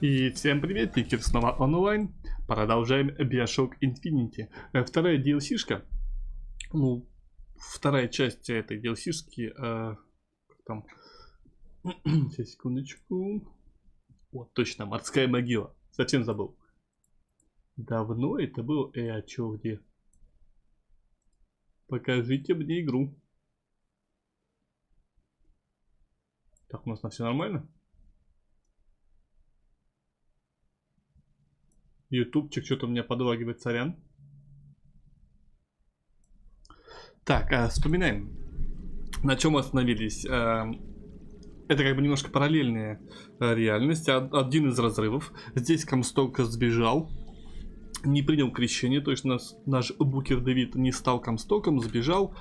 И всем привет, Тинкер снова онлайн. Продолжаем BioShock Infinity. Вторая DLC-шка. Ну, вторая часть этой DLC-шки. Там... Сейчас, секундочку. Вот, точно, морская могила. Совсем забыл. Давно это было? А чё, где? Покажите мне игру. Так, у нас на все нормально? Ютубчик что-то у меня подлагивает, сорян. Так, вспоминаем, на чем мы остановились. Это как бы немножко параллельная реальность. Один из разрывов. Здесь Комсток сбежал. Не принял крещение. То есть наш Букер Дэвид не стал Комстоком, сбежал.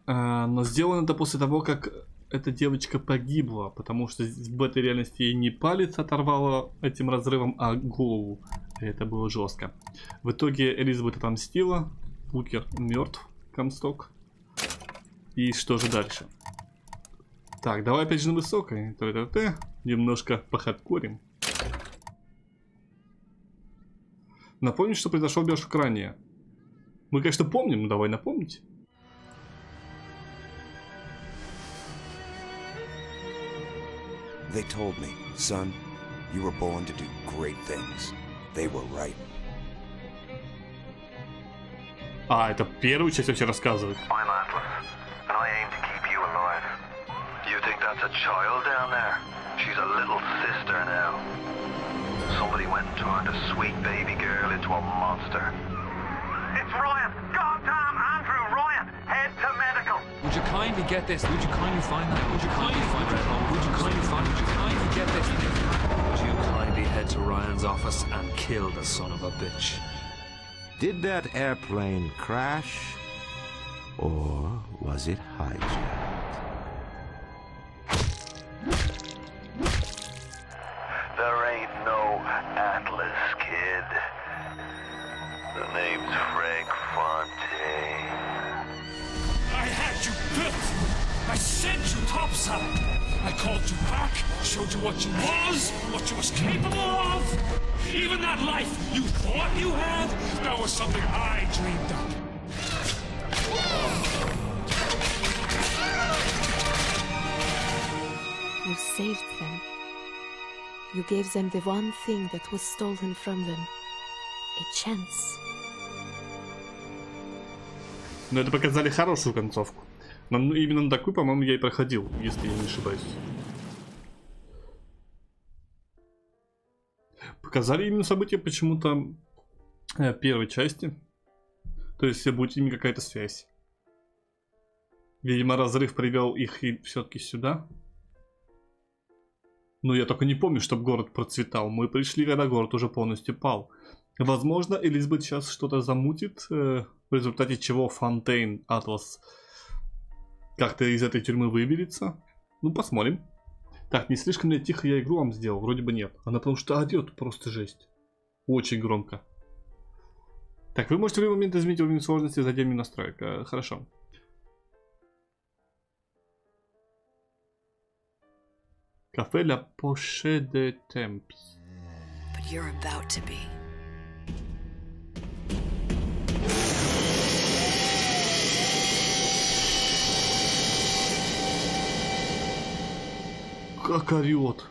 Но сделано это после того, как эта девочка погибла. Потому что в этой реальности ей не палец оторвало этим разрывом, а голову. И это было жестко. В итоге Элизабет отомстила. Букер мертв. Комсток. И что же дальше? Так, давай опять же на высокой. Немножко похардкорим. Напомню, что произошел в BioShock ранее. Мы, конечно, помним, но давай напомнить. They told me, son, you were born to do great things. They were right. А, это первую часть вообще рассказывает. I'm Atlas, and I aim to keep you alive. You think that's a child down there? She's a little sister now. Somebody went and turned a sweet baby girl into a monster. It's Ryan! Goddamn Andrew Ryan! Head to medical! Would you kindly get this? Would you kindly find that? Would you kindly find it? Would you kindly find it? Would you kindly get this? Would you kindly head to Ryan's office and kill the son of a bitch? Did that airplane crash? Or was it hijacked? There ain't no Atlas, kid. The name's Frank Fontaine. I had you built. I sent you topside. I called you back, showed you what you was capable of. Even that life you thought you had, that was something I dreamed up. You saved them. You gave them the one thing that was stolen from them. A chance. Но это показали хорошую концовку. Но именно на такую, по-моему, я и проходил, если я не ошибаюсь. Показали именно события почему-то первой части. То есть будет с ними какая-то связь. Видимо, разрыв привел их и все-таки сюда. Но я только не помню, чтобы город процветал. Мы пришли, когда город уже полностью пал. Возможно, Элизабет сейчас что-то замутит, в результате чего Фонтейн, Атлас, как-то из этой тюрьмы выберется. Ну, посмотрим. Так, не слишком ли тихо я игру вам сделал? Вроде бы нет. Она потому что орет просто жесть. Очень громко. Так, вы можете в любой момент изменить уровень сложности, зайдя в меню настроек. Хорошо. Кафе La Poche de Temps. But you're about to be. Как орёт.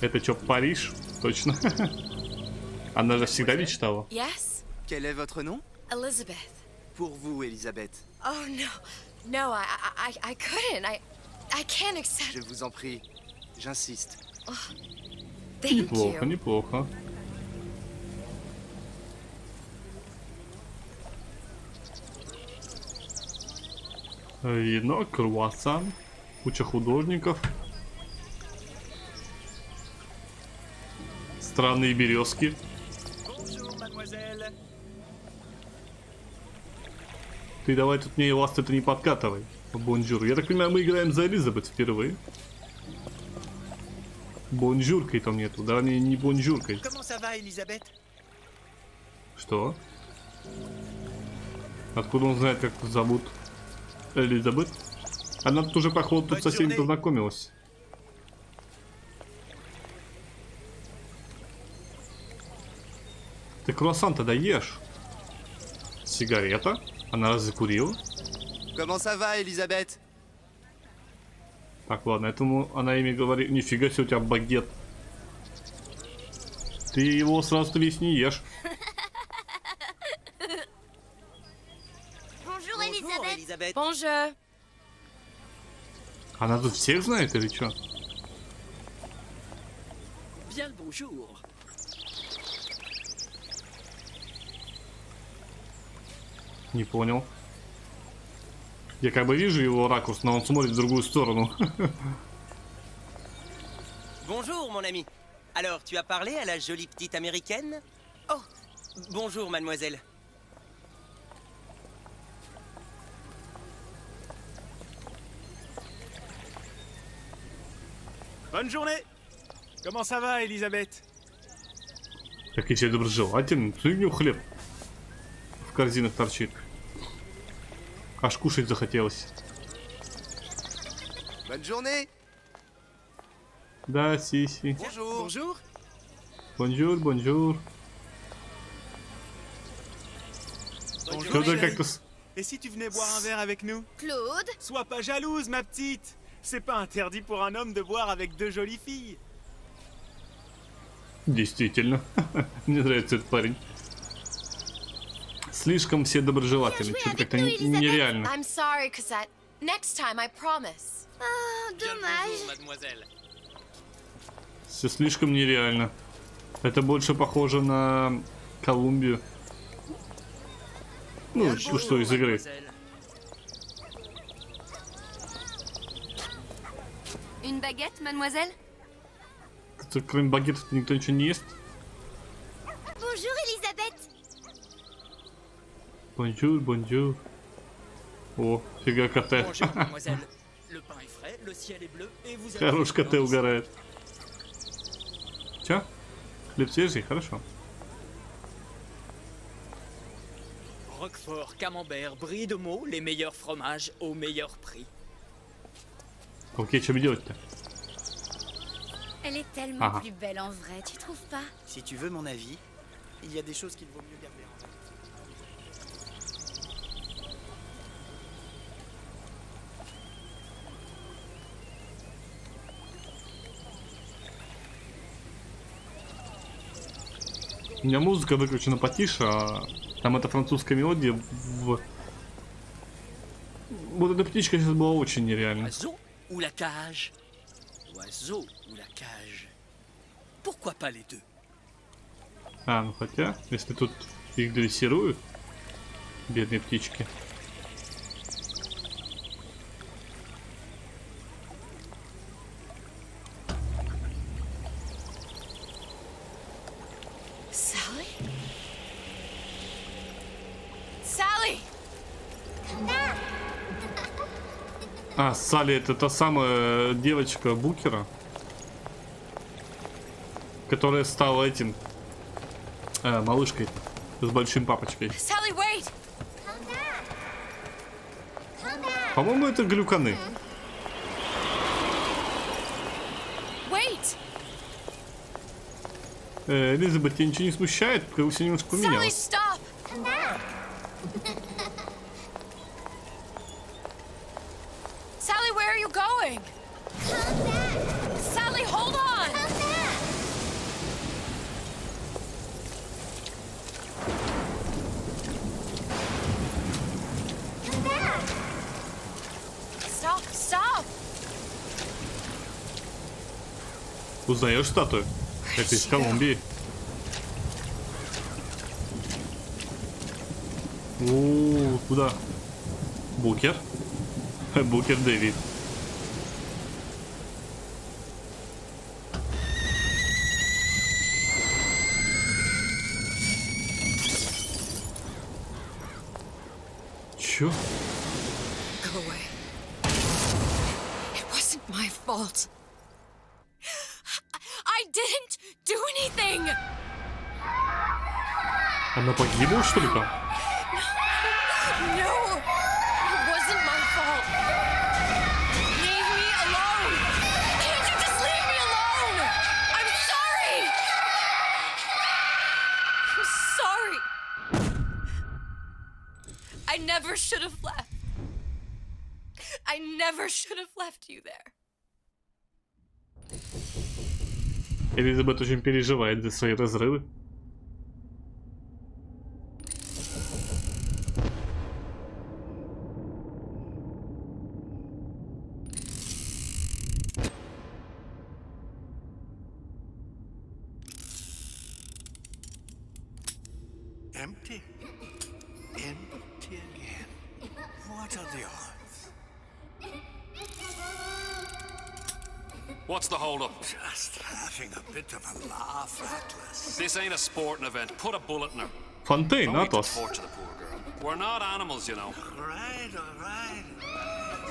Это чё, Париж? Точно. Она же всегда мечтала. Yes? Quel est votre nom? Elizabeth. Pour vous, Elisabeth. Oh no. No, I couldn't. I can't accept. Je vous en prie. J'insiste. Oh, thank Неплохо, you. неплохо. Вино, круассан, куча художников. Странные березки. Bonjour, mademoiselle. Ты давай тут мне ласт это не подкатывай. Бонжур. Я так понимаю, мы играем за Элизабет впервые. Бонжуркой там нету, да? Не бонжуркой. Comment ça va, Элизабет? Что? Откуда он знает, как зовут Элизабет? Она тут уже, походу, тут со всеми познакомилась. Ты круассан тогда ешь. Сигарета? Она раз закурила? Comment ça va, Элизабет? Так, ладно, этому она ими говорит. Нифига себе, у тебя багет. Ты его сразу весь не ешь. Bonjour, Bonjour, Elizabeth. Элизабет. Bonjour. Она тут всех знает или что? Bien le bonjour. Не понял. Я как бы вижу его ракурс, но он смотрит в другую сторону. Bonjour, mon ami. Alors, tu as parlé à la jolie petite américaine? Oh, bonjour, mademoiselle. Bonne journée. Comment ça va, Элизабет? Какие тебе доброжелательные. Ты у него хлеб в корзинах торчит. Аж кушать захотелось. Bonne journée. Да, си-си. Bonjour. Bonjour. Бонжур, бонжур. Что-то как-то... Et si tu venais boire un verre avec nous? Claude. Sois pas jalouse, ma petite. C'est pas interdit pour un homme de boire avec deux jolies filles. Действительно. Мне нравится этот парень. Слишком все доброжелательны. Что-то как-то нереально. I'm sorry, Cosette. Next time, I promise. Oh, dommage. Mademoiselle. Все слишком нереально. Это больше похоже на Колумбию. Ну, что из игры. Une baguette, mademoiselle? Тут, кроме багетов никто ничего не ест. Bonjour, Elizabeth. Бонжур, бонжур. О, фига коте. Bonjour, mademoiselle. Le pain est frais, le ciel est bleu, et vous avez... Хорош коте угорает. Чё? Хлеб свежий? Хорошо. Roquefort, camembert, brie de Meaux, les meilleurs fromages au meilleur prix. Окей, что мне делать-то? Elle est tellement Ah. plus belle en vrai, tu trouves pas? Si tu veux mon avis, il y a des choses qu'il vaut mieux garder en tête. У меня музыка выключена потише, а там эта французская мелодия в... Вот эта птичка сейчас была очень нереальна. Oiseau ou la cage? Oiseau ou la cage? Pourquoi pas les deux? А, ну хотя, если тут их дрессируют, бедные птички. Sally? Sally! А, Салли это та самая девочка Букера, которая стала этим малышкой с большим папочкой. Sally, wait! По-моему, это глюканы. Wait! Элизабет, тебя ничего не смущает? Как все немножко Sally, поменялось. stop! Sally, where are you going? Sally, hold on! Stop, stop! Узнаешь статую? Это из Колумбии. О, куда? Букер? Букер Дэвид. Чё? Go away. It wasn't my fault. I didn't do anything. Она погибла, что ли, там? No, it wasn't my fault. Leave me alone. Can't you just leave me alone? I'm sorry. I'm sorry. I never should have left. I never should have left you there. Элизабет очень переживает за свои разрывы. Empty? Empty again. What are the odds? What's the hold-up? Just having a bit of a laugh, Atlas. This ain't a sporting event. Put a bullet in her. Фонтейн, Don't need to Атлас. torture the poor girl. We're not animals, you know. All right.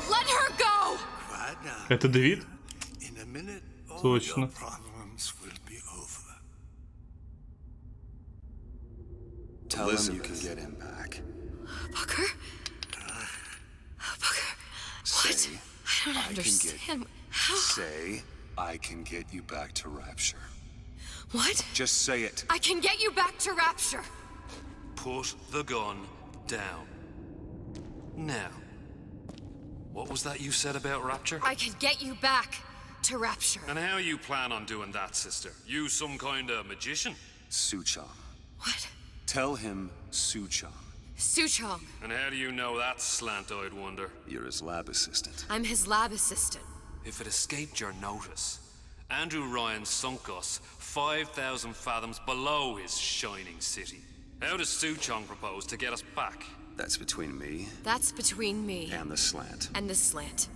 Let her go. Quiet now. Это Дэвид? In a minute, all Точно. your problems will be over. Tell him you can get him back. Booker? Booker? What? Say, I don't I can get- understand. How? Say, I can get you back to Rapture. What? Just say it. I can get you back to Rapture. Put the gun down. Now, what was that you said about Rapture? I can get you back to Rapture. And how you plan on doing that, sister? You some kind of magician? Suchong. What? Tell him Suchong. Suchong. And how do you know that, slant-eyed wonder? You're his lab assistant. I'm his lab assistant. If it escaped your notice, Andrew Ryan sunk us 5,000 fathoms below his shining city. How does Suchong propose to get us back? That's between me That's between me and the slant. and the slant.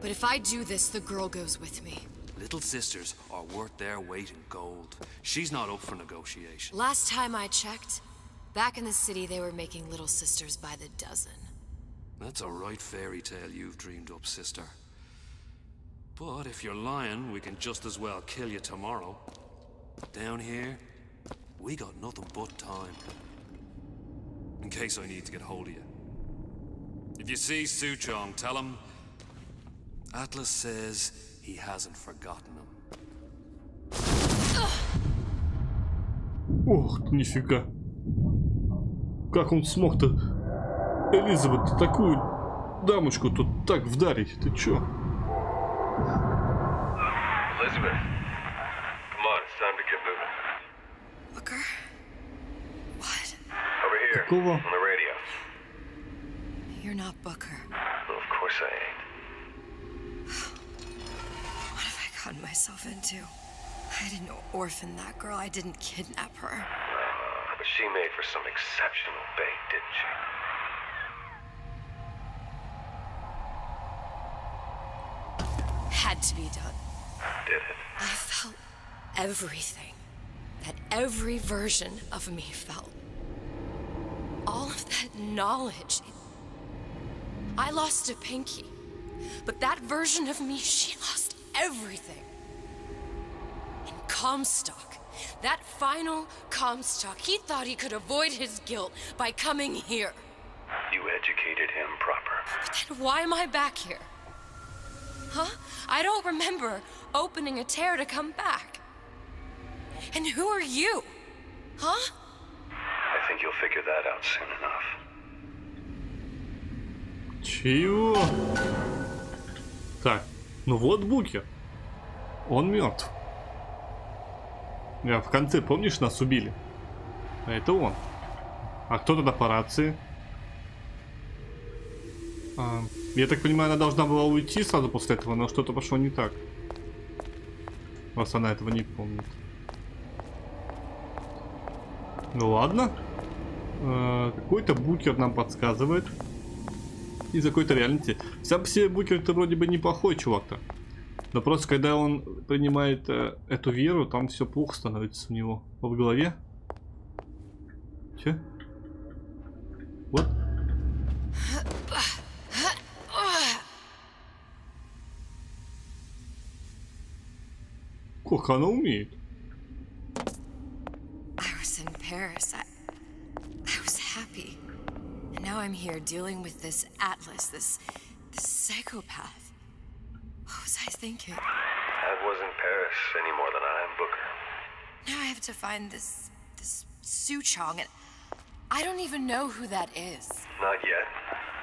But if I do this, the girl goes with me. Little sisters are worth their weight in gold. She's not up for negotiation. Last time I checked, back in the city they were making little sisters by the dozen. That's a right fairy tale you've dreamed up, sister. But if you're lying, we can just as well kill you tomorrow. Down here, we got nothing but time. In case I need to get hold of you. If you see Suchong, tell him Atlas says he hasn't forgotten him. Ох ты, нифига. Как он смог-то, Элизабет, такую дамочку тут так вдарить? Ты чё? Elizabeth, come on, it's time to get moving. Booker? What? Over here, Какого? on the radio. You're not Booker. Well, of course I ain't. What have I gotten myself into? I didn't orphan that girl. I didn't kidnap her. But she made for some exceptional bait, didn't she? Had to be done. Did it? I felt everything that every version of me felt. All of that knowledge. I lost a pinky, but that version of me, she lost everything. And Comstock, that final Comstock, he thought he could avoid his guilt by coming here. You educated him proper. But then why am I back here? Huh? I don't remember opening a tear to come back. And who are you? Huh? I think you'll figure that out soon enough. Чего? Так, ну вот Букер. Он мертв. В конце, помнишь, нас убили? А это он. А кто тогда по рации? Я так понимаю, она должна была уйти сразу после этого, но что-то пошло не так. Раз она этого не помнит. Ну ладно. Какой-то Букер нам подсказывает. Из какой-то реальности. Сам по себе Букер-то вроде бы неплохой чувак-то. Но просто когда он принимает эту веру, там все плохо становится у него в голове. Че? Вот. как она умеет. I was in Paris. I was happy. And now I'm here dealing with this Atlas, this psychopath. What was I thinking? That wasn't Paris any more than I am Booker. Now I have to find this Suchong, and I don't even know who that is. Not yet,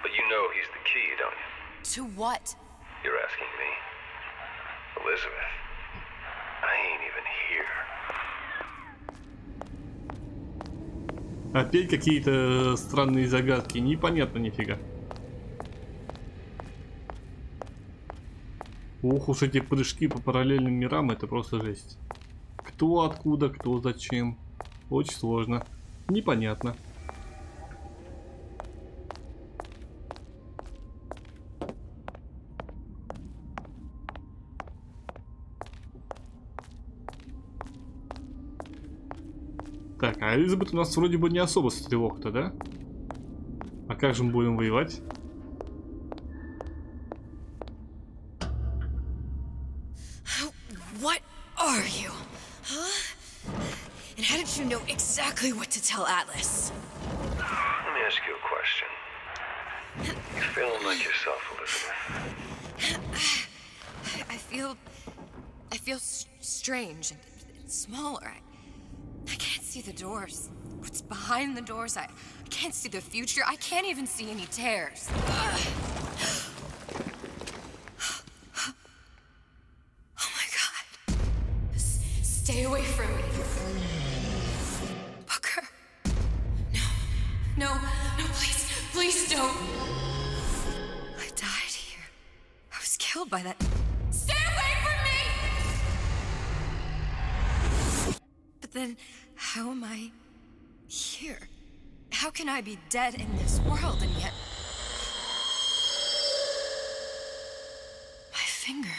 but you know he's the key, don't you? To what? You're asking me. Elizabeth, I ain't even here. Опять какие-то странные загадки. Непонятно нифига. Ох уж эти прыжки по параллельным мирам, это просто жесть. Кто откуда, кто зачем. Очень сложно. Непонятно. Так, а Элизабет у нас вроде бы не особо стрелок-то, да? А как же мы будем воевать? What are you? Huh? And how did you know exactly what to tell Atlas? Let me ask you a question. You feeling like yourself, Elizabeth? I feel strange and smaller. I can't see the doors. What's behind the doors? I can't see the future. I can't even see any tears. Oh my God. Stay away from me. Booker. No, please don't. I died here. I was killed by that. Stay away from me! But then, how am I here? How can I be dead in this world and yet... My finger.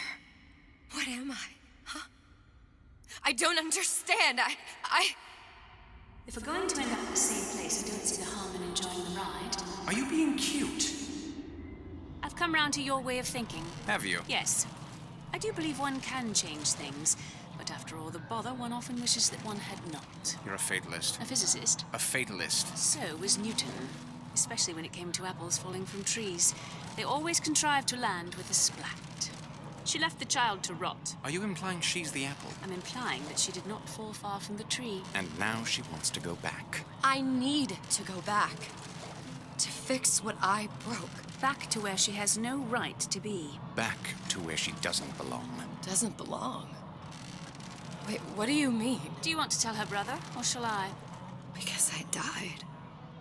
What am I? Huh? I don't understand. If we're going to end up at the same place, I don't see the harm in enjoying the ride. Are you being cute? I've come round to your way of thinking. Have you? Yes. I do believe one can change things, but after all the bother, one often wishes that one had not. You're a fatalist. A physicist. A fatalist. So was Newton, especially when it came to apples falling from trees. They always contrived to land with a splat. She left the child to rot. Are you implying she's the apple? I'm implying that she did not fall far from the tree. And now she wants to go back. I need to go back. To fix what I broke. Back to where she has no right to be. Back to where she doesn't belong. Doesn't belong? Wait, what do you mean? Do you want to tell her brother, or shall I? Because I died.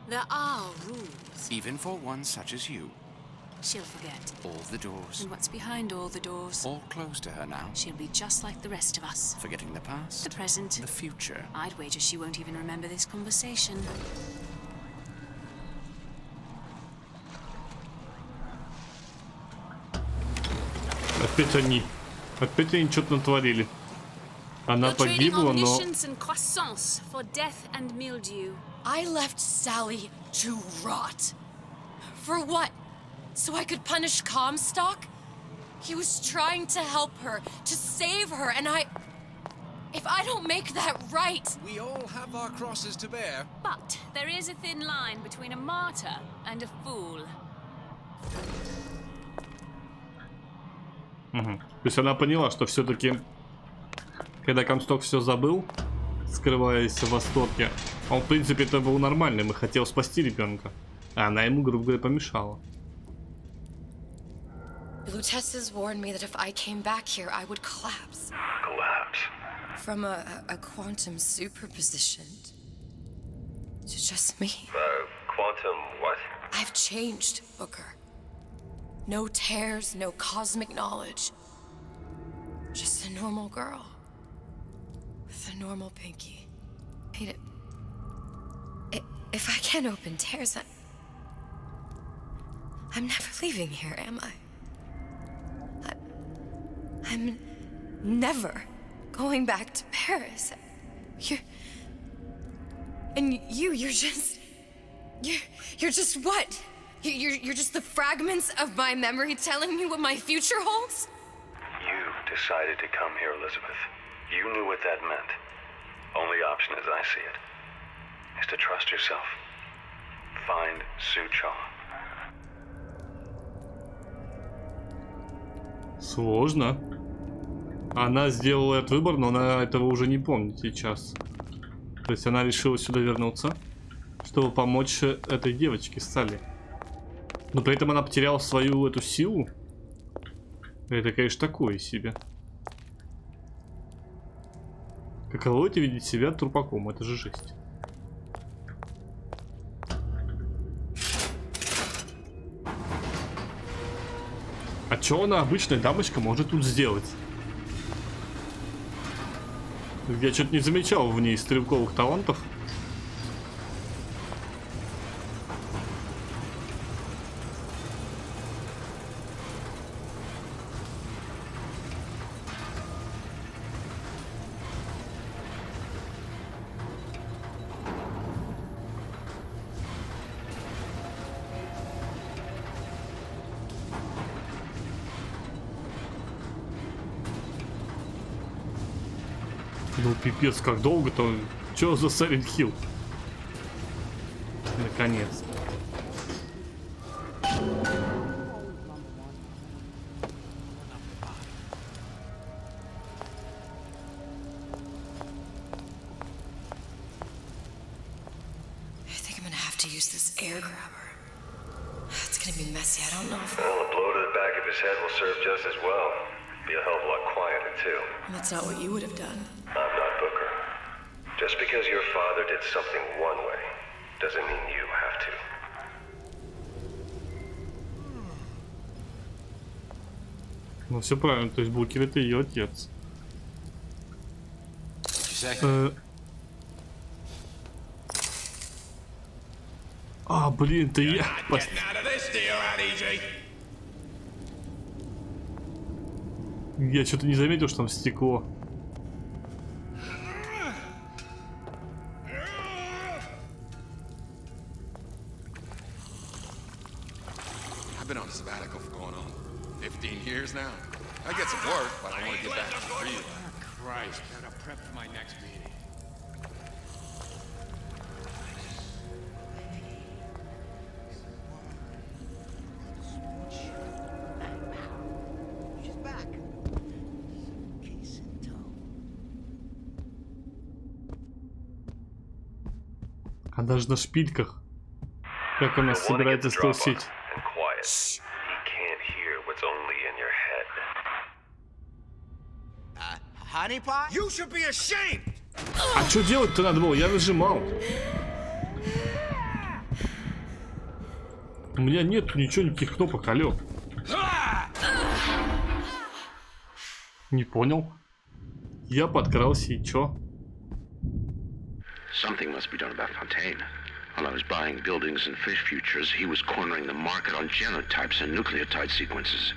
There are rules. Even for one such as you. She'll forget. All the doors. And what's behind all the doors? All closed to her now. She'll be just like the rest of us. Forgetting the past. The present. The future. I'd wager she won't even remember this conversation. Опять они что-то натворили. Она погибла, но... I left Sally to rot. For what? So I could punish Comstock? He was trying to help her, to save her, and if I don't make that right... We all have our crosses to bear. But there is a thin line between a martyr and a fool. Угу. То есть она поняла, что все-таки, когда Комсток все забыл, скрываясь в восторге, он, в принципе, это был нормальным и хотел спасти ребенка. А она ему, грубо говоря, помешала. Lutesses warned me that if I came back here, I would collapse. Collapse? From a quantum superposition to just me. Quantum what? I've changed, Booker. No tears, no cosmic knowledge. Just a normal girl. With a normal pinky. If I can't open tears, I'm never leaving here, am I? I'm never going back to Paris. You're just what? You're just the fragments of my memory telling me what my future holds? You decided to come here, Elizabeth. You knew what that meant. Only option, as I see it, is to trust yourself. Find Suchong. Сложно. Она сделала этот выбор, но она этого уже не помнит сейчас. То есть она решила сюда вернуться, чтобы помочь этой девочке, Салли. Но при этом она потеряла свою эту силу. Это, конечно, такое себе. Каково это видеть себя трупаком? Это же жесть. А что она, обычная дамочка, может тут сделать? Я что-то не замечал в ней стрелковых талантов. Ну пипец, как долго-то? Чё за Silent Hill? Наконец. I think I'm gonna have to use this air grabber. It's gonna be messy. I don't know if... Well, a blow to the back of his head will serve just as well. Be a hell of a lot quieter, too. That's not what you would have done. I'm not Booker. Just because your father did something one way, doesn't mean you have to. Ну все правильно, то есть Букер это ее отец. А, блин, ты я... Я что-то не заметил, что там стекло. I've been on a sabbatical for going on 15 years now. I get some work, but I want to get back to breathing. Christ, gotta prep for my next meeting. А даже на шпильках. Как она собирается струсить? А что делать-то надо было? Я нажимал. У меня нет ничего, никаких кнопок, алё. Не понял. Я подкрался и чё? Something must be done about Fontaine. While I was buying buildings and fish futures, he was cornering the market on genotypes and nucleotide sequences.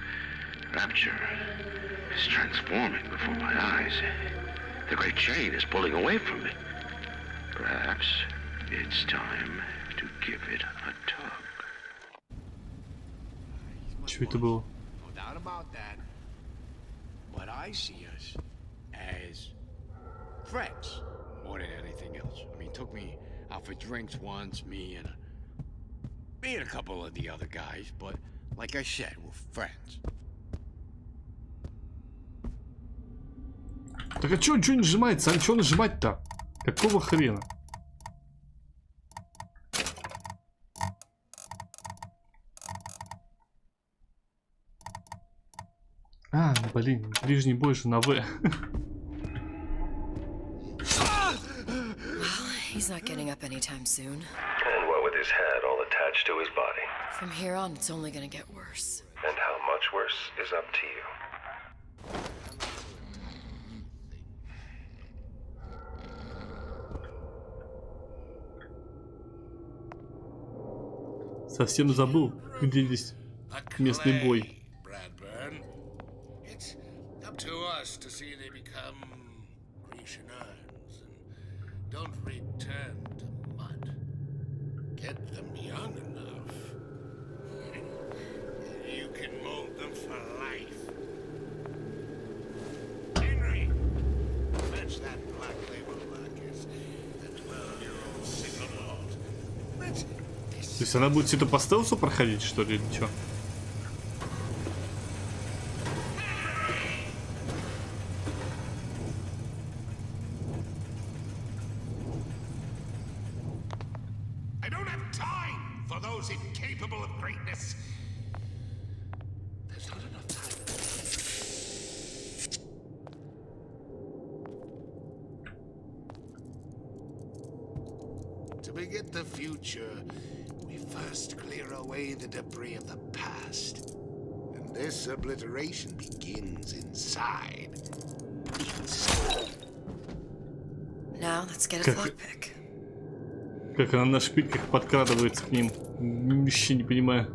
Rapture is transforming before my eyes. The great chain is pulling away from me. Perhaps it's time to give it a tug. Что это было? No doubt about that. But I see us as friends more than anything else. I mean, took me out for drinks once, me and a couple of the other guys, but like I said, we're friends. Так а чё не нажимается? А чё нажимать-то? Какого хрена? А, блин, ближний бой же на В. He's not getting up anytime soon. And what with his head all attached to his body. From here on, it's only gonna get worse. And how much worse is up to you. Совсем забыл, где здесь местный бой. It's up to us to see they become Grecian urns and don't return to mud. Get them young enough. You can mold them for life. Henry! есть она будет где-то по стелсу проходить, что ли, или что? The future, we first clear away the debris of the past. And this obliteration begins inside. Now let's get a lockpick. Как она на шпильках подкрадывается к ним. Вообще не понимаю.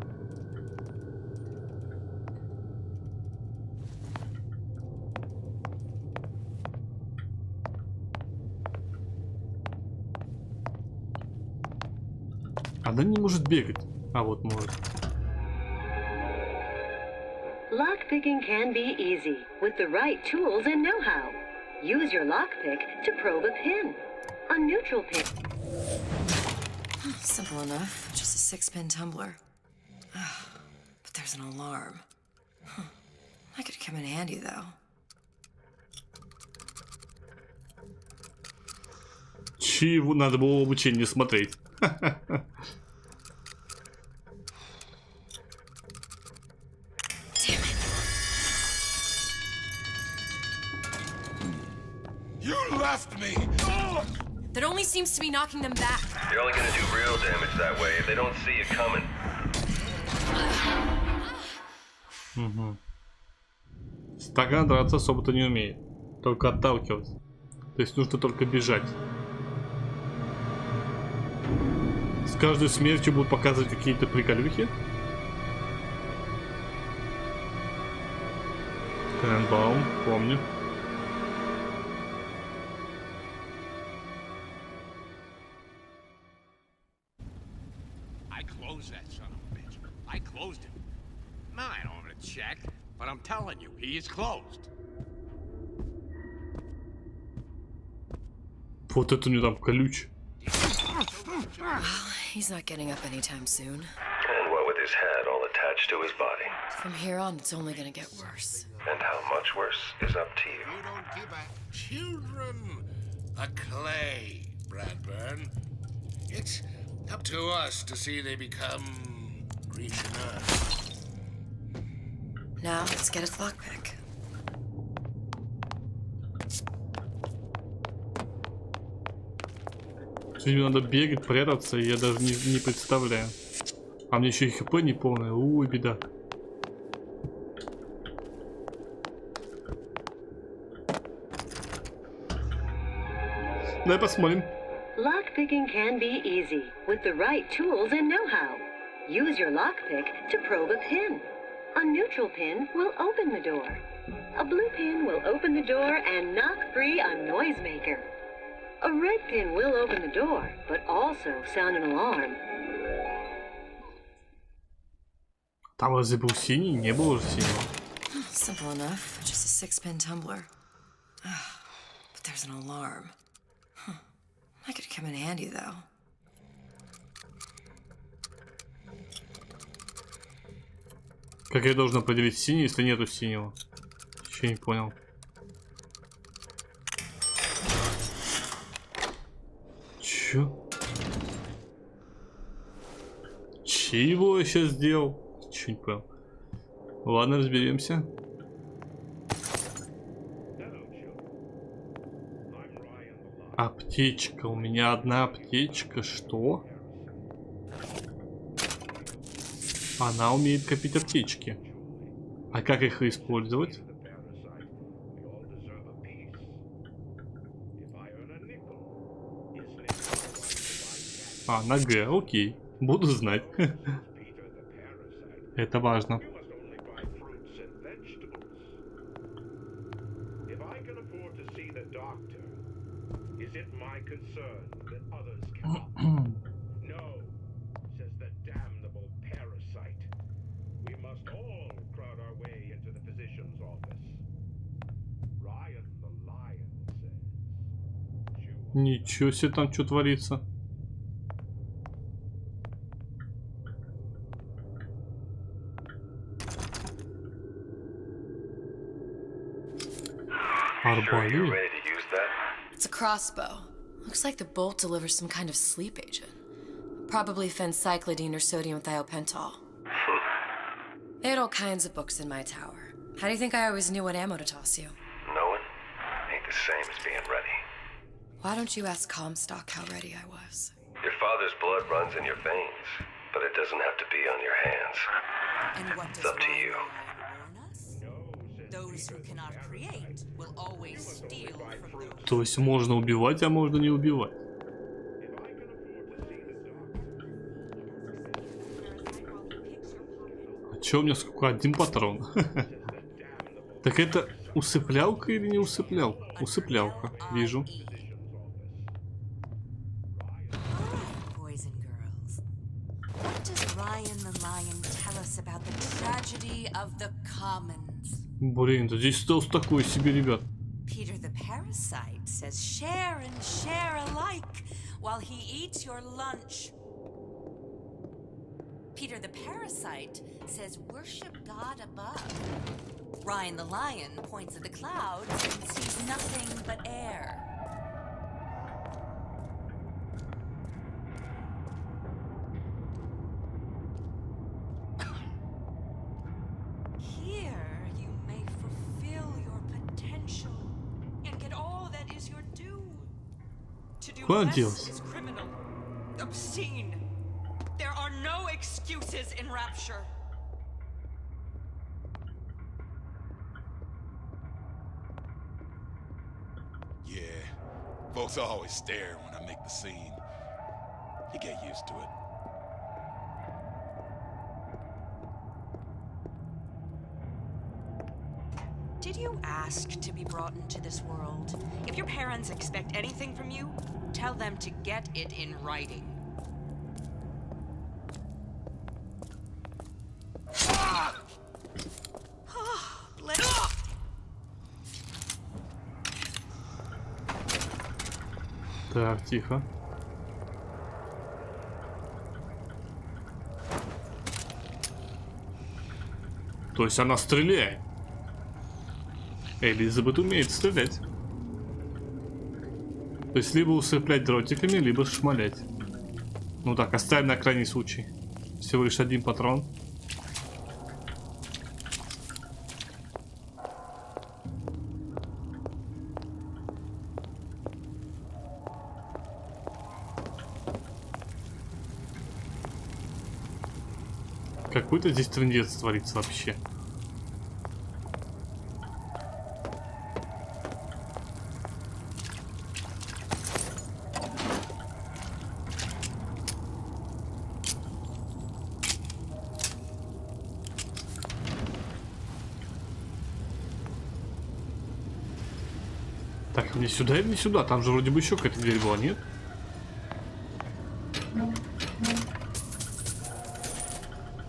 Она не может бегать. А вот может. Lockpicking can be easy with the right tools and know-how. Use your lockpick to probe a pin. A neutral pin. Simple enough. Just a 6-pin tumbler. But there's an alarm. That could come in handy, though. Чего надо было обучение смотреть? That only seems to be knocking them back. You're only gonna do real damage that way if they don't see you coming. Угу. Стакан драться особо-то не умеет. Только отталкиваться. То есть нужно только бежать. С каждой смертью будут показывать какие-то приколюхи. Тенбаум, помню. I'm telling you, he is closed. Вот это у него там ключ. Well, he's not getting up anytime soon. And what with his head all attached to his body. From here on, it's only gonna get worse. And how much worse is up to you. You don't give children a clay, Bradburn. It's up to us to see they become Grecianers. Now, let's get his lockpick. Сегодня надо бегать, прятаться, я даже не представляю. А мне еще и хп не полное. Ой, беда. Давай посмотрим. Lockpicking can be easy with the right tools and know-how. Use your lockpick to probe a pin. A neutral pin will open the door. A blue pin will open the door and knock free a noisemaker. A red pin will open the door, but also sound an alarm. Там разве был синий? Не было уже синего. Simple enough. Just a 6-pin tumbler. But there's an alarm. That could come in handy, though. Как я должен определить синий, если нету синего? Еще не понял. Чё? Чего я сейчас сделал? Чё не понял. Ладно, разберемся. Аптечка. У меня одна аптечка. Что? Она умеет копить аптечки. А как их использовать? А, на Г, окей. Буду знать. Это важно. Ничего себе, там что творится. Арбалет? It's a crossbow. Looks like the bolt delivers some kind of sleep agent. Probably phencyclidine or sodium thiopental. They had all kinds of books in my tower. How do you think I always knew what ammo to toss you? Knowing ain't the same as being ready. Why don't you ask Comstock how ready I was? Your father's blood runs in your veins, but it doesn't have to be on your hands. And what does It's up to you. warn us? Those who cannot create will always steal from those. То есть можно убивать, а можно не убивать. А чё у меня сколько? Один патрон. Так это усыплялка или не усыплялка? Усыплялка, вижу. Boys and girls, what does Ryan the Lion tell us about the tragedy of the commons? Блин, да здесь стелс такой себе, ребят. Peter the Parasite says share and share alike while he eats your lunch. Peter the Parasite says worship God above. Ryan the Lion points at the clouds and sees nothing but air. Here you may fulfill your potential and get all that is your due. To do Куда less делась? is criminal, obscene. There are no excuses in rapture. Yeah, folks always stare when I make the scene. You get used to it. Did you ask to be brought into this world? If your parents expect anything from you, tell them to get it in writing. Так, тихо. То есть она стреляет. Элизабет умеет стрелять. То есть либо усыплять дротиками, либо шмалять. Ну так, оставим на крайний случай. Всего лишь один патрон. Какой-то здесь трындец творится вообще. Так, мне сюда или не сюда? Там же вроде бы еще какая-то дверь была, нет?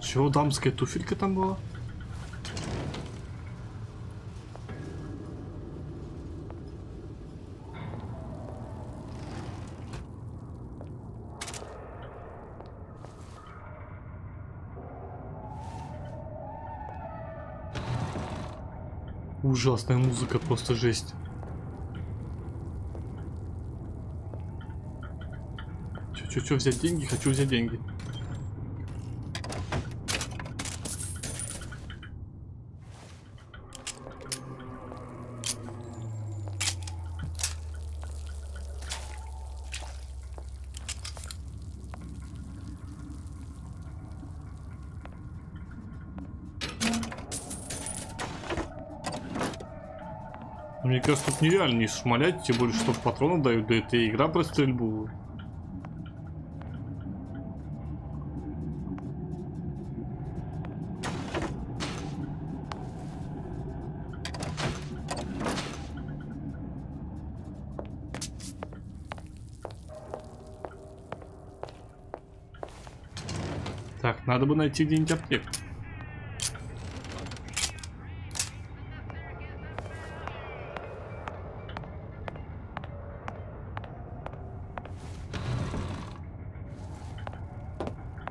Чего, дамская туфелька там была? Ужасная музыка, просто жесть. Чё, взять деньги? Хочу взять деньги. Мне кажется, тут нереально не шмалять, тем более, что патронов дают, да это игра про стрельбу. Так, надо бы найти где-нибудь аптеку.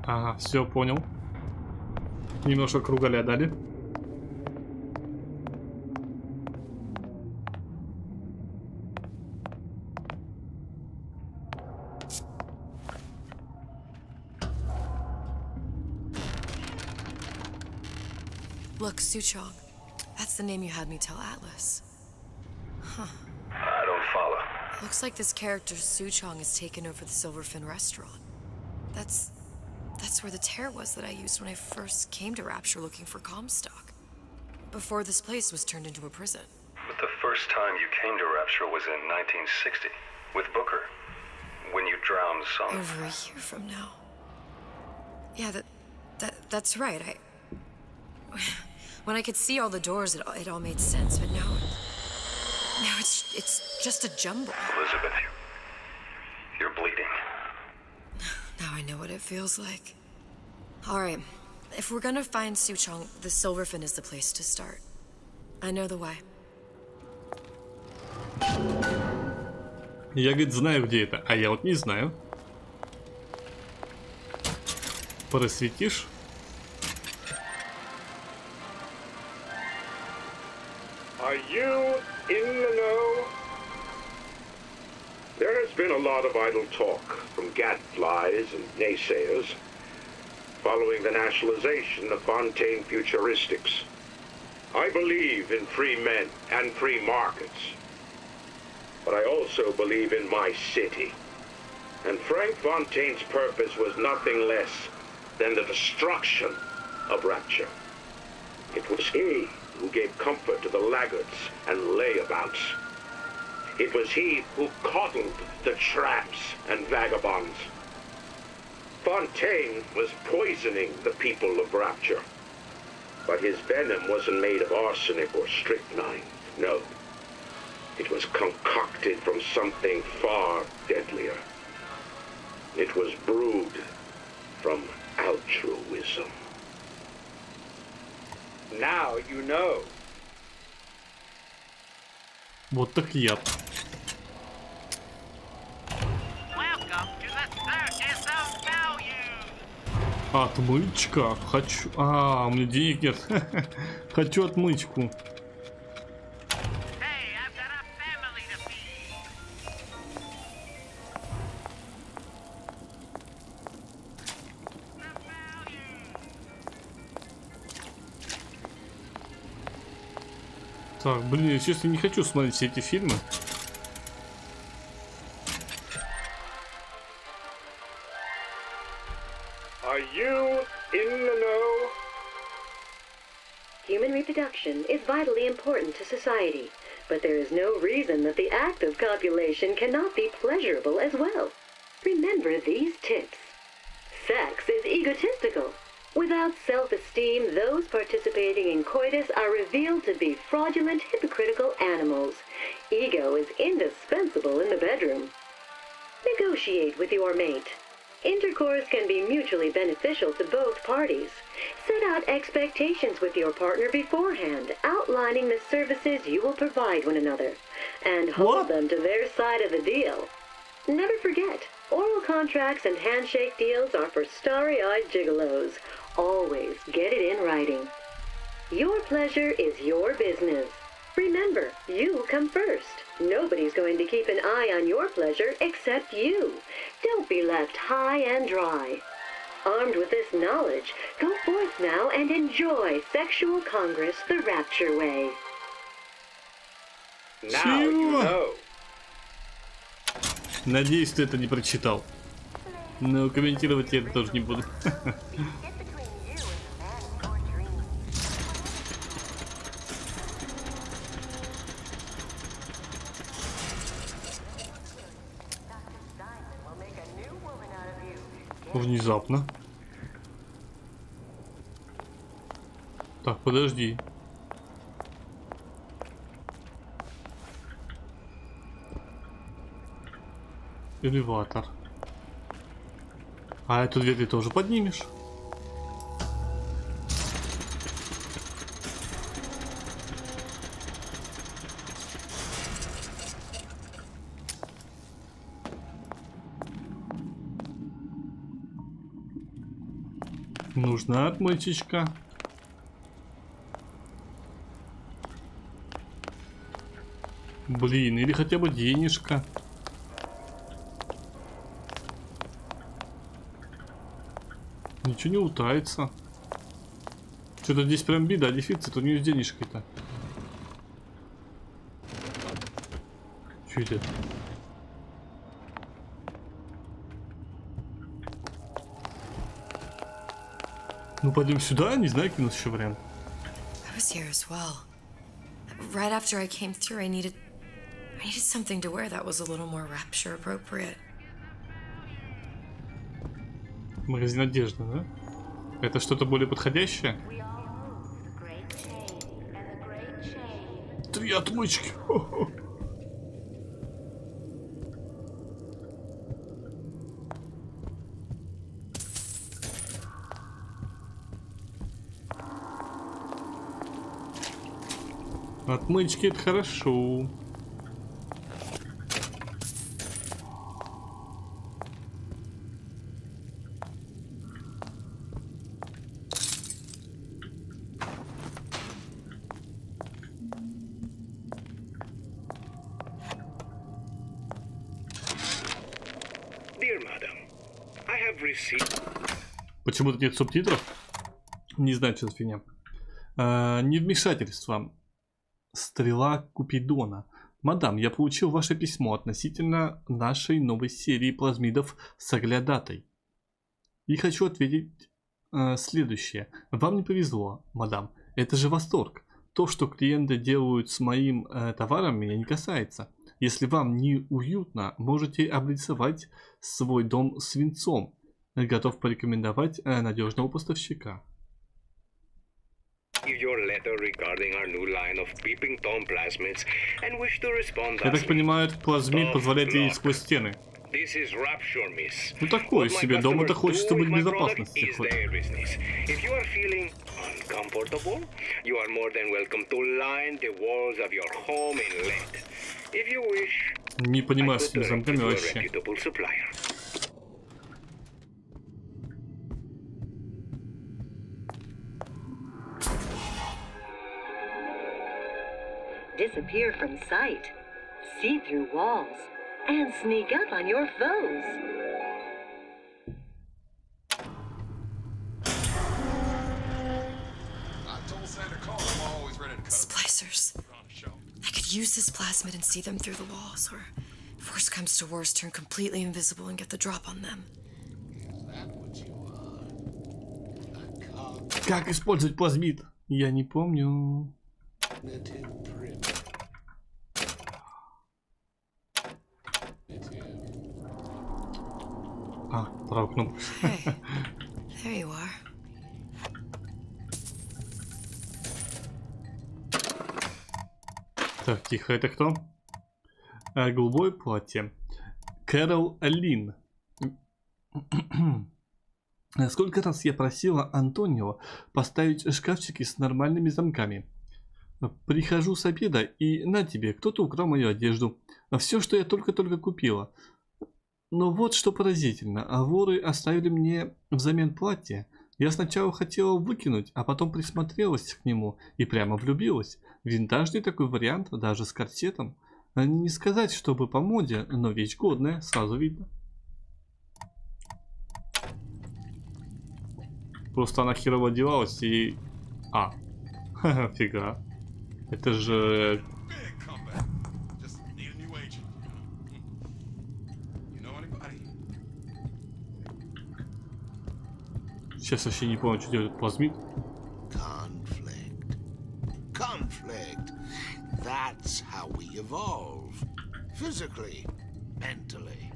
Ага, все, понял. Немножко кругаля дали. Look, Suchong. That's the name you had me tell Atlas. Huh. I don't follow. Looks like this character Suchong has taken over the Silverfin restaurant. That's where the tear was that I used when I first came to Rapture looking for Comstock. Before this place was turned into a prison. But the first time you came to Rapture was in 1960, with Booker. When you drowned some... Over a year from now. Yeah, that's right. When I could see all the doors, it all made sense, but now it's just a jumble. Elizabeth, you're bleeding. Now I know what it feels like. All right, if we're gonna find Suchong, the Silverfin is the place to start. I know the way. Я, говорит, знаю, где это, а я вот не знаю. Просветишь? Are you in the know? There has been a lot of idle talk from gadflies and naysayers following the nationalization of Fontaine Futuristics. I believe in free men and free markets, but I also believe in my city. And Frank Fontaine's purpose was nothing less than the destruction of Rapture. It was he who gave comfort to the laggards and layabouts. It was he who coddled the tramps and vagabonds. Fontaine was poisoning the people of Rapture. But his venom wasn't made of arsenic or strychnine. No. It was concocted from something far deadlier. It was brewed from altruism. Now you know. Вот так яд. Отмычка. Хочу... А, у меня денег нет. Хочу отмычку. Так, блин, я честно не хочу смотреть все эти фильмы. Are you in the know? Human reproduction is vitally important to society, but there is no reason that the act of copulation cannot be pleasurable as well. Remember these tips. Sex is egotistical. Without self-esteem, those participating in coitus are revealed to be fraudulent, hypocritical animals. Ego is indispensable in the bedroom. Negotiate with your mate. Intercourse can be mutually beneficial to both parties. Set out expectations with your partner beforehand, outlining the services you will provide one another, and hold them to their side of the deal. Never forget, oral contracts and handshake deals are for starry-eyed gigolos. Always get it in writing. Your pleasure is your business. Remember, you come first. Nobody's going to keep an eye on your pleasure except you. Don't be left high and dry. Armed with this knowledge, go forth now and enjoy Sexual Congress the Rapture way. Now you know. Надеюсь, ты это не прочитал. Но комментировать я это тоже не буду. Внезапно. Так, подожди. Элеватор. А эту дверь ты тоже поднимешь? Нужна отмычечка. Блин, или хотя бы денежка. Ничего не утается. Что-то здесь прям беда, дефицит, у нее с денежкой-то. Что это? Ну пойдем сюда, не знаю, какой у нас еще вариант. I was here as well. Right after I came through, I needed something to wear that was a little more rapture appropriate. Магазин одежды, да? Это что-то более подходящее? 3 отмычки. Отмычки — это хорошо. Почему-то нет субтитров. Не знаю, что за фигня. Невмешательство. Стрела Купидона. Мадам, я получил ваше письмо относительно нашей новой серии плазмидов с оглядатой. И хочу ответить следующее. Вам не повезло, мадам. Это же восторг. То, что клиенты делают с моим товаром, меня не касается. Если вам не уютно, можете облицевать свой дом свинцом. Готов порекомендовать надежного поставщика. Я так понимаю, этот плазмид позволяет видеть сквозь стены. Ну такое себе, дома-то хочется быть в безопасности. Не понимаю с этими замками вообще. Disappear from sight, see through walls, and sneak up on your foes. Splicers. I could use this plasmid and see them through the walls, or if worst comes to worst, turn completely invisible and get the drop on them. Как использовать плазмид? Я не помню. А, правая кнопка. There you are. Так, тихо, это кто? Голубое платье. Кэрол Лин. Сколько раз я просила Антонио поставить шкафчики с нормальными замками. Прихожу с обеда, и на тебе, кто-то украл мою одежду. Все, что я только-только купила. Но вот что поразительно. Воры оставили мне взамен платье. Я сначала хотела выкинуть, а потом присмотрелась к нему и прямо влюбилась. Винтажный такой вариант, даже с корсетом. Не сказать, чтобы по моде, но вещь годная, сразу видно. Просто она херово одевалась и... А, фига. Это же... Сейчас вообще не помню, что делает плазмид. Conflict. That's how we evolve. Physically, mentally.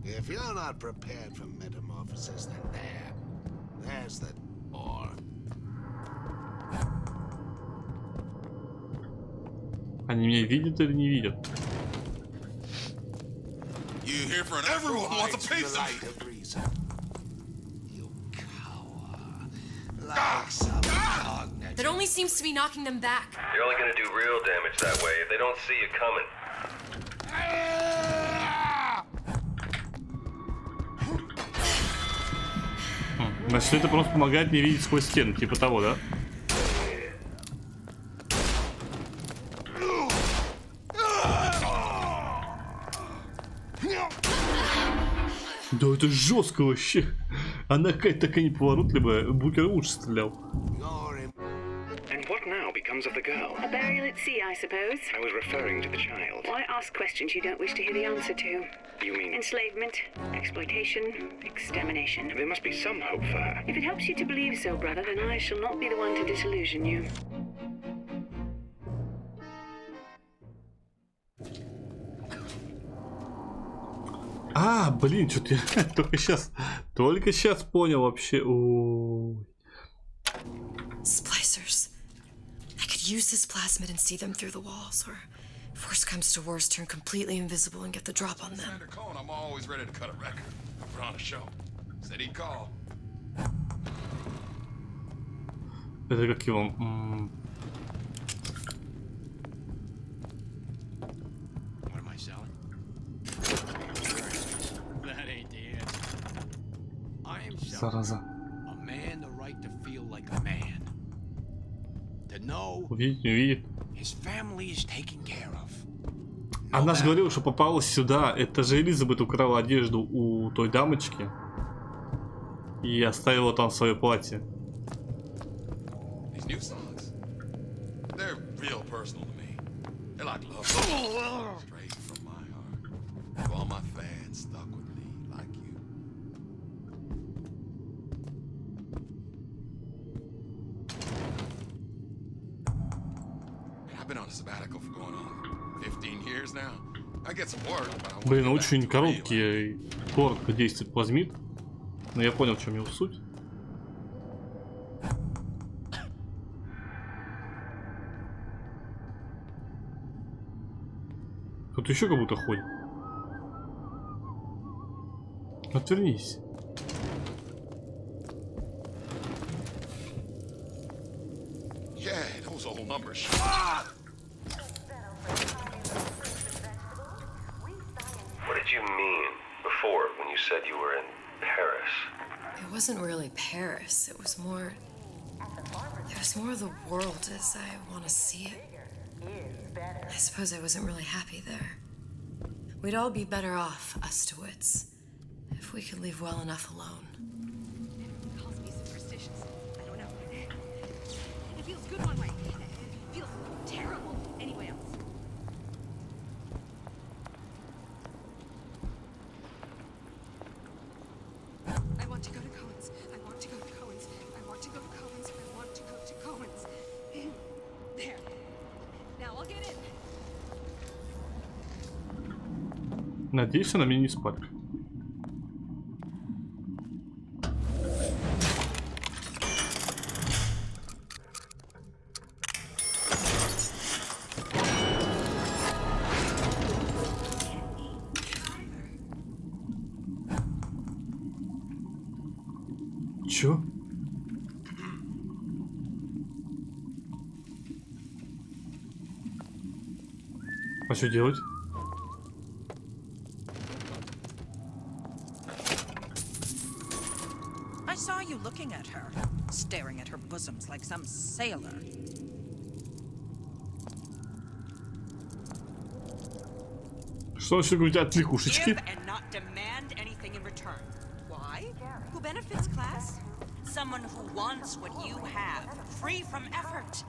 If you're not prepared for metamorphosis, then there's the door. Они меня видят или не видят? You here for an everyone wants a piece of it. That only seems to be knocking them back. You're only gonna do real damage that way if they don't see you coming. Значит, это просто помогает мне видеть сквозь стену, типа того, да? Да это жестко вообще. Она какая-то такая неповоротливая. Букер лучше стрелял. And what now becomes of the girl? A burial at sea, I suppose. I was referring to the child. Why ask questions you don't wish to hear the answer to? You mean... Enslavement, exploitation, extermination. There must be some hope for her. If it helps you to believe so, brother, then I shall not be the one to disillusion you. А, блин, что-то я только сейчас понял вообще. Splicers. I could use this plasmid and see them through the walls, or if worst comes to worst, turn completely invisible and get the drop on them. I'm always ready to cut a record. Put on a show. Said he'd call. Это как его? What am I selling? That ain't the answer. I am selling Зараза. a man the right to feel like a man. To know Увидит. his family is taken care of. Она же говорила, что попалась сюда. Это же Элизабет украла одежду у той дамочки и оставила там свое платье. These new songs, they're real personal to me. They're like love songs, straight from my heart. For all my fans stuck with me like you. I've been on a sabbatical for going on 15 years now. I get some work, but I want to Блин, get очень back to real life. короткий, коротко действует плазмид. Но я понял, в чем его суть. Тут еще как будто ходит. Отвернись. Yeah, those old numbers. What did you mean before when you said you were in Paris? It wasn't really Paris. It was more of the world as I want to see it. I suppose I wasn't really happy there. We'd all be better off, us to wits, if we could leave well enough alone. It calls me superstitious. I don't know. It feels good one way. It feels terrible anyway else. I want to go to Cohen's. I want to go to Cohen's. I want to go to Cohen's. I want to go to Cohen's. There. Now I'll get in. Надеюсь, она меня не спалит. Чё? А что делать? I saw you looking at her, staring at her bosoms like some sailor. Что он еще говорит от лягушечки? Give and not demand anything in return. Why? Who benefits, class? Someone who wants what you have, free from effort.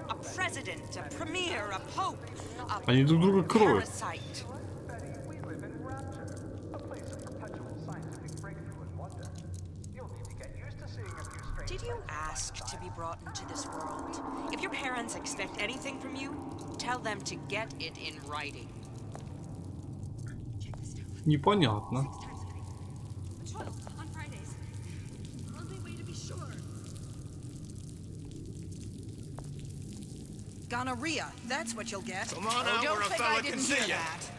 A president, a premier, a pope, a Они друг друга кроют. parasite. Did you ask to be brought into this world? If your parents expect anything from you, tell them to get it in writing. Непонятно. On Fridays. Only way to be sure. Gonorrhea, that's what you'll get. Come on Oh, out don't where a think fella I didn't can see hear ya. that.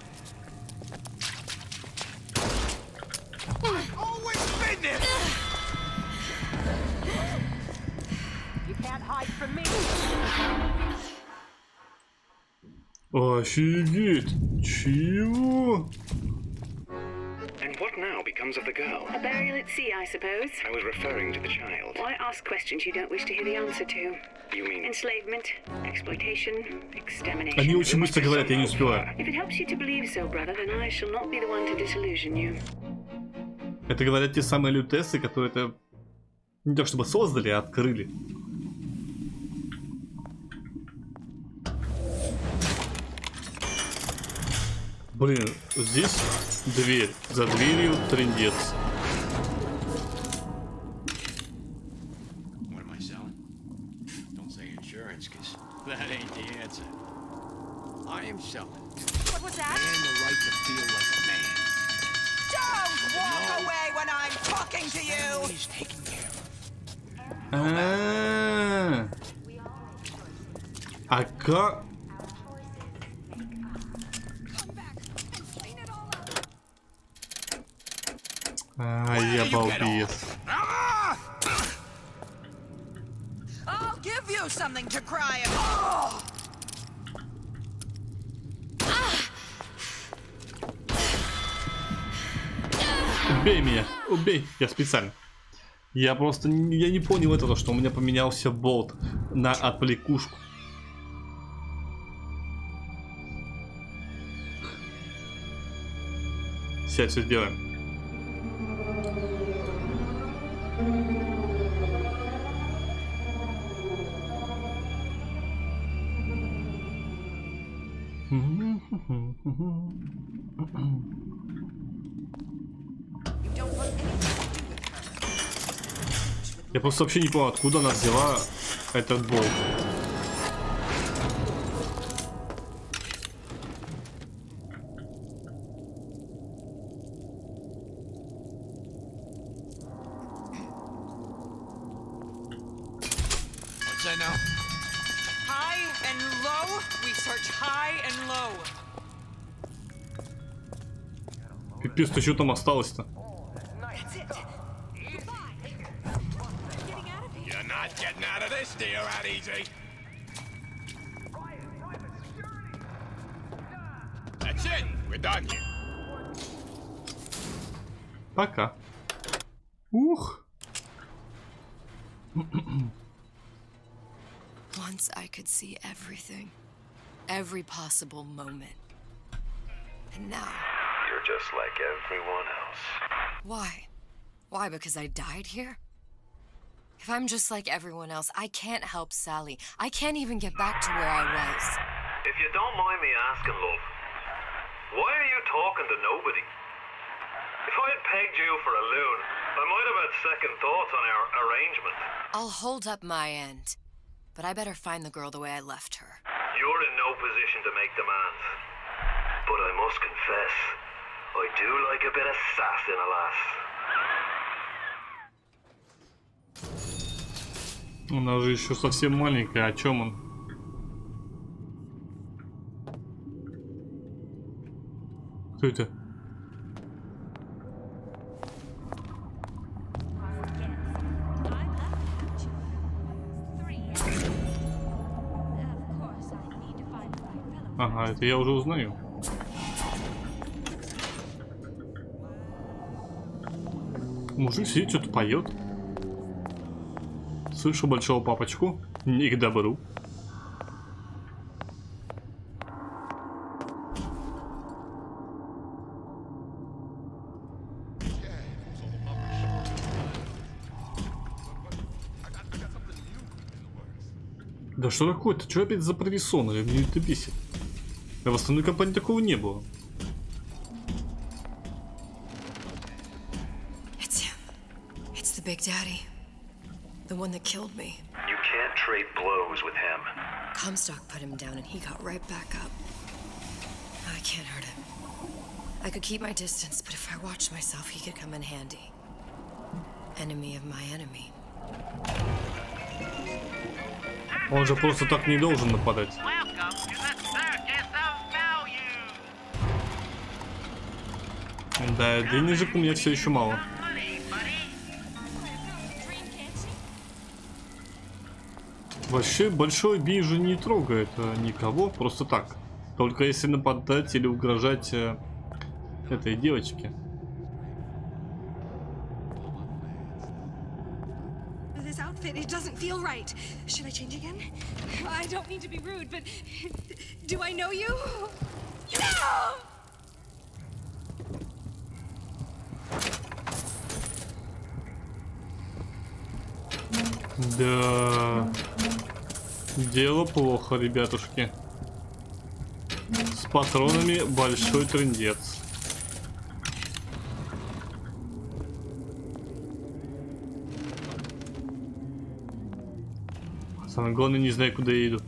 Always been it! You can't hide from me. Офигеть! Чего? And what now becomes of the girl? A burial at sea, I suppose. I was referring to the child. Why ask questions you don't wish to hear the answer to? You mean... Enslavement, exploitation, extermination. Они очень быстро говорят, я не успеваю. If it helps you to believe so, brother, then I shall not be the one to disillusion you. Это говорят те самые лютесы, которые это не то чтобы создали, а открыли. Блин, здесь дверь. За дверью трындец. That ain't the answer. I am selling. What was that? And the right to feel like a man. Don't walk away when I'm talking to you! He's taking care of. Ага. Я балбес. I'll give you something to cry about. Убей меня, убей. Я специально. Я просто не понял этого, что у меня поменялся болт на отвлекушку. Сейчас все сделаем. Я просто вообще не понял, откуда она взяла этот болт. High and low, we search high and low. Пипец, ты что там осталось-то? Getting out of this deal that easy. That's it. We're done here. Пока. Ух. Once I could see everything, every possible moment. And now... You're just like everyone else. Why? Why, because I died here? If I'm just like everyone else, I can't help Sally. I can't even get back to where I was. If you don't mind me asking, love, why are you talking to nobody? If I had pegged you for a loon, I might have had second thoughts on our arrangement. I'll hold up my end, but I better find the girl the way I left her. You're in no position to make demands. But I must confess, I do like a bit of sass in a lass. Она же еще совсем маленькая, о чем он? Кто это? Ага, это я уже узнаю. Мужик сидит, что-то поет. Слышу большого папочку. Не к добру. Да что такое-то? Что опять за провисона? Мне это бесит. А в остальной компании такого не было. It's the Big Daddy. The one that killed me. You can't trade blows with him. Comstock put him down and he got right back up. I can't hurt him. I could keep my distance, but if I watched myself, he could come in handy. Enemy of my enemy. Он же просто так не должен нападать. Да, денежек у меня все еще мало. Вообще большой бий же не трогает никого, просто так. Только если нападать или угрожать этой девочке. This outfit, it doesn't feel right. Should I change again? I don't mean to be rude, but do I know you? No! Да. Дело плохо, ребятушки. С патронами большой трындец. Самое главное, не знаю, куда я иду.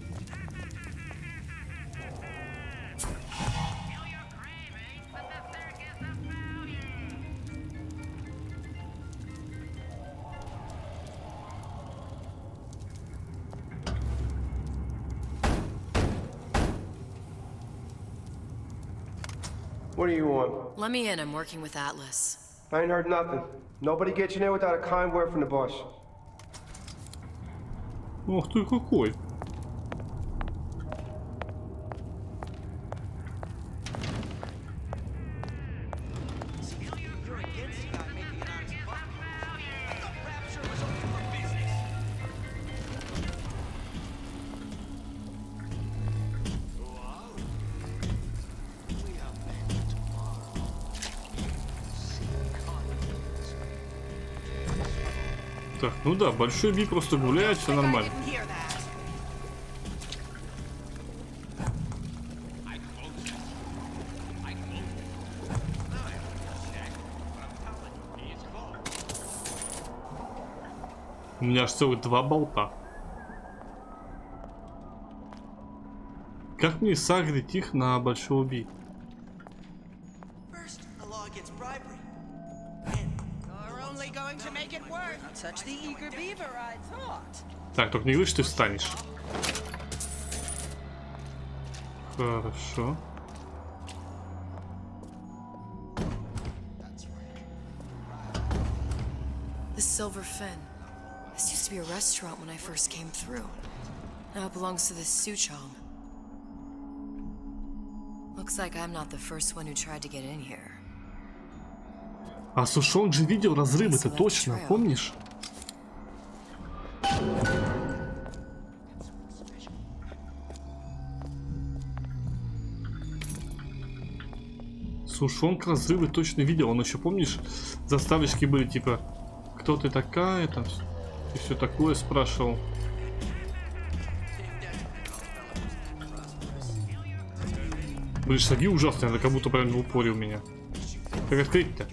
What do you want? Let me in. I'm working with Atlas. I ain't heard nothing. Nobody gets you in without a kind word from the boss. Ух ты какой! Так, ну да, большой Би просто гуляет, все нормально. У меня аж целых 2 болта. Как мне сагрить их на большого Би? Так, только не говори, что ты встанешь. Хорошо. The Silver Fin. This used to be a restaurant when I first came through. Now it belongs to the Suchong. Looks like I'm not the first one who tried to get in here. А Сушонг же видел разрывы-то точно, помнишь? Сушонг разрывы точно видел. Он еще, помнишь, заставочки были типа: кто ты такая, там и все такое спрашивал. Блин, шаги ужасные, это как будто прям в упоре у меня. Как открыть-то?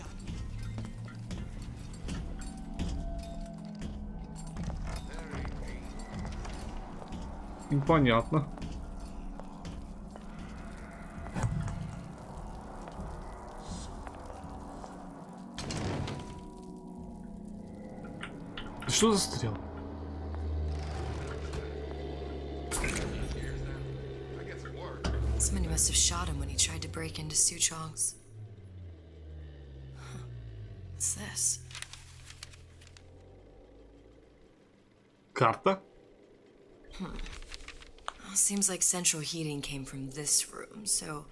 Непонятно. Что за стрел? Somebody must have shot him when he tried to break into Suchong's. What's this? Карта? Well, seems like central heating came from this room, so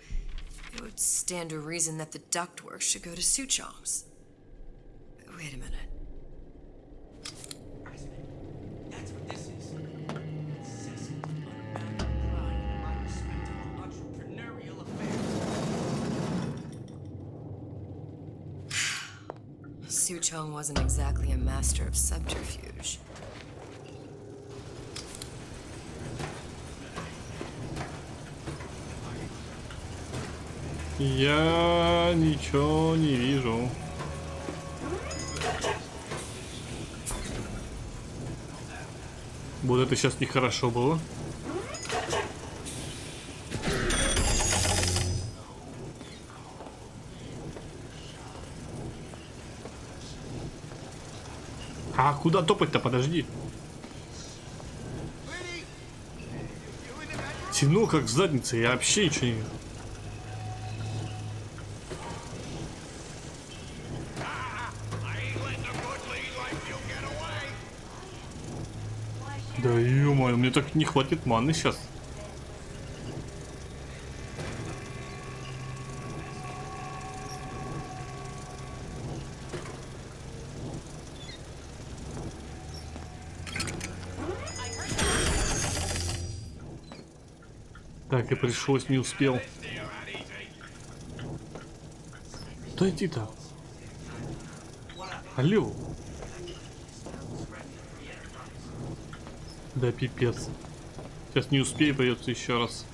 it would stand to reason that the ductwork should go to Suchong's. Wait a minute. Suchong wasn't exactly a master of subterfuge. Я ничего не вижу. Вот это сейчас нехорошо было. А куда топать-то? Подожди. Темно как в заднице, я вообще ничего не вижу. Да ё-моё, мне так не хватит маны сейчас. Так и пришлось, не успел. Куда идти-то? Да пипец. Сейчас не успею, придется еще раз.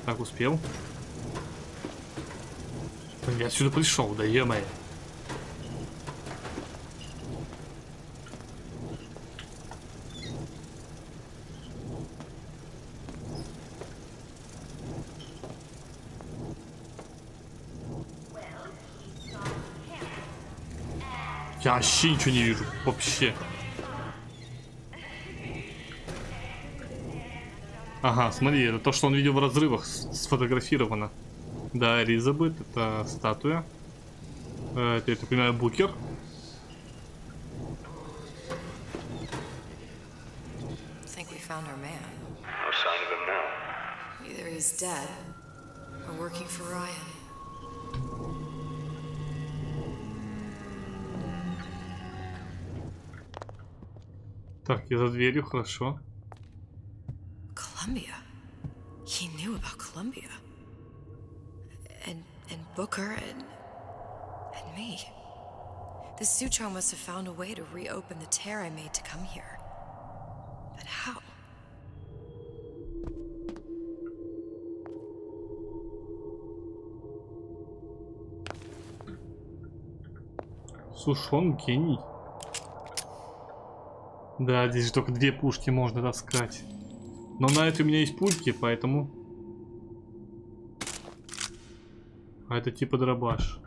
Так, успел. Я отсюда пришел, да е-мое. Я вообще ничего не вижу. Вообще. Ага, смотри, это то, что он видел в разрывах, сфотографировано. Да, Элизабет, это статуя. Это, я так понимаю, Букер. Так, я за дверью, хорошо. Columbia. He knew about Columbia. And Booker and me. The Sutro must have found a way to reopen the tear I made to come here. But how? Сушон гений. Да, здесь же только 2 пушки можно таскать. Но на это у меня есть пульки, поэтому... А это типа дробаш.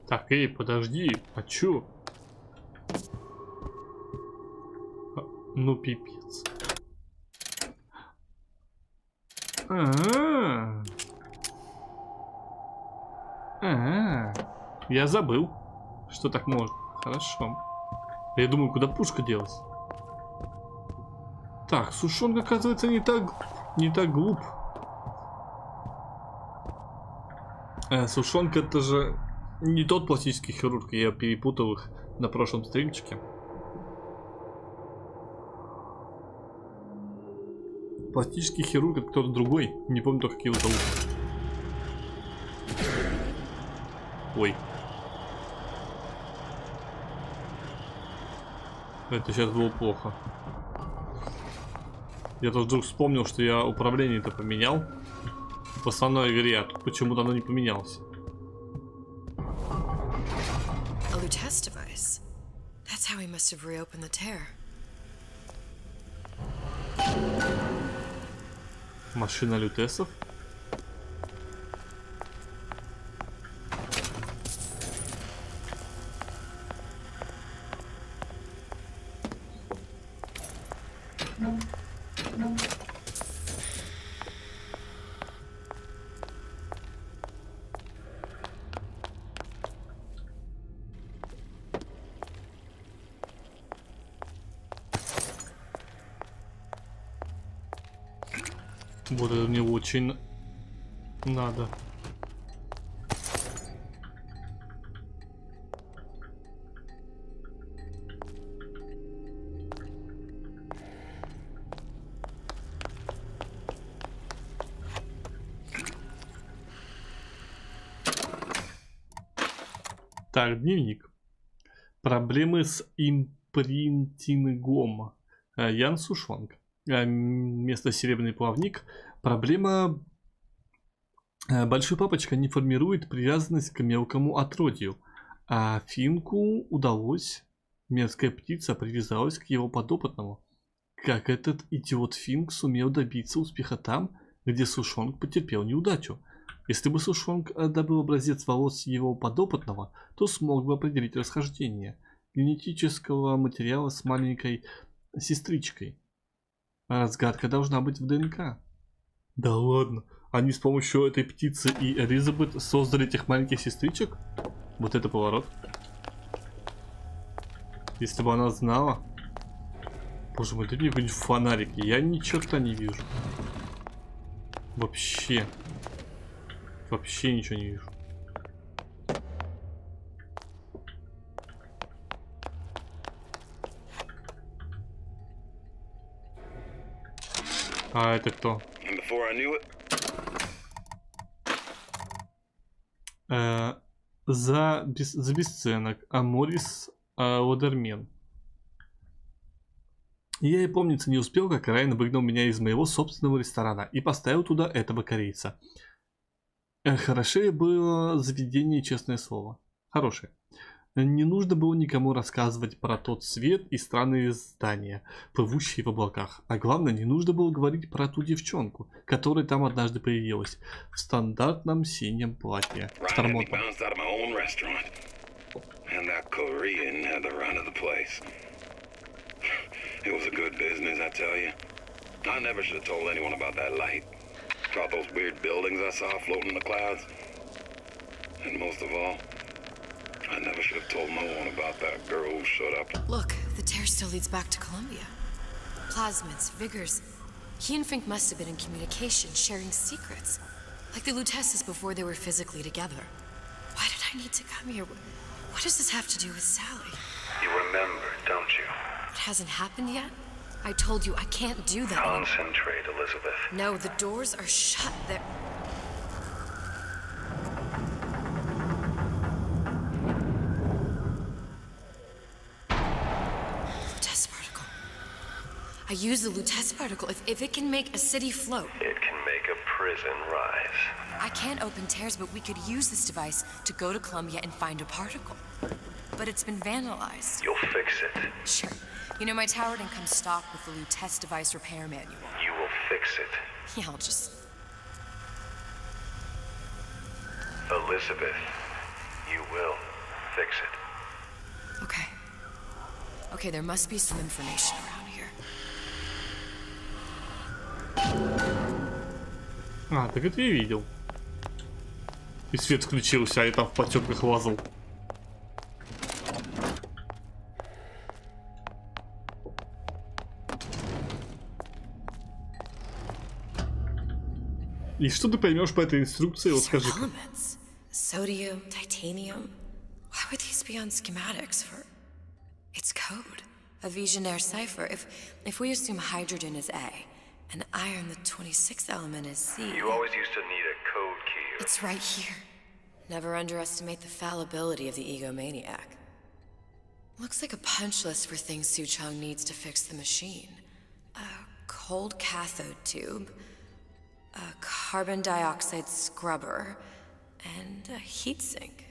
Так, эй, подожди, а чё? Ну, пипец. Я забыл, что так можно. Хорошо. Я думаю, куда пушка делась. Так, Сушонг, оказывается, не так глуп. Сушонг это же не тот пластический хирург, я перепутал их на прошлом стримчике. Пластический хирург это кто-то другой, не помню только, как его зовут. Ой. Это сейчас было плохо. Я тут вдруг вспомнил, что я управление-то поменял в основной игре, а тут почему-то оно не поменялось. Машина лютесов. Вот это мне очень надо. Так, дневник. Проблемы с импринтингом. Ян Сушонг. Место серебряный плавник. Проблема. Большой папочка не формирует привязанность к мелкому отродью. А Финку удалось. Мерзкая птица привязалась к его подопытному. Как этот идиот Финк сумел добиться успеха там, где Сушонг потерпел неудачу? Если бы Сушонг добыл образец волос его подопытного, то смог бы определить расхождение генетического материала с маленькой сестричкой. Разгадка должна быть в ДНК. Да ладно. Они с помощью этой птицы и Элизабет создали этих маленьких сестричек? Вот это поворот. Если бы она знала. Боже мой, дай мне какой-нибудь фонарик. Я ни черта не вижу. Вообще. Вообще ничего не вижу. А это кто? За бесценок. А Морис Водермен. Я и помниться не успел, как Райан выгнал меня из моего собственного ресторана и поставил туда этого корейца. Хорошее было заведение, честное слово. Хорошее. Не нужно было никому рассказывать про тот свет и странные здания, плывущие в облаках. А главное, не нужно было говорить про ту девчонку, которая там однажды появилась в стандартном синем платье. Стармота. It was a good business, I tell you. I never should have told anyone about that light. About those weird buildings I saw floating in the clouds. And most of all, I never should have told no one about that girl who showed up. Look, the tear still leads back to Columbia. Plasmids, vigors. He and Fink must have been in communication, sharing secrets. Like the Lutesses before they were physically together. Why did I need to come here? What does this have to do with Sally? You remember, don't you? It hasn't happened yet? I told you I can't do that. Concentrate, Elizabeth. No, the doors are shut. They're... Lutece particle. I use the Lutece particle. If it can make a city float. It can make a prison rise. I can't open tears, but we could use this device to go to Columbia and find a particle. But it's been vandalized. You'll fix it. Sure. You know, my tower didn't come stocked with the Lutece device repair manual. You will fix it. Yeah, I'll just... Elizabeth, you will fix it. Okay. Okay, there must be some information around here. А, так это я видел. И свет включился, а я там в потемках лазал. И что ты поймешь по этой инструкции, вот скажи. Sodium, titanium. Why would these be on schematics for? It's code. A Visionaire cipher. If we assume hydrogen is A, and iron, the 26th element, is C. You always used to need a code key. It's right here. Never underestimate the fallibility of the egomaniac. Looks like a punch list for things Suchong needs to fix the machine. A cold cathode tube, a carbon dioxide scrubber, and a heatsink.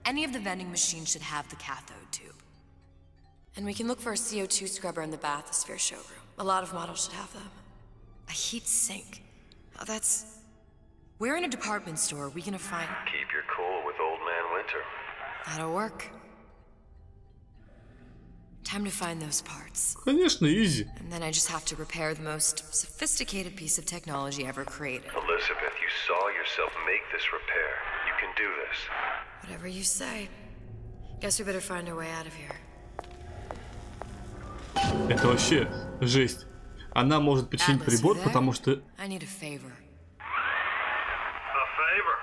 Any of the vending machines should have the cathode tube. And we can look for a CO2 scrubber in the bathysphere showroom. A lot of models should have them. A heat sink. Oh, that's... Where in a department store are we gonna find... Keep your cool with Old Man Winter. That'll work. Time to find those parts. Конечно, easy. And then I just have to repair the most sophisticated piece of technology ever created. Elizabeth, you saw yourself make this repair. You can do this. Whatever you say. Guess we better find a way out of here. Это вообще жесть. Она может починить прибор, потому что... I need a favor. A favor?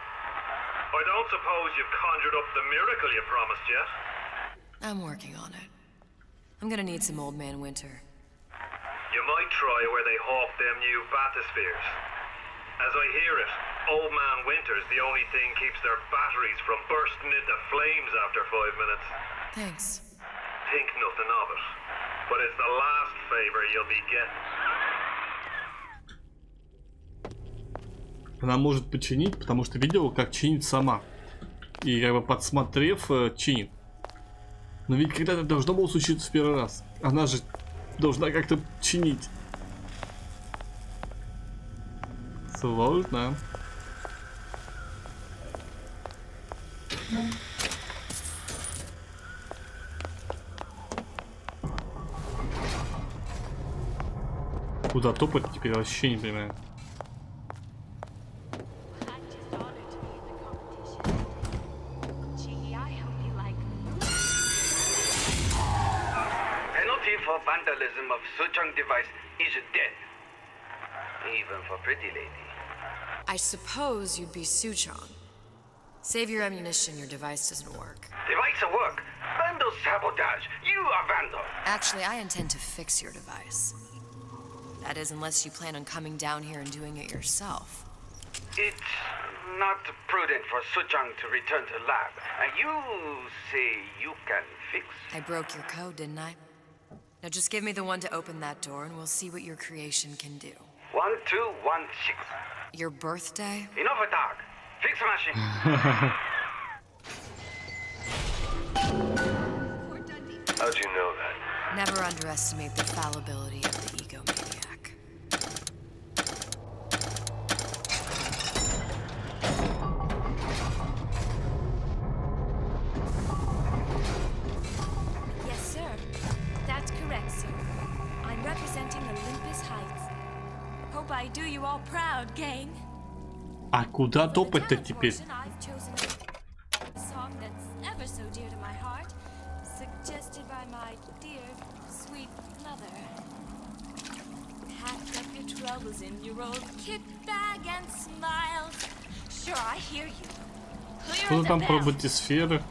I don't suppose you've conjured up the miracle you promised yet? I'm working on it. I'm gonna need some Old Man Winter. You might try where they hawk them new bathyspheres. As I hear it, Old Man Winter's the only thing keeps their batteries from bursting into flames after 5 minutes. Thanks. Think nothing of it. But it's the last favor you'll be getting. Она может починить, потому что видела, как чинит сама. И как бы подсмотрев, чинит. Но ведь когда-то должно было случиться в первый раз. Она же должна как-то чинить. Сложно. Куда топать теперь, вообще не понимаю. Penalty for vandalism of Suchong device is death. Even for pretty lady. I suppose you'd be Suchong. Save your ammunition, your device doesn't work. Device at work. Vandal sabotage. You are vandal. Actually, I intend to fix your device. That is, unless you plan on coming down here and doing it yourself. It's not prudent for Suchang to return to lab. You say you can fix? I broke your code, didn't I? Now just give me the one to open that door and we'll see what your creation can do. 1216. Your birthday? Enough talk. Fix machine. How'd you know that? Never underestimate the fallibility of the egomaniac. Yes, sir. That's correct, sir. I'm representing Olympus Heights. Hope I do you all proud, gang. А куда топать-то теперь? I've chosen a song that's ever so dear to my heart, suggested by my dear, sweet mother. Pack up your troubles in your old kit bag and smile. Sure, I hear you. Clear Что the там про bell. батисферы?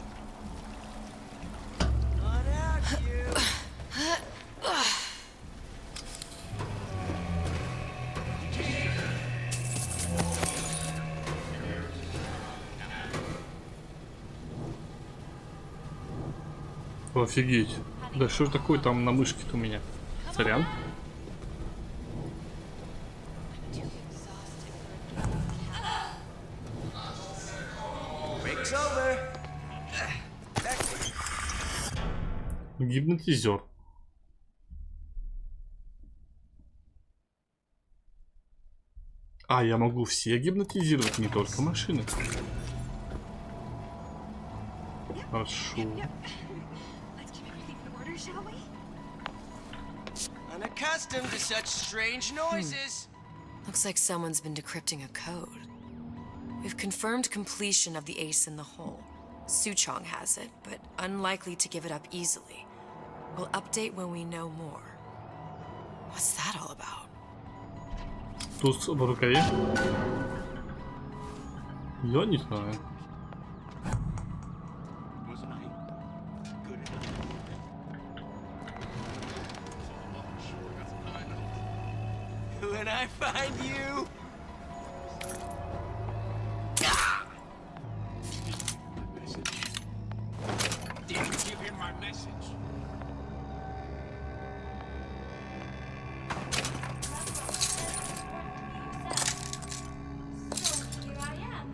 Офигеть. Да что ж такое там на мышке-то у меня? Сорян. Гипнотизер. А, я могу все гипнотизировать, не только машины. Хорошо. Unaccustomed to such strange noises. Looks like someone's been decrypting a code. We've confirmed completion of the ace in the hole. Suchong has it, but unlikely to give it up easily. We'll update when we know more. What's that all about? Туз в рукаве? Я не знаю. When I find you. Didn't give him my message. So here I am,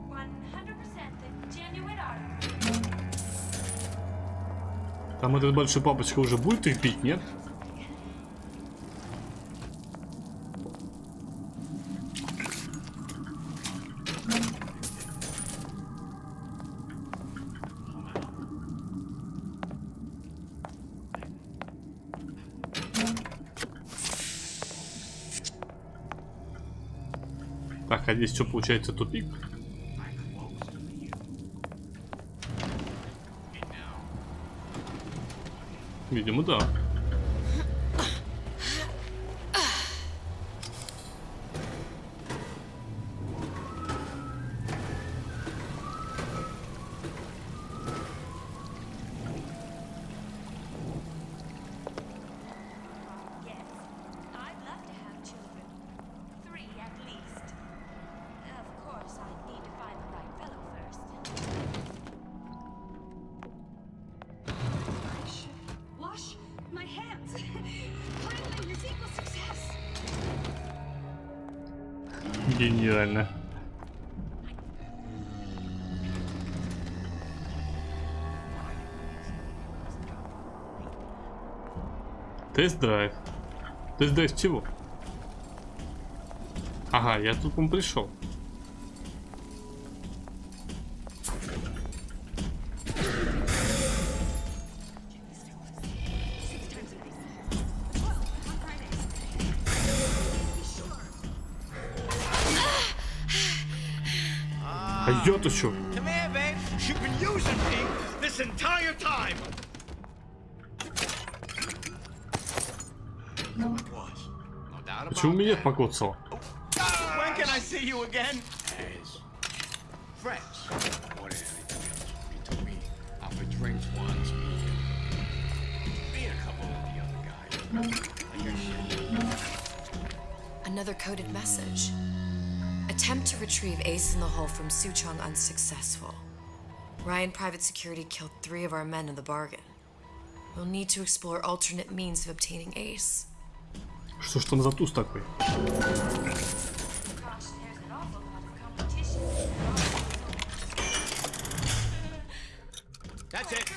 100% the genuine article. Там этот большой папочка уже будет их бить, нет? Так, а здесь что получается, тупик? Видимо, да. Гениально. Тест-драйв. Тест-драйв чего? Ага, я тут пришел. А я-то что? Come here, babe. You've been using me this entire time. Почему меня покоцало? When can I see you again? As friends. More than anything else. He took me out for drinks once. Me and a couple of the other guys. Another coded message. A Attempt to retrieve Ace in the Hole from Suchong unsuccessful. Ryan Private Security killed 3 of our men in the bargain. We'll need to explore alternate means of obtaining Ace. Что ж там за туз такой? That's it.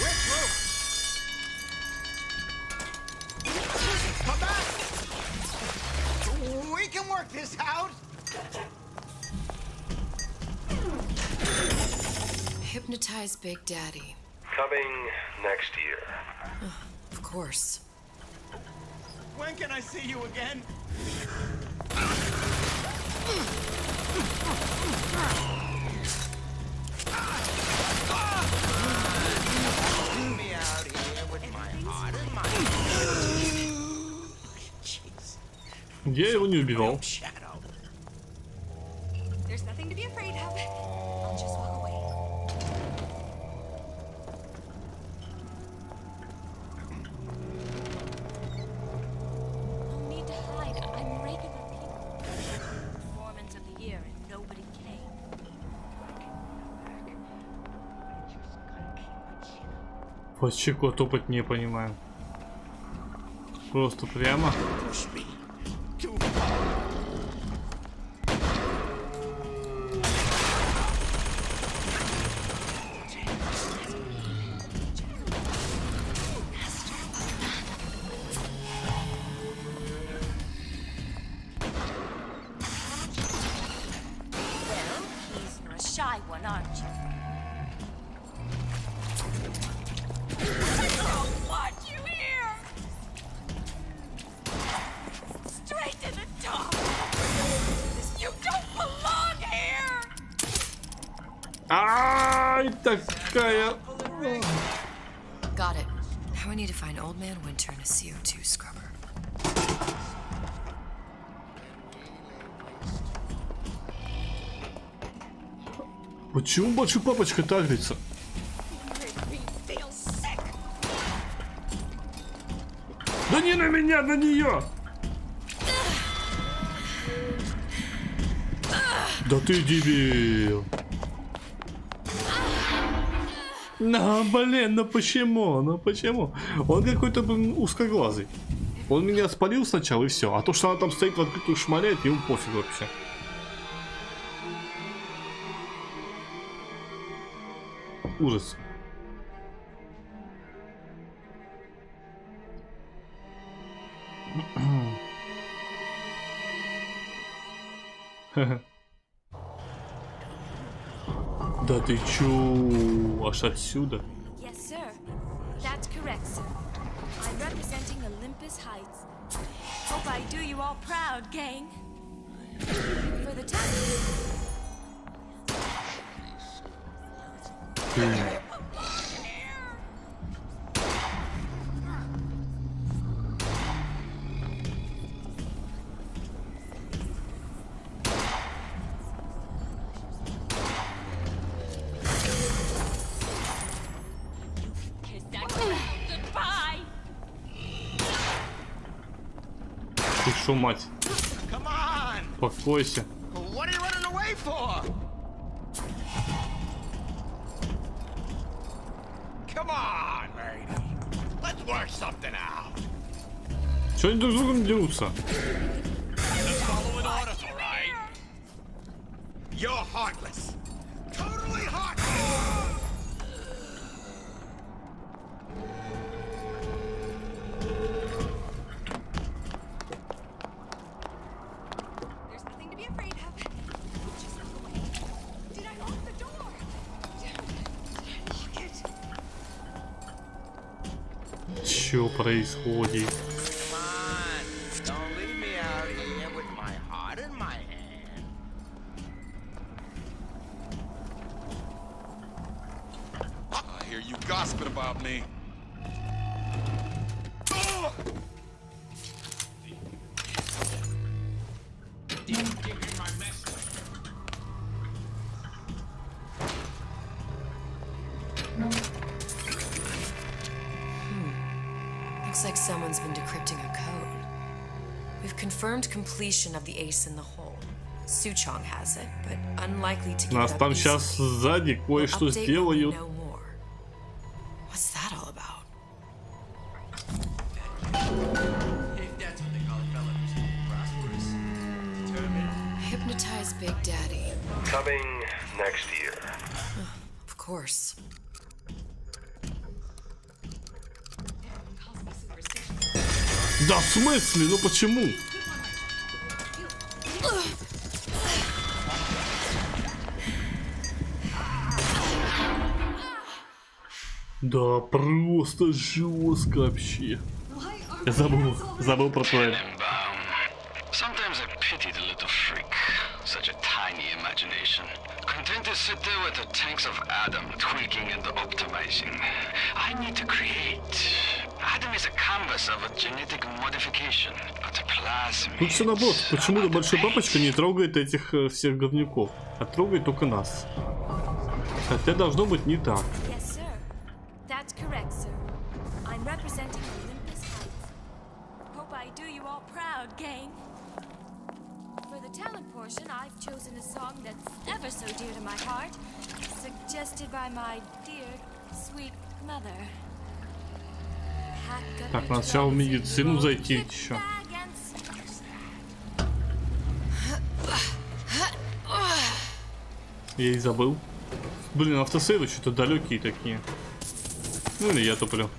We're through. Come back. We can work this out. Hypnotize Big Daddy. Coming next year. Of course. When can I see you again? Me out here with my heart and my Я его не убивал. There's nothing to be afraid of. I'll just walk away. No need to hide. I'm regular people. Performance of the year and nobody came. Вообще куда топать не понимаю. Просто прямо. Shy one, aren't you? I don't want you here! Straight to the top! You don't belong here! Ай, такая. Got it. Now I need to find Old Man Winter in a CO2 scrubber. Почему большой папочка таглится? Да не на меня, на нее! Да ты дебил! Блин, ну почему? Ну почему? Он какой-то, блин, узкоглазый. Он меня спалил сначала и все. А то, что она там стоит в открытую шмаляет, ему пофиг вообще. Ужас. Да ты чё? Аж отсюда? Yes, sir. That's correct, sir. I'm representing Olympus Heights. Hope I do you all proud, gang. For the time. Ты шо, мать? Успокойся. What are you running away for? Come on, lady. Let's work something out. Чё они друг с другом дерутся? Just following orders, all right? You're heartless. Totally heartless. There's nothing to be afraid of. Just walk away. Did I lock the door? Did I lock it? Чё происходит? Come on. Don't leave me out here with my heart in my hand. I hear you gossiping about me. Didn't give you my message. Looks like someone's been decrypting a code. We've confirmed completion of the Ace in the Hole. Suchong has it, but unlikely to give Нас it up там easily. сейчас сзади кое-что We'll update when we сделают. know more. What's that all about? If that's what they call a fella who's prosperous, determined. Hypnotize Big Daddy. Coming next year. Of course. Да в смысле? Ну почему? Да просто жестко вообще. Я забыл про твои. Sometimes I pity the little freak. Such a tiny imagination. Content to sit there with the tanks of Adam tweaking and optimizing. I need to create. Adam is a canvas of a genetic modification, but a plasmid. Тут все наоборот. Почему-то большой папочка не трогает этих всех говнюков, а трогает только нас. Хотя должно быть не так. Yes, sir. That's correct, sir. I'm representing Olympus Heights. Hope I do you all proud, gang. For the talent portion, I've chosen a song that's ever so dear to my heart, suggested by my dear, sweet mother. Так, надо сначала в медицину зайти еще. Я и забыл. Блин, автосейвы что-то далекие такие. Ну или я туплю.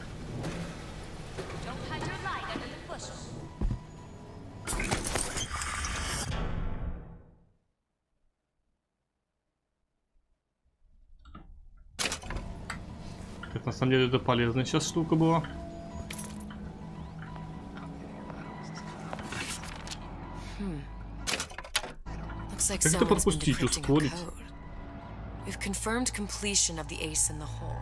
На самом деле это полезная сейчас штука была. Like как это пропустить, ускорить? We've confirmed completion of the ace in the hole.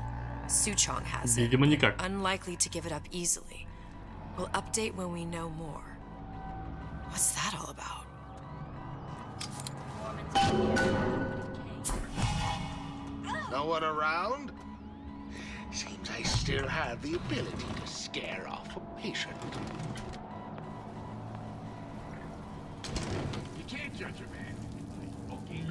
Suchong has it. Видимо, никак. Unlikely to give it up easily. We'll update when we know more. What's that all about? No one around? Seems I still have the ability to scare off a patient. You can't judge a man. Okay.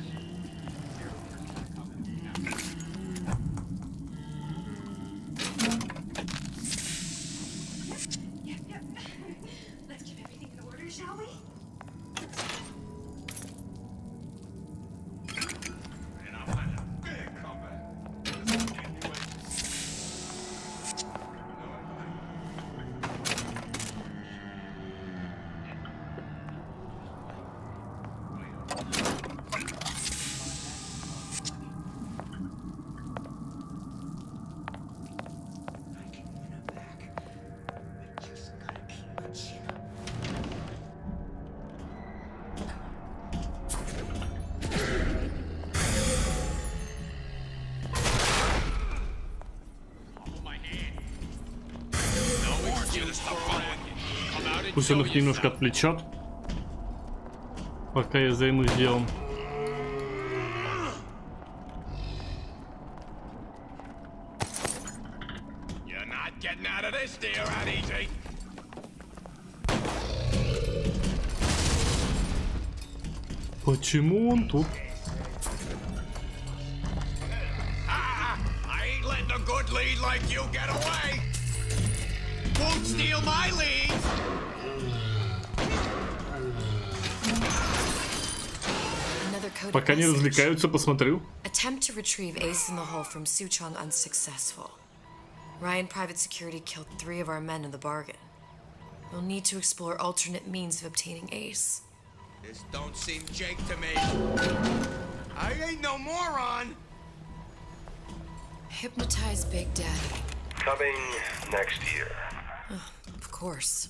Let's keep everything in order, shall we? And I'll find a big comeback. Пусть он их немножко отвлечет, пока я займусь делом. Почему он тут? Пока не развлекаются, посмотрю. Attempt to retrieve Ace in the hole from Suchong unsuccessful. Ryan Private Security killed 3 of our men in the bargain. We'll need to explore alternate means of obtaining Ace. This don't seem Jake to me. I ain't no moron. Hypnotize Big Daddy. Coming next year. Of course.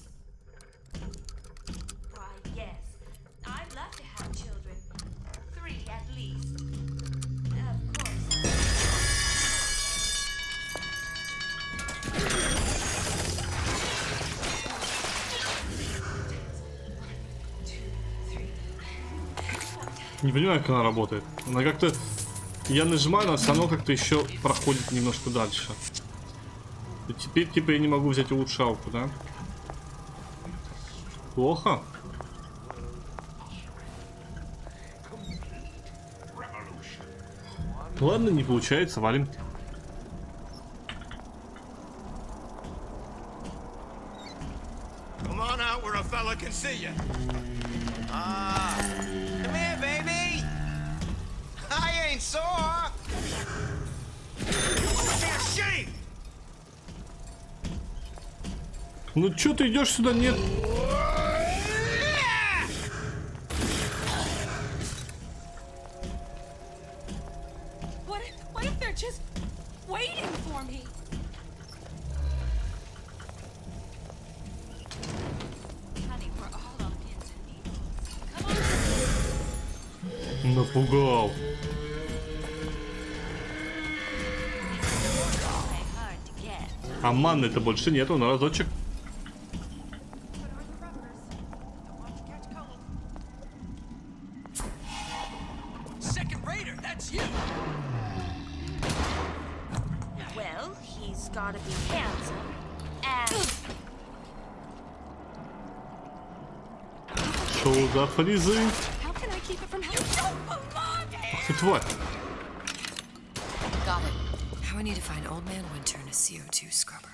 Why, yes. I'd love to have children. 3 at least. Of course. Не понимаю, как она работает. Она как-то... Я нажимаю, но все равно как-то еще проходит немножко дальше. И теперь, типа, я не могу взять улучшалку, да? Плохо? Ладно, не получается, валим. Come on out where a fella can see you. Come here, baby. I ain't sore. You must be ashamed. Ну чё ты идешь сюда? Нет. What if they're just waiting for me? Honey, we're all on pins and needles. Come on. Напугал. А манны-то больше нету, на разочек. Second raider, that's you. Well, he's gotta be handsome and Шоу за фризы. how can I keep it from him? You don't belong here! Ах ты тварь. Got it. Now I need to find Old Man Winter in a CO2 scrubber.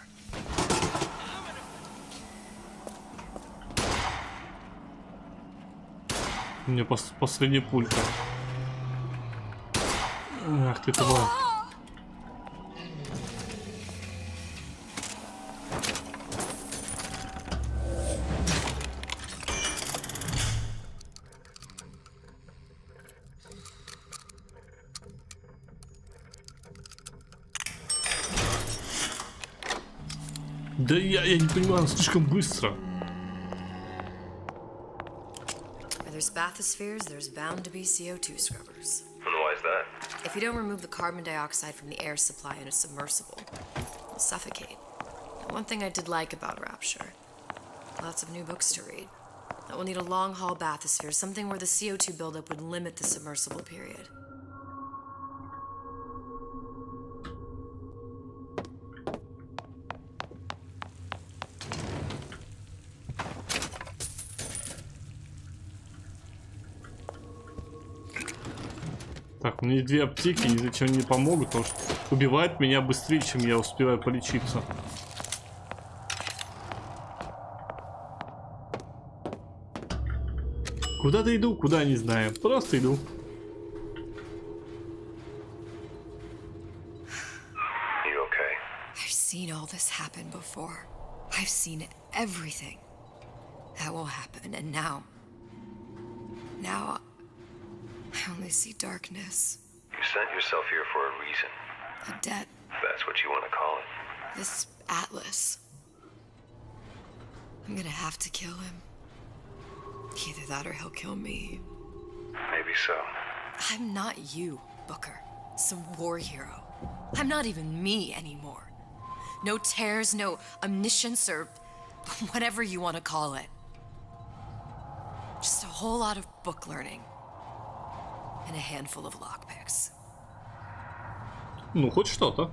У меня последняя пулька. Ах ты тварь. Да я не понимаю, слишком быстро. Where there's bathyspheres, there's bound to be CO2 scrubbers. And why is that? If you don't remove the carbon dioxide from the air supply in a submersible, you'll suffocate. And one thing I did like about Rapture, lots of new books to read. That will need a long-haul bathysphere, something where the CO2 buildup would limit the submersible period. Так, мне две аптеки ни зачем не помогут, потому что убивает меня быстрее, чем я успеваю полечиться. Куда-то иду, куда не знаю. Просто иду. You okay? I've seen all this happen before. I've seen everything that will happen, and now I only see darkness. You sent yourself here for a reason. A debt. That's what you want to call it. This Atlas. I'm gonna have to kill him. Either that or he'll kill me. Maybe so. I'm not you, Booker. Some war hero. I'm not even me anymore. No tears, no omniscience, or whatever you want to call it. Just a whole lot of book learning. And a handful of lockpicks. Ну, хоть что-то.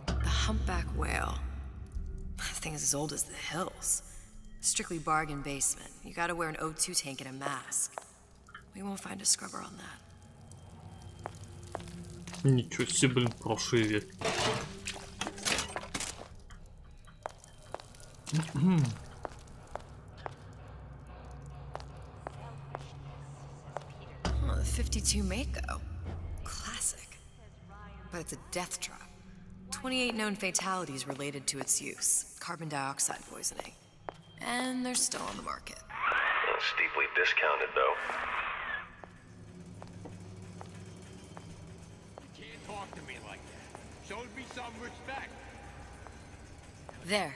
The humpback whale. That thing is as old as the hills. Strictly bargain basement. You gotta wear an O2 tank and a mask. We won't find a scrubber on that. Ничего себе, блин, прошиве. Oh, the 52 Mako. Classic. But it's a death trap. 28 known fatalities related to its use. Carbon dioxide poisoning. And they're still on the market. Steeply discounted, though. You can't talk to me like that. Show me some respect. There.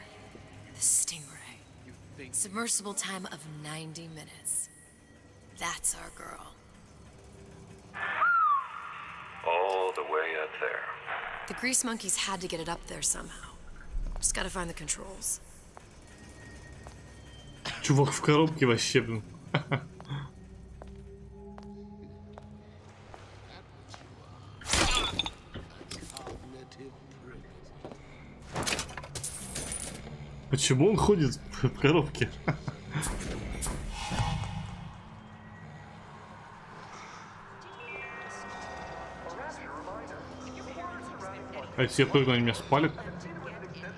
The Stingray. Submersible time of 90 minutes. That's our girl. All the way up there. The grease monkeys had to get it up there somehow. Just gotta find the controls. Чувак в коробке вообще, блин. Почему он ходит в коробке? А если я прыгну, они меня спалят?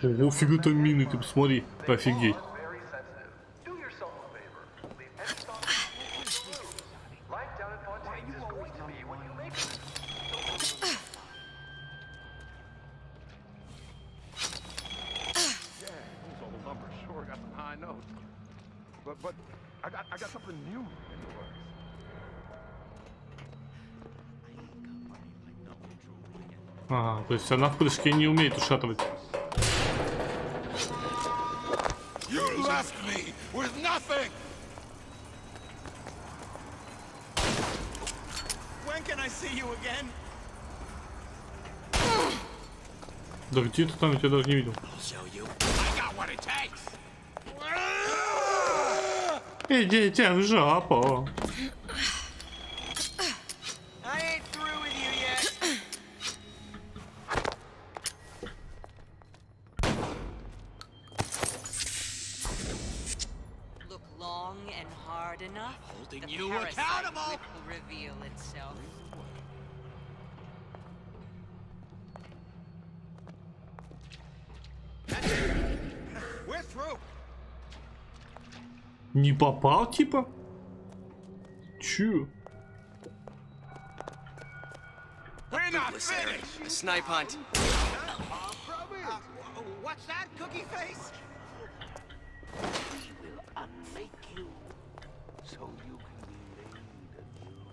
Ого, фига там мины, ты посмотри. Офигеть. But I got something new in the works. Ага, то есть она в прыжке не умеет ушатывать. You left me with nothing. When can I see you again? Да где ты там? Я тебя даже не видел. Идите в жопу. Look long and hard enough. Holding the you parasite accountable. will reveal itself. We're through. Не попал, типа? Чё? We're not finished. A snipe hunt. What's that, cookie face? We will unmake you so you can be made anew.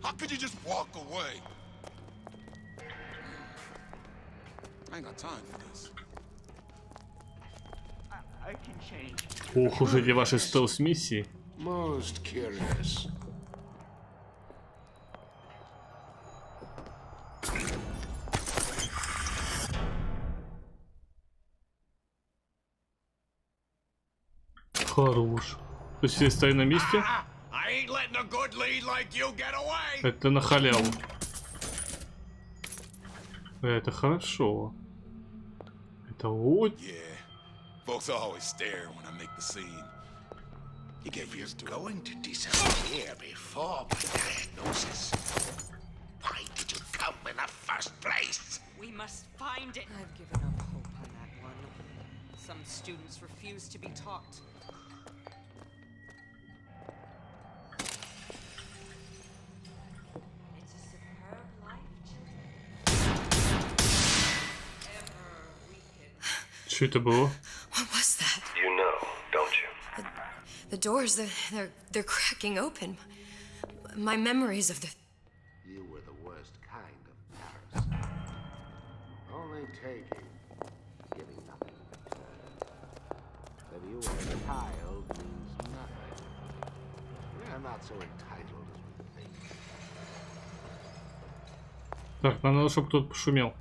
How could you just walk away? I ain't got time for this. I can change. Ох уж эти ваши стелс-миссии. Most curious. Хорош. То есть все стоят на месте? I ain't letting a good lead like you get away. Это на халяву. Это хорошо. Это вот. Folks always stare when I make the scene. You get used to it. Going to disappear before my diagnosis. Why did you come in the first place? We must find it. I've given up hope on that one. Some students refuse to be taught. It's a superb life, children. Ever weakened. Что это было? What was that? You know, don't you? The doors, they're cracking open. My memories of the... You were the worst kind of parasite. Only taking, giving nothing in return. That you were a child means nothing. We're not so entitled as we think. Так, нам надо, чтобы кто-то пошумел.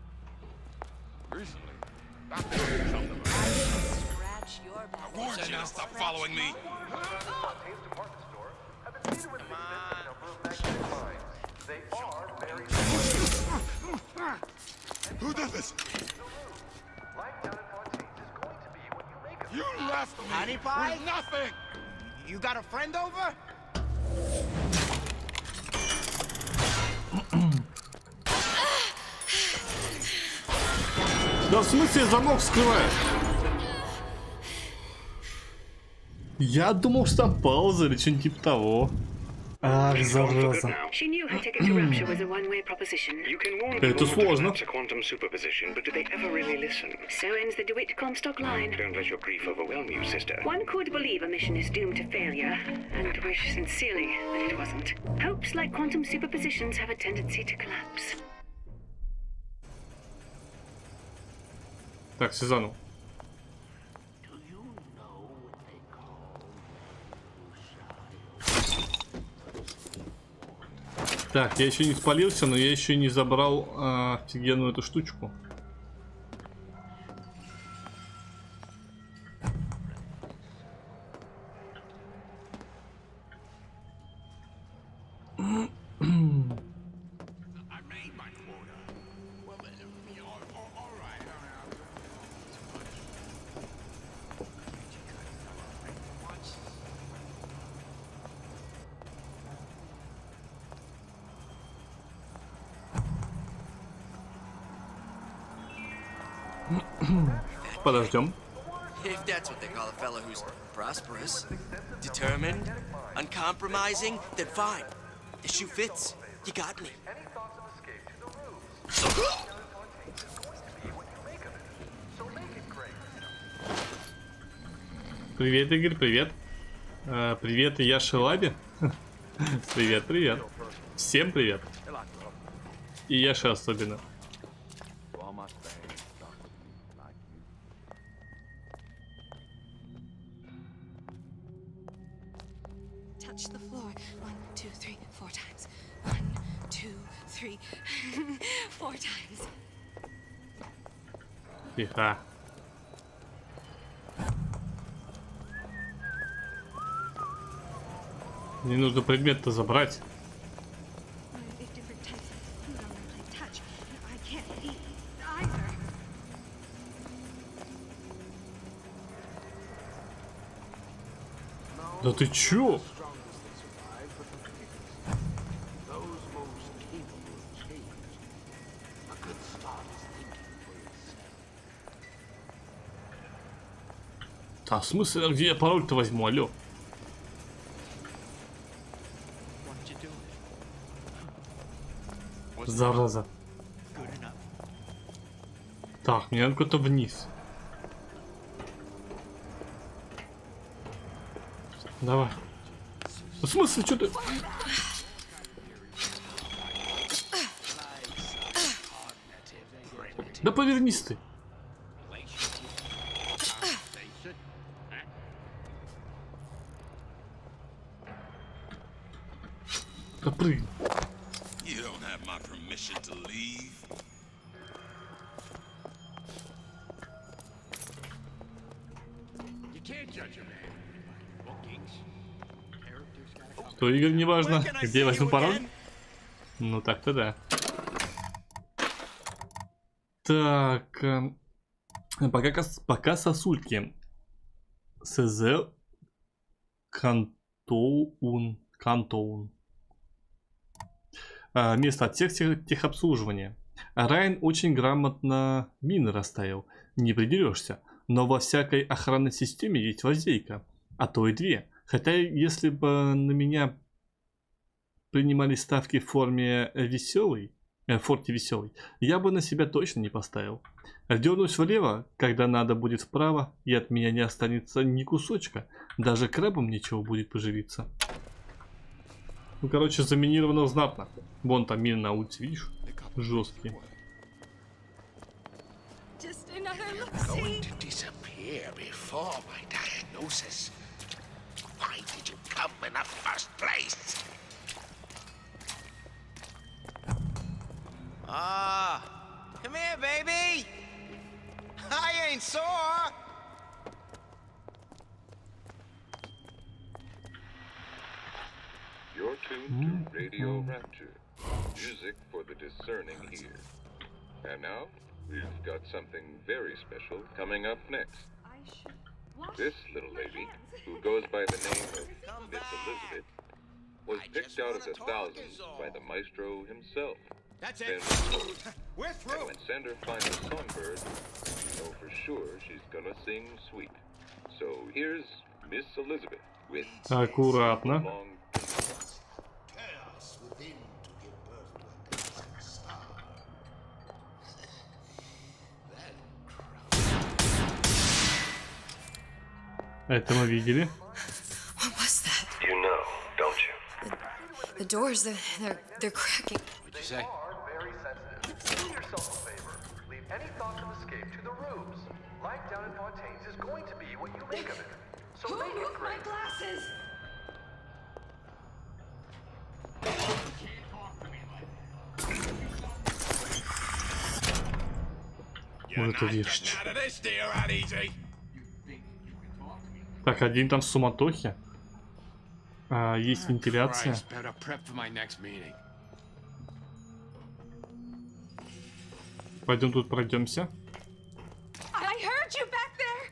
I warned you to stop following me. Who did this? You left me Honey pie? with nothing. You got a friend over? Да в смысле замок скрывает? Я думал, что там пауза или что-нибудь типа того. Ах, зараза. She knew her ticket to rapture was a one-way proposition. You can warn Это people сложно. it's a quantum superposition, but do they ever really listen? So ends the DeWitt Comstock line. Don't let your grief overwhelm you, sister. One could believe a mission is doomed to failure, and wish sincerely that it wasn't. Hopes like quantum superpositions have a tendency to collapse. Так, Сезану. Так, я еще не спалился, но я еще не забрал офигенную эту штучку. Подождем. If that's what they call a fellow who's prosperous, determined, uncompromising, then fine. The shoe fits. You got me. Привет, Игорь, привет. Привет, я Шелаби. Привет, привет. Всем привет. И Яша особенно. Touch the floor. 1, 2, 3, 4 times. 1, 2, 3, 4 times. Тихо. Мне нужно предмет-то забрать. Да ты чё? А в смысле, где я пароль-то возьму, алё? Зараза. Так, мне надо куда-то вниз. Давай. В смысле, что ты? Да повернись ты. Да прыгай. Что, Игорь, не важно, где я возьму пароль? Ну так-то да. Так, пока сосульки. СЗ Кантоун. Место от техобслуживания. Райан очень грамотно мины расставил. Не придерешься. Но во всякой охранной системе есть лазейка. А то и две. Хотя, если бы на меня принимали ставки в форме форте веселый, я бы на себя точно не поставил. Дернусь влево, когда надо будет вправо, и от меня не останется ни кусочка. Даже крабам нечего будет поживиться. Ну, короче, заминировано знатно. Вон там мины на улице, видишь? Жесткие. Going to disappear before my diagnosis. Why did you come in the first place? Come here, baby. I ain't sore. You're tuned to Radio Rapture. Music for the discerning ear. And now, we've got something very special coming up next. This little lady, who goes by the name of Miss Elizabeth, was picked out of the thousands by the maestro himself. That's it. We're through. And when Sander finds a songbird, you know for sure she's gonna sing sweet. So here's Miss Elizabeth with Аккуратно. Это мы видели. What was that? You know, don't you? The doors, they're cracking. What'd you say? Very sensitive. Do yourself a favor. Leave any thoughts of escape to the rubes. Life down in Fontaine's is going to be what you make of it. So make it great. My glasses! Вот это вещь. Так, один там в суматохе. Есть вентиляция. Пойдем тут пройдемся. I heard you back there!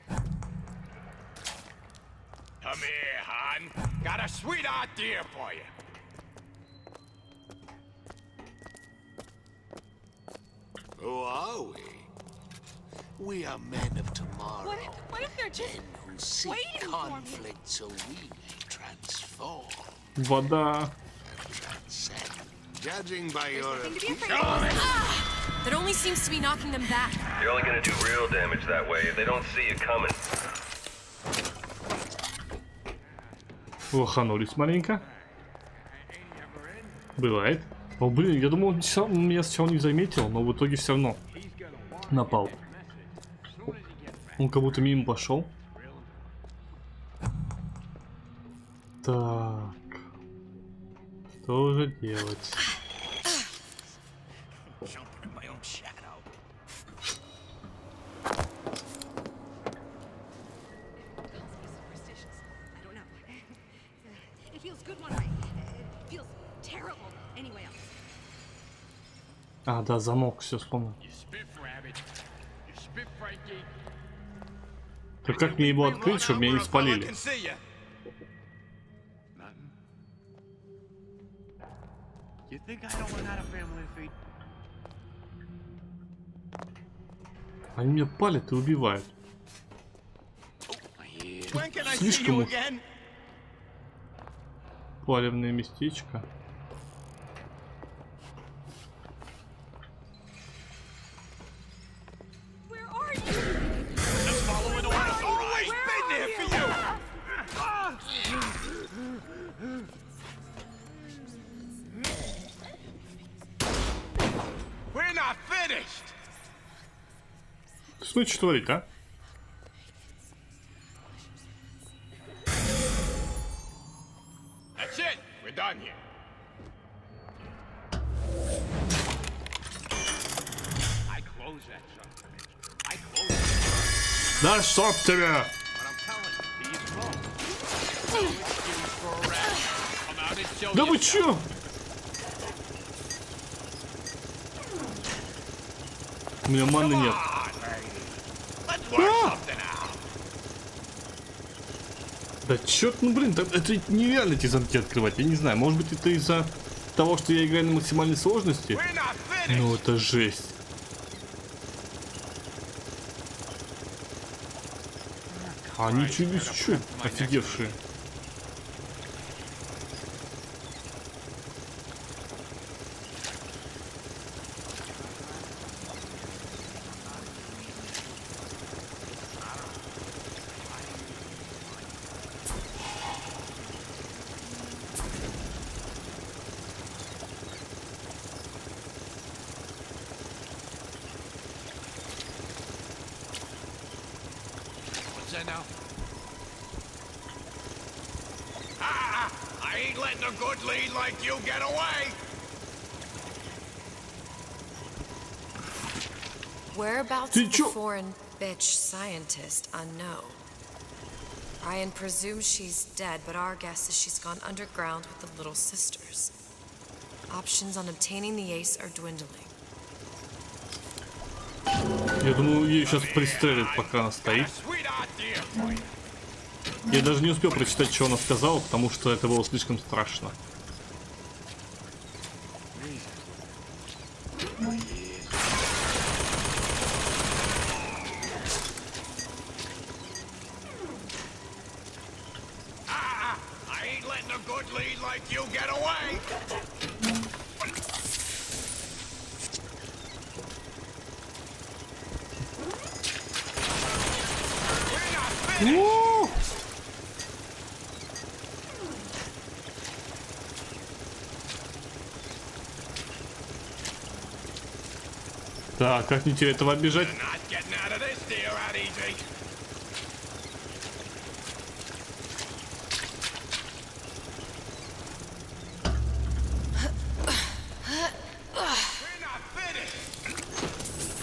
Come here, hon. Got a sweet idea for you. Who are we? We are men of tomorrow. What if they're just Men who seek waiting for me? conflict so we transform. Вода. Judging by your That only seems to be knocking them back. You're only gonna do real damage that way if they don't see you coming. Лоханулись маленько. Бывает. О, блин, я думал, он меня сначала не заметил, но в итоге все равно напал. Он как будто мимо пошел. Так. Что же делать? А, да, замок, все вспомнил. Так как мне его открыть, чтобы меня не спалили? Они меня палят и убивают. Слишком уж палевное местечко. Что творит, а? That's it. We're done here. I close that son of a bitch. I close it. Да чтоб тебя! But I'm telling you, he's wrong. No excuse for arrest. Come out and show Да вы yourself. чё? У меня маны нет. Да чёрт, ну блин, это нереально эти замки открывать, я не знаю, может быть это из-за того, что я играю на максимальной сложности? Ну это жесть. А они чуть-чуть офигевшие. I ain't letting a good lead like you get away. Whereabouts of the foreign bitch scientist unknown. Ryan presumes she's dead, but our guess is she's gone underground with the Little Sisters. Options on obtaining the ace are dwindling. Я думаю, ее сейчас пристрелят, пока она стоит. Я даже не успел прочитать, что она сказала, потому что это было слишком страшно. Так, как мне тебе этого обижать?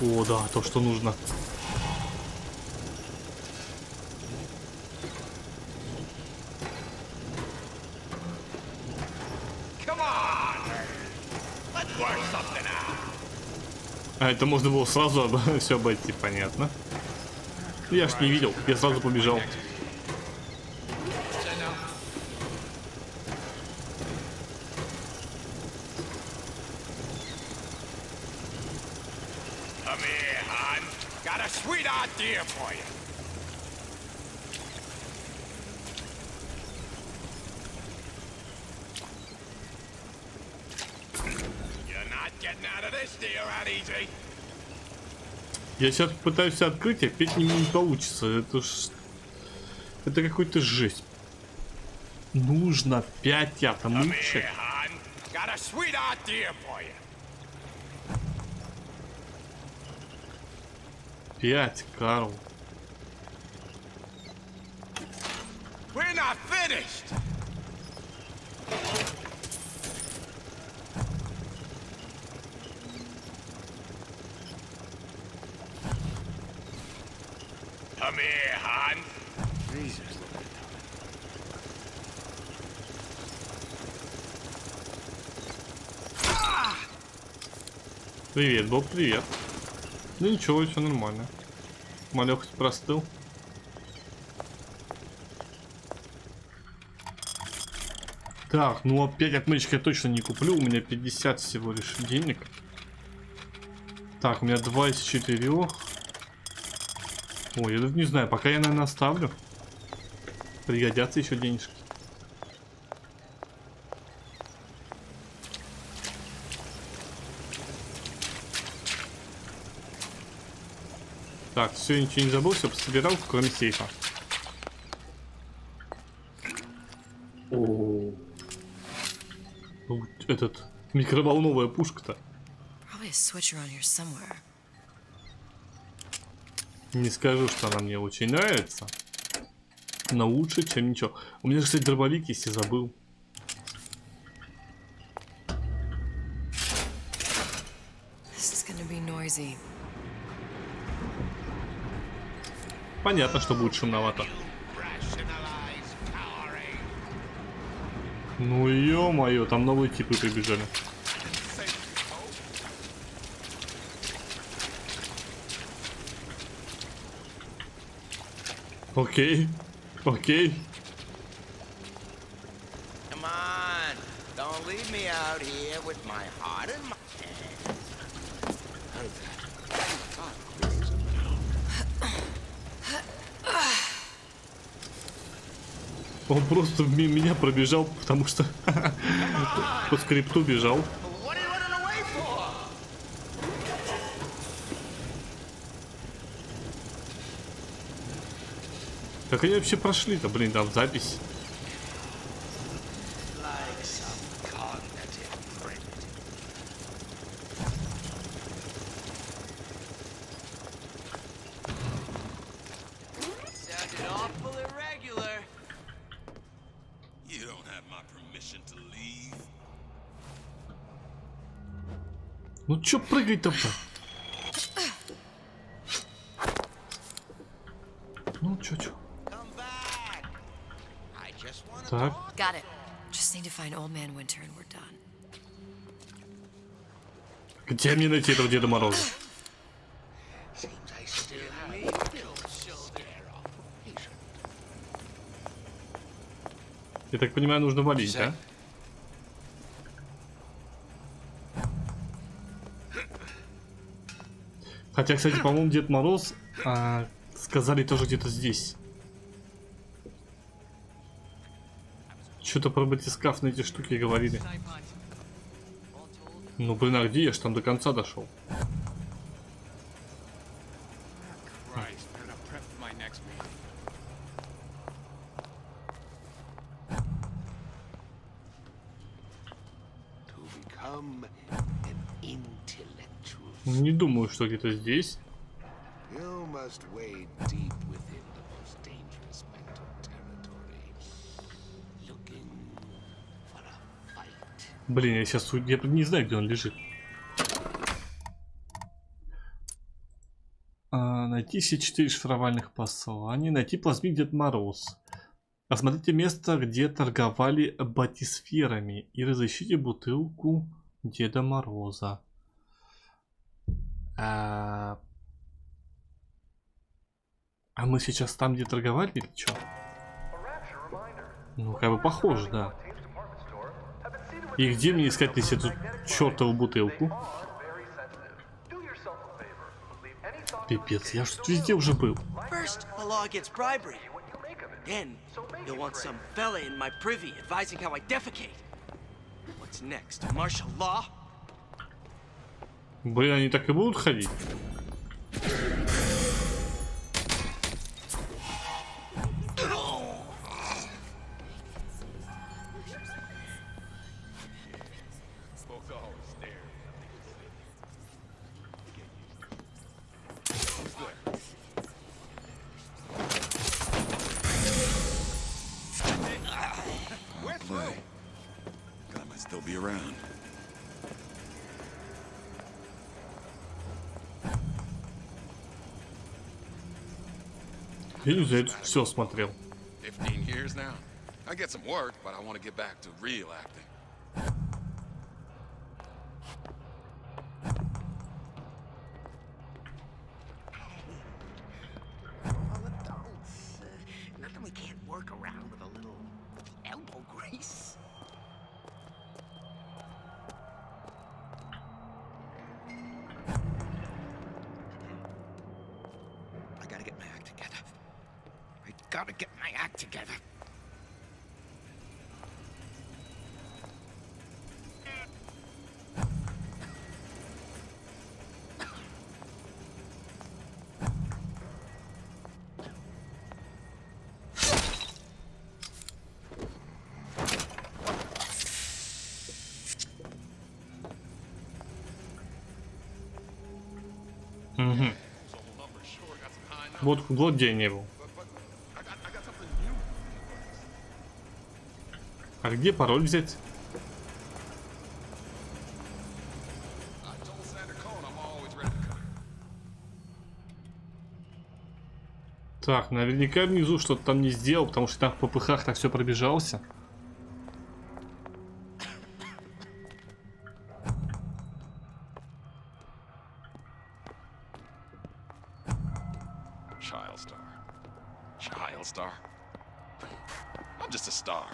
О, да, то, что нужно. А это можно было сразу все обойти, понятно. Я ж не видел, я сразу побежал. Got a sweet idea for you. You're not getting out of this deal that easy. Я сейчас пытаюсь открыть, опять не получится. Это ж... Это какой-то жесть. Нужно 5 отмычек. Got a sweet idea for you. 5, Карл. We're not finished. Come here, hon. Jesus. Привет, Боб, привет. Ну ничего, все нормально. Малек хоть простыл. Так, ну опять отмычки я точно не куплю. У меня 50 всего лишь денег. Так, у меня 2 из 4. Ой, я даже не знаю, пока я, наверное, оставлю. Пригодятся еще денежки. Так, все, ничего не забыл, все пособирал, кроме сейфа. О, этот микроволновая пушка-то. Не скажу, что она мне очень нравится, но лучше, чем ничего. У меня же, кстати, дробовик, если забыл. Понятно, что будет шумновато. Ну ё-моё, там новые типы прибежали. Окей, окей. Come on, don't leave me out here with my heart in my hand. Он просто мимо меня пробежал, потому что по скрипту бежал. Как они вообще прошли-то, блин, там запись. Ну чё прыгать-то? Ну чё? Так. Где мне найти этого Деда Мороза? Я так понимаю, нужно валить, да? Хотя, кстати, по-моему, Дед Мороз сказали тоже где-то здесь. Что-то про батискаф на эти штуки говорили. Ну, блин, а где я ж там до конца дошел? Не думаю, что где-то здесь. Блин, я сейчас я не знаю, где он лежит. Найти все 4 шифровальных послания. Найти плазмик Дед Мороз. Осмотрите место, где торговали батисферами. И разыщите бутылку Деда Мороза. А мы сейчас там, где торговали, или что? Ну, как бы похоже, да. И где мне искать здесь эту чертову бутылку? Пипец, я что везде уже был. First, a law against bribery. Then, you'll want some fella in my privy advising how I defecate. What's next? Martial law? Блин, они так и будут ходить? God might still be around. Элизабет все смотрел. 15 years now. I get some work, but I want to get back to real acting. Nothing we can't work around with a little elbow grease. I gotta get my act together. I gotta get my act together. Угу. Вот день его. А где пароль взять? Так, наверняка внизу что-то там не сделал, потому что там в ППХ так все пробежался. Child star. I'm just a star.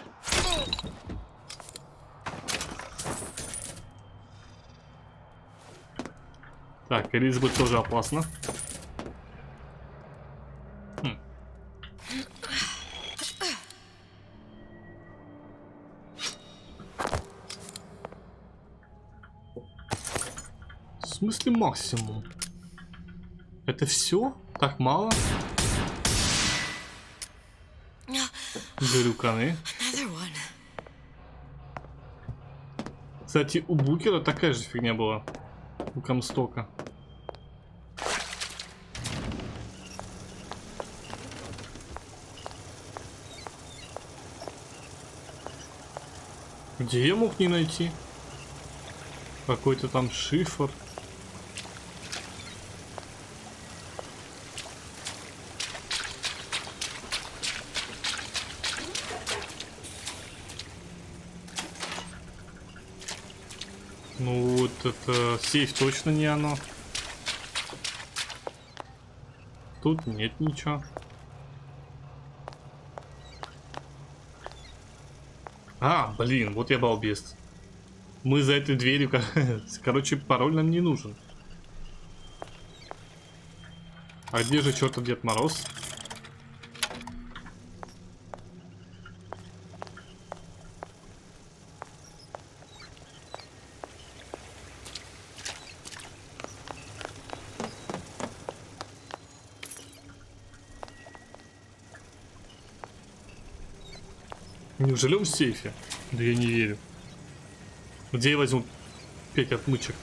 Так, Элизабет тоже опасно. В смысле максимум? Это все? Так мало? Глюканы. Кстати, у Букера такая же фигня была. У Комстока. Где я мог не найти? Какой-то там шифр. Ну вот это сейф точно не оно. Тут нет ничего. А, блин, вот я балбес. Мы за этой дверью, короче, пароль нам не нужен. А где же чертов Дед Мороз? Неужели он в сейфе? Да я не верю. Где я возьму 5 отмычек?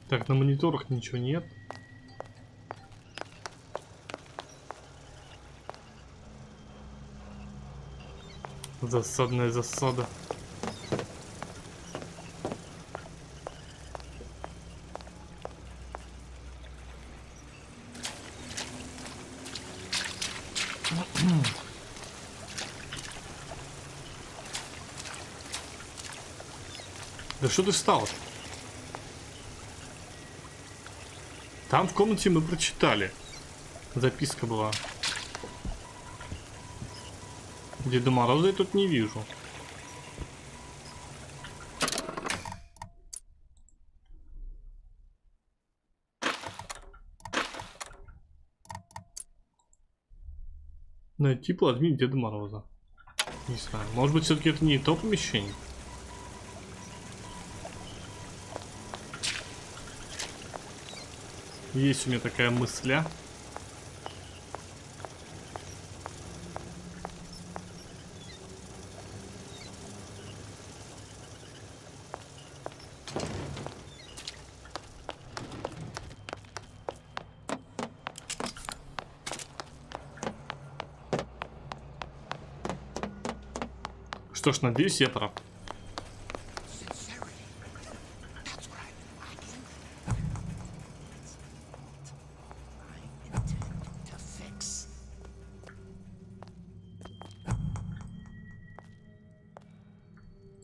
Так, на мониторах ничего нет. Засадная засада. Да что ты встал? Там в комнате мы прочитали. Записка была. Деда Мороза я тут не вижу. Найти плазмин Деда Мороза. Не знаю. Может быть, все-таки это не то помещение? Есть у меня такая мысля. Что ж, надеюсь, я прав.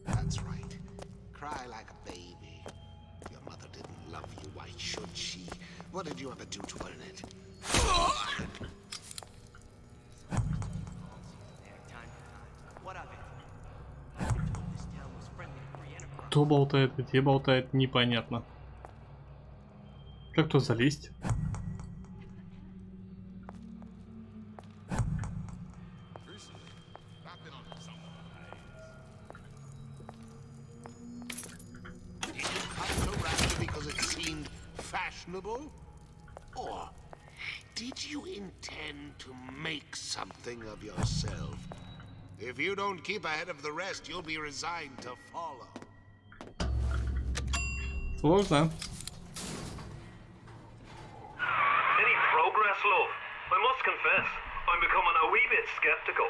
That's right. Cry like a baby. Your mother didn't love you. Why should she? What did you ever do to earn it? Кто болтает, где болтает, непонятно. Как тут залезть? Or did you intend to make something of yourself? If you don't keep ahead of the rest, you'll be resigned to follow. Сложно. Any progress, love? I must confess, I'm becoming a wee bit skeptical.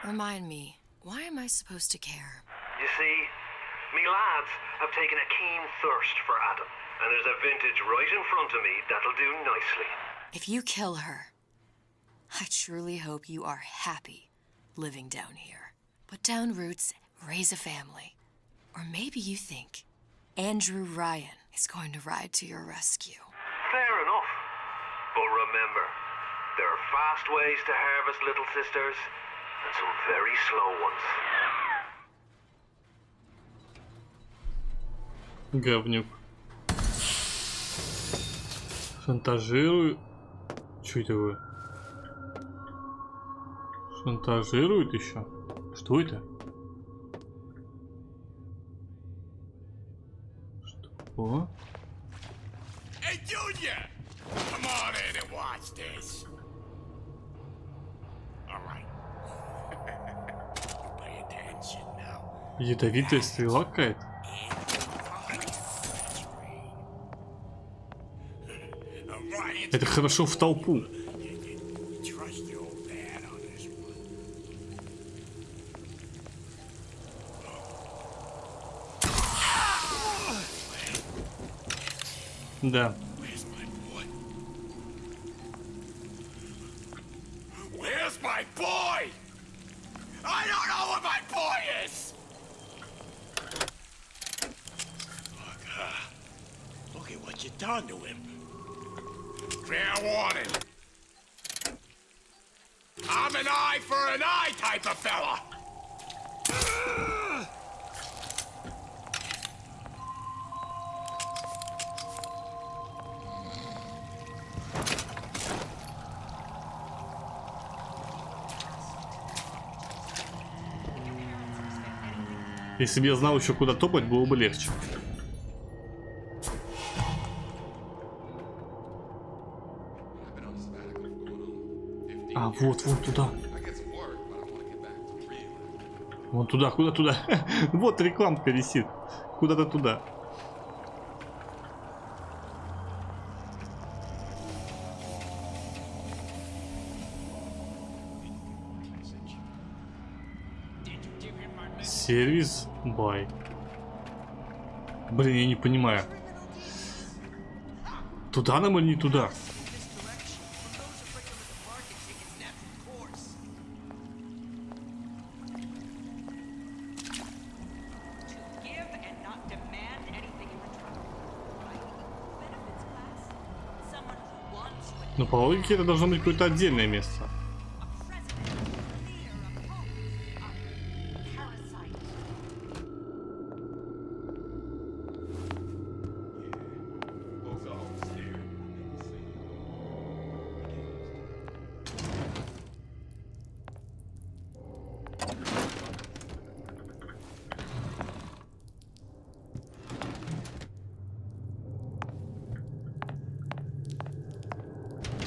Remind me, why am I supposed to care? You see, me lads have taken a keen thirst for Adam, and there's a vintage right in front of me that'll do nicely. If you kill her, I truly hope you are happy living down here. Put down roots, raise a family. Or maybe you think Andrew Ryan is going to ride to your rescue. Fair enough. But remember, there are fast ways to harvest little sisters, and some very slow ones. Говнюк. Шантажирую. Чё это вы? Шантажируют еще? Что это? Что? Hey, Junior! Come on in and watch this. All right. You pay attention now. Ядовитая стрела какая-то? Это хорошо в толпу. Да. Where's my boy? I don't know where my boy is. Look at what you done to him. Fair warning. I'm an eye for an eye type of fella. Если бы я знал еще куда топать, было бы легче. А, вот туда. Вон туда, куда туда? Вот рекламка висит. Куда-то туда. Сервис бай. Блин, я не понимаю. Туда нам или не туда? Но по логике это должно быть какое-то отдельное место.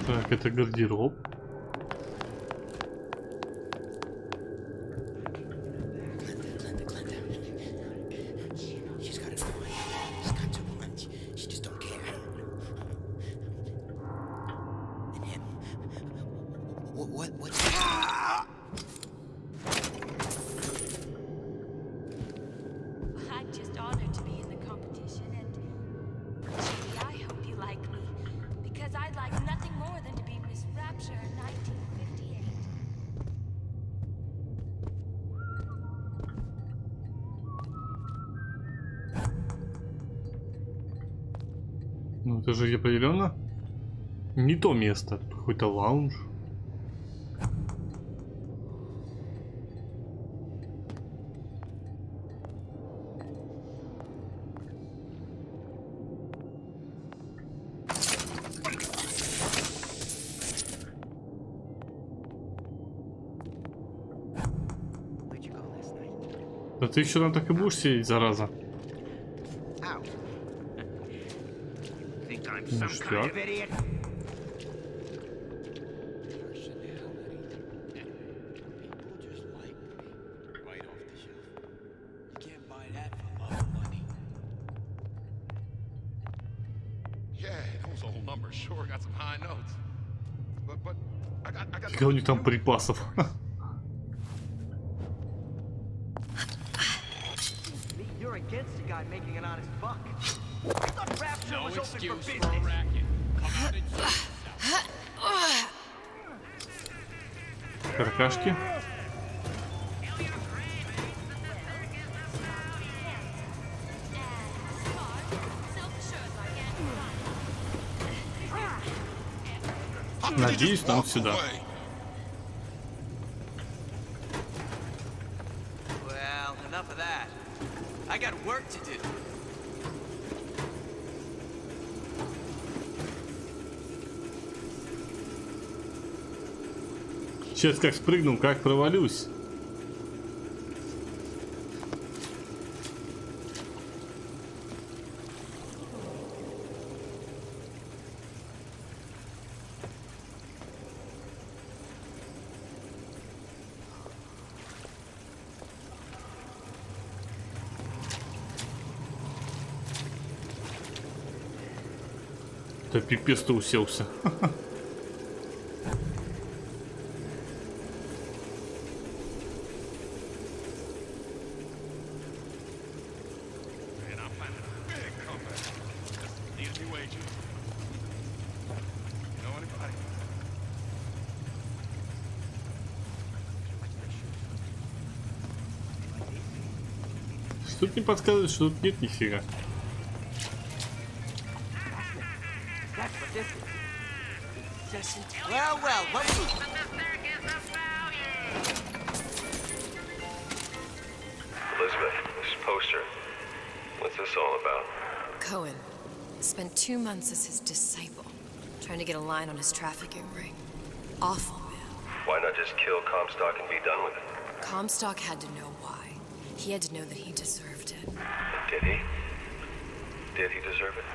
Так, это гардероб. I'm just honored to be in the competition, and I hope you like me, because I'd like nothing more than to be Miss Rapture in 1958. Ну это же определенно не то место, какой-то лаунж. Да ты еще там так и будешь сидеть, зараза. Ништяк. Сколько у них там припасов? You're against a guy making an honest buck. I thought Rapture was open for business. Каркашки. Надеюсь, нам сюда. Well, enough of that. I got work to do. Сейчас как спрыгну, как провалюсь. Да пипец-то уселся. Тут не подсказывает, что тут нет нифига. Well, well, what we... Elizabeth, this poster. What's this all about? Cohen spent 2 months as his disciple, trying to get a line on his trafficking ring. Awful, man. Why not just kill Comstock and be done with it? Comstock had to know why. He had to know that he deserved it. Did he? Did he deserve it?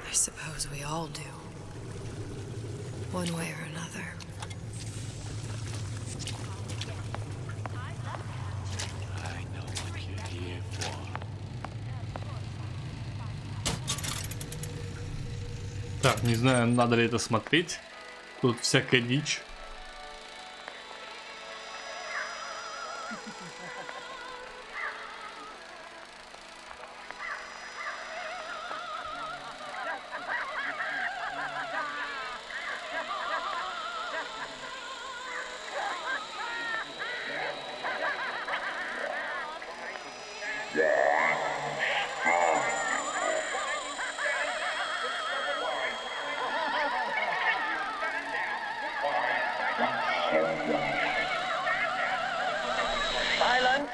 I suppose we all do. One way or another. I know what you're here for. Так, не знаю, надо ли это смотреть. Тут всякая дичь. Silence.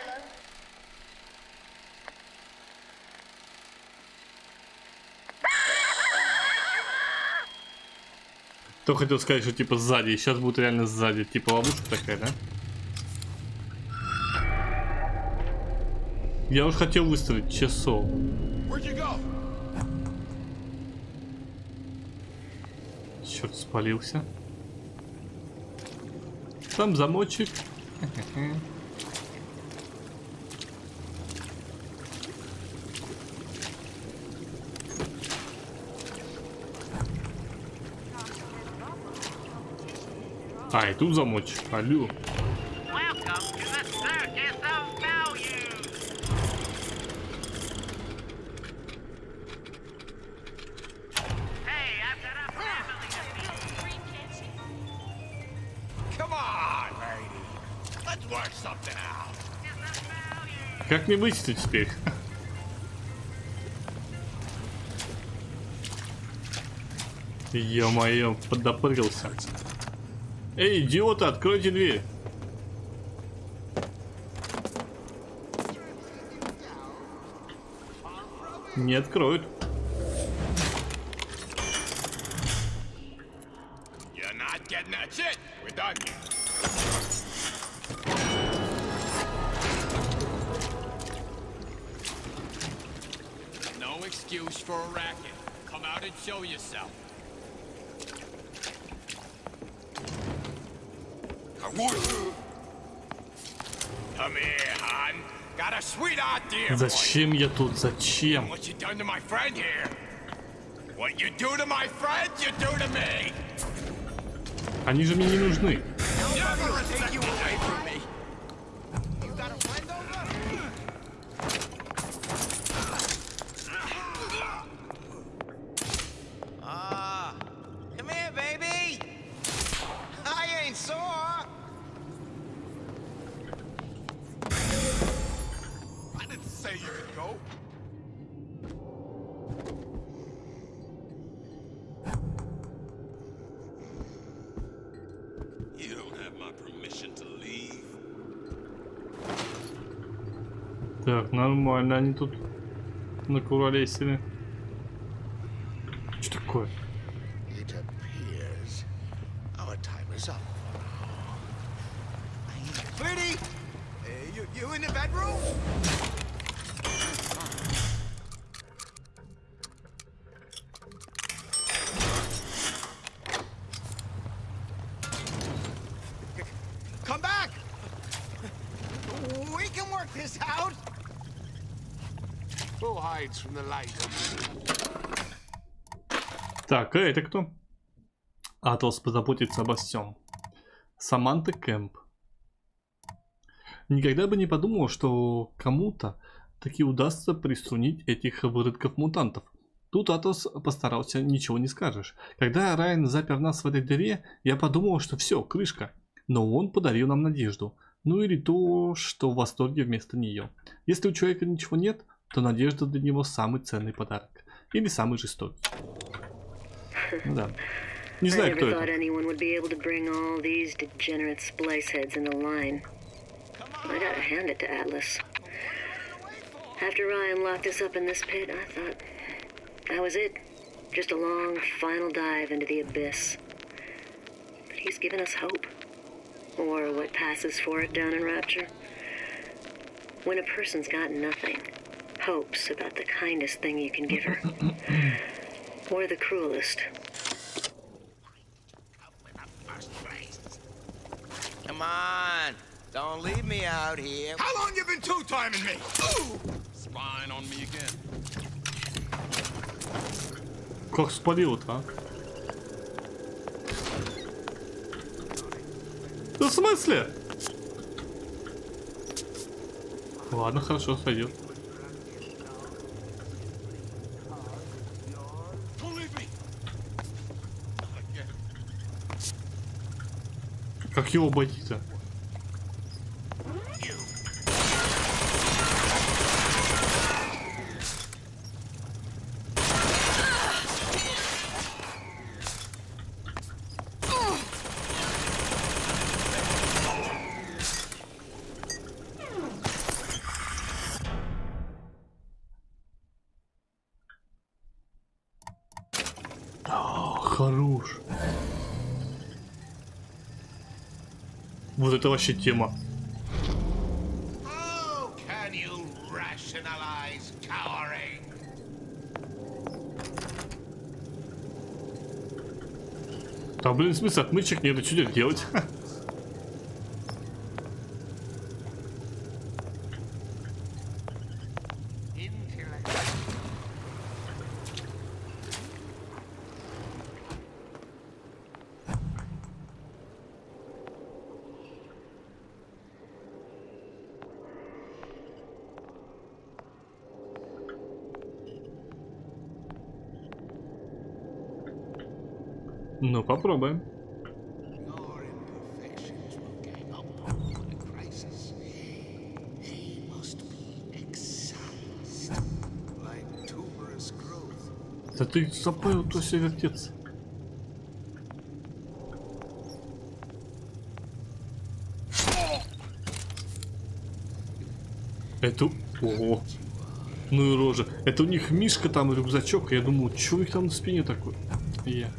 То хотел сказать, что типа сзади. Сейчас будет реально сзади. Типа ловушка такая, да? Я уж хотел выстрелить часов. Черт, спалился. Там замочек. А, и тут замочек. Алло. Как мне выйти теперь? Ё-моё, подопрился. Эй, идиоты, откройте дверь. Не откроют. Excuse for a racket. Come out and show yourself. Come here, hon. Got a sweet idea. Зачем я тут? Зачем? What you done to my friend here? What you do to my friend, you do to me. Они же мне не нужны. Так, нормально, они тут накуролесили. Что такое? Так, а это кто? Атлас позаботится обо всем. Саманта Кэмп. Никогда бы не подумал, что кому-то таки удастся приструнить этих выродков-мутантов. Тут Атлас постарался, ничего не скажешь. Когда Райан запер нас в этой дыре, я подумал, что все, крышка. Но он подарил нам надежду. Ну или то, что в восторге вместо нее. Если у человека ничего нет, то надежда для него самый ценный подарок. Или самый жестокий. Ну да. Не знаю, кто это. I gotta hand it to Atlas. After Ryan locked us up in this pit, I thought that was it. Just a long, final dive into the abyss. But he's given us hope. Or what passes for it down in Rapture. When a person's got nothing, hope's about the kindest thing you can give her. Or the cruelest. Come on! Don't leave me out here. How long you been two-timing me? Ooh! Spying on me again. Как спалил-то, а? Да в смысле? Ладно, хорошо, сойдет. Как его обойти-то? Хорош. Вот это вообще тема. Да блин, смысл отмычек нету, что делать? Ну, попробуем. Да ты забыл, то все вертится. Это... Ого. Ну и рожа. Это у них мишка там, рюкзачок. Я думаю, что у них там на спине такой? Я.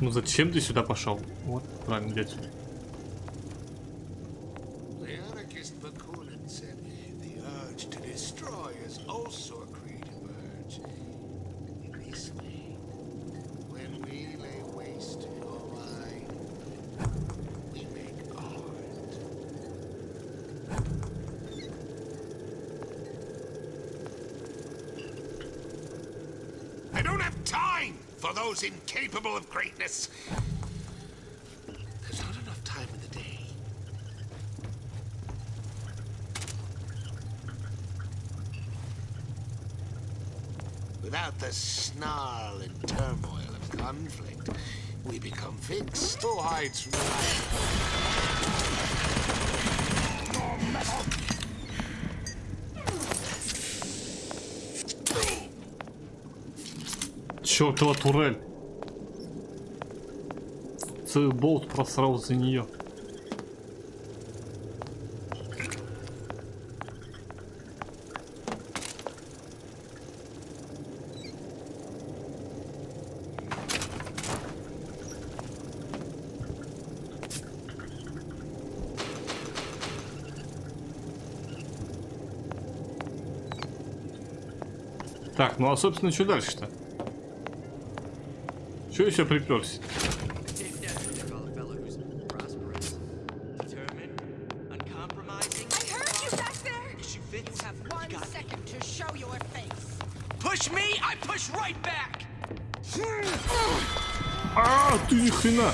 Ну зачем ты сюда пошел? Вот, правильно, дядь. I don't have time for those incapable of greatness. There's not enough time in the day. Without the snarl and turmoil of conflict, we become fixed. Who hides from the light? Чёртова турель. Целый болт просрал за нее. Так, ну а собственно что дальше-то? Чё еще приперся? А, ты ни хрена!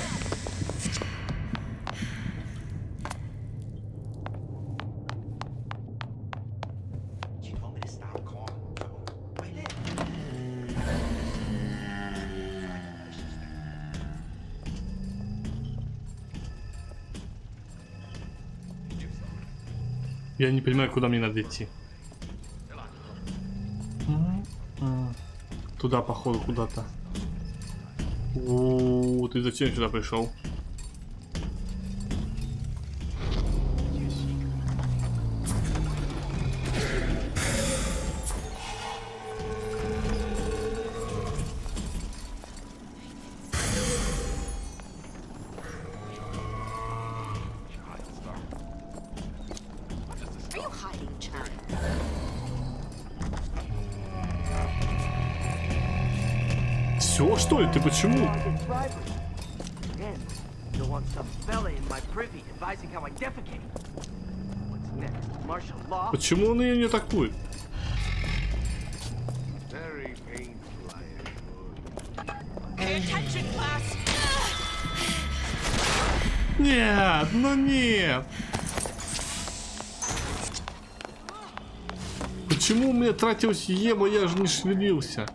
Я не понимаю, куда мне надо идти. Туда, походу, куда-то. О, ты зачем сюда пришел? Все, что ли? Ты почему? Почему он ее не атакует? Нет, ну нет. Почему у меня тратилась еба, я же не шевелился?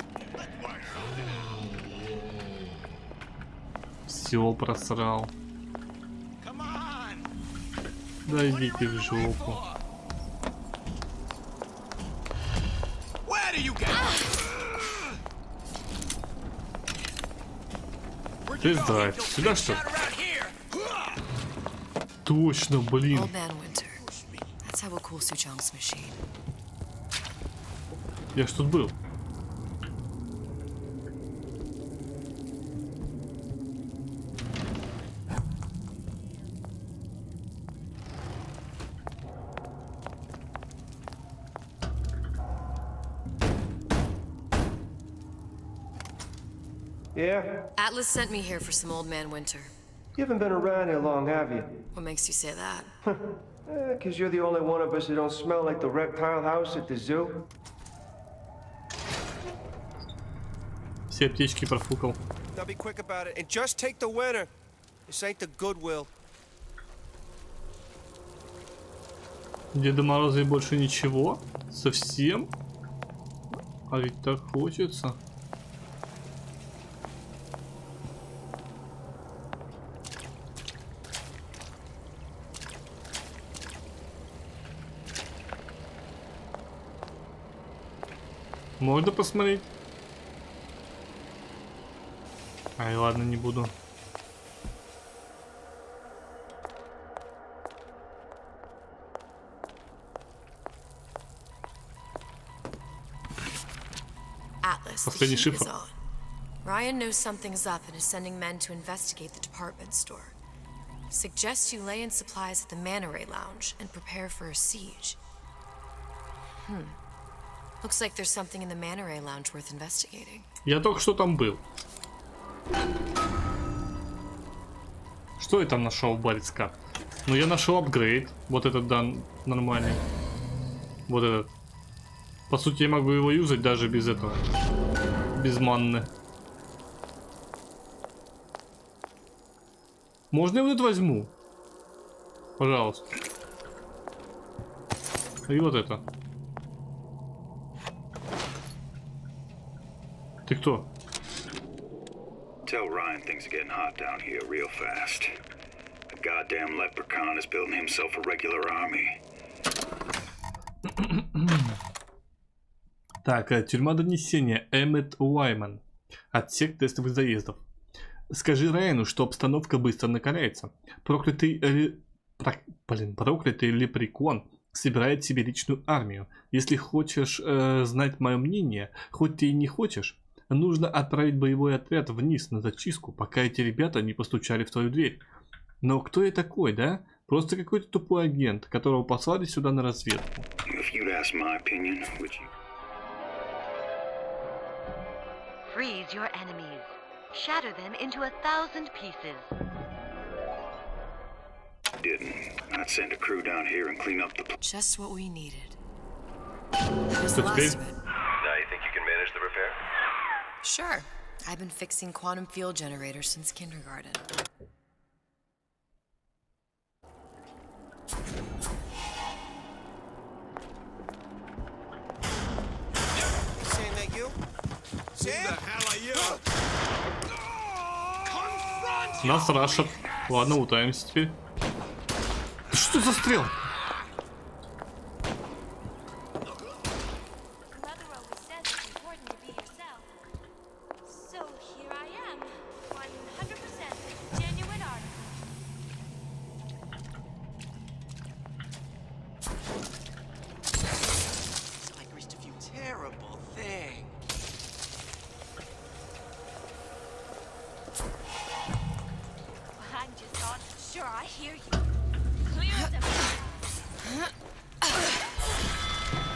Все просрал. Да идите в жопу. Тест-драйв. Сюда что? Точно, блин. Я ж тут был. Yeah? Atlas sent me here for some Old Man Winter. You haven't been around here long, have you? What makes you say that? 'Cause you're the only one of us who don't smell like the reptile house at the zoo. Все аптечки профукал. Now be quick about it and just take the winner. This ain't the Goodwill. Деда Мороза и больше ничего? Совсем? А ведь так хочется. Можно посмотреть? Ай, ладно, не буду. Atlas, the Последний heat is шифр. on. Ryan knows something's up and is sending men to investigate the department store. Suggests you lay in supplies at the Manta Ray Lounge and prepare for a siege. Looks like there's something in the Manta Ray Lounge worth investigating. Я только что там был. Что я там нашел, Барицка? Ну, я нашел апгрейд. Вот этот, да, нормальный. Вот этот. По сути, я могу его юзать даже без этого. Без манны. Можно я вот это возьму? Пожалуйста. И вот это. Ты кто? Tell Ryan things are getting hot down here real fast. The goddamn leprechaun is building himself a regular army. Так, тюрьма донесения. Эммет Уайман. Отсек тестовых заездов. Скажи Райану, что обстановка быстро накаляется. Проклятый лепрекон собирает себе личную армию. Если хочешь знать мое мнение, хоть ты и не хочешь, нужно отправить боевой отряд вниз на зачистку, пока эти ребята не постучали в твою дверь. Но кто я такой, да? Просто какой-то тупой агент, которого послали сюда на разведку. Freeze your enemies. Shatter them into 1,000 pieces. Didn't. I'd send a crew down here and clean up the... Just what we needed. Что теперь? Now you think you can manage the repair? Sure. I've been fixing quantum field generators since kindergarten. Saying that you? Who the hell are you? Нас рашат. Ладно, утаемся теперь. Что за стрел?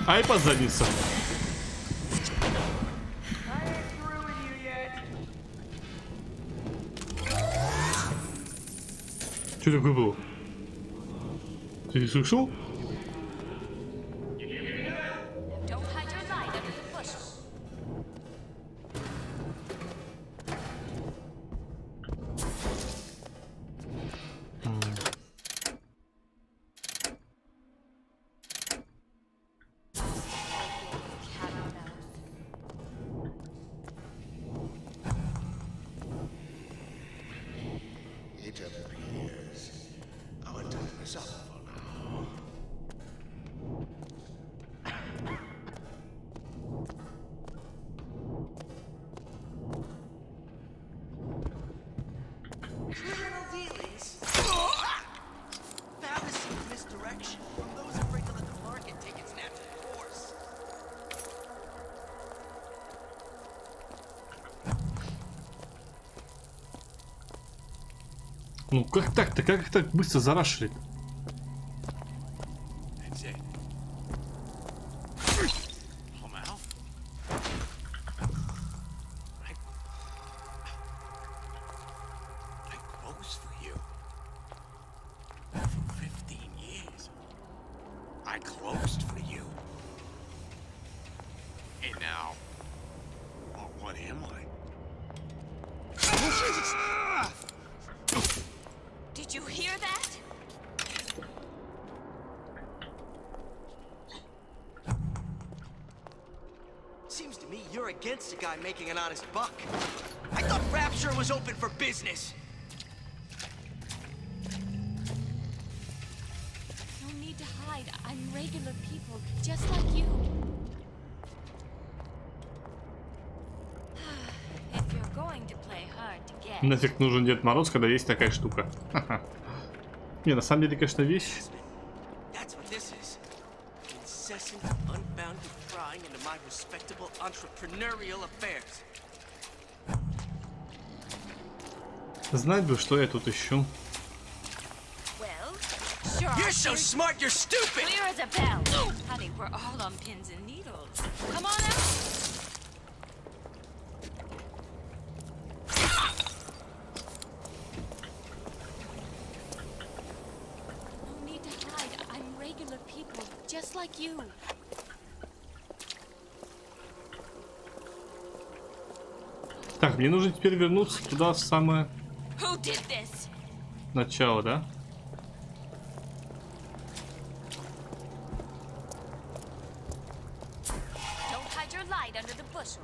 Ай, по заднице. Что такое было? Ты не слышал? It appears our time is up for now. Criminal dealings? Fallacy and misdirection from those afraid to let the market take its natural course. Ну как так-то? Как их так быстро зарашили? I pose for you. I closed for you. Hey now, what am I? Did you hear that? Seems to me you're against a guy making an honest buck. I thought Rapture was open for business. No need to hide. I'm regular people, just like you. If you're going to play hard to get. Нафиг нужен Дед Мороз, когда есть такая штука. Не, на самом деле, конечно, вещь. That's what this is. Incessant, unbounded prying into my respectable entrepreneurial affairs. Знать бы, что я тут ищу. Sure, You're so smart, you're stupid! Clear as a bell. Honey, we're all on pins and needles. Come on out. No need to hide. I'm regular people, just like you. Так, мне нужно теперь вернуться туда, в самое Who did this? начало, да? Don't hide your light under the bushel.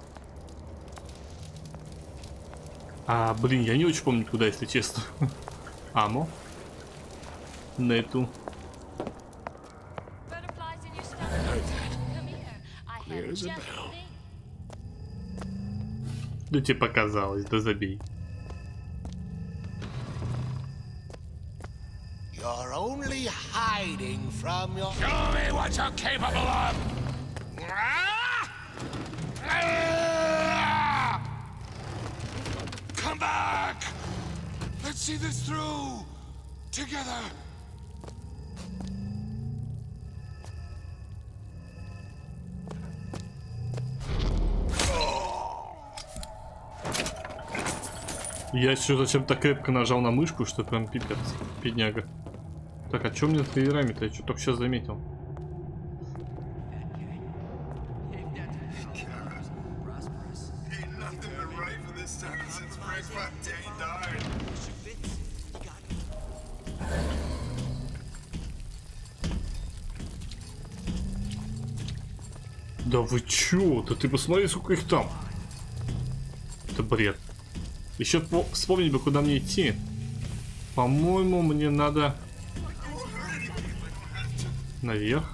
А, блин, я не очень помню, куда, если честно. Амо. Нету. Butterflies in your stomach. Come here. I have just the thing. Да тебе показалось, да забей. You're only hiding from your... Show me what you're capable of! Come back! Let's see this through! Together! Я еще зачем-то крепко нажал на мышку, что прям пипец, бедняга. Так, а чё мне с дверями-то? Я что только сейчас заметил. Да вы чё? Да ты посмотри, сколько их там. Это бред. Еще вспомнить бы, куда мне идти. По-моему, мне надо наверх.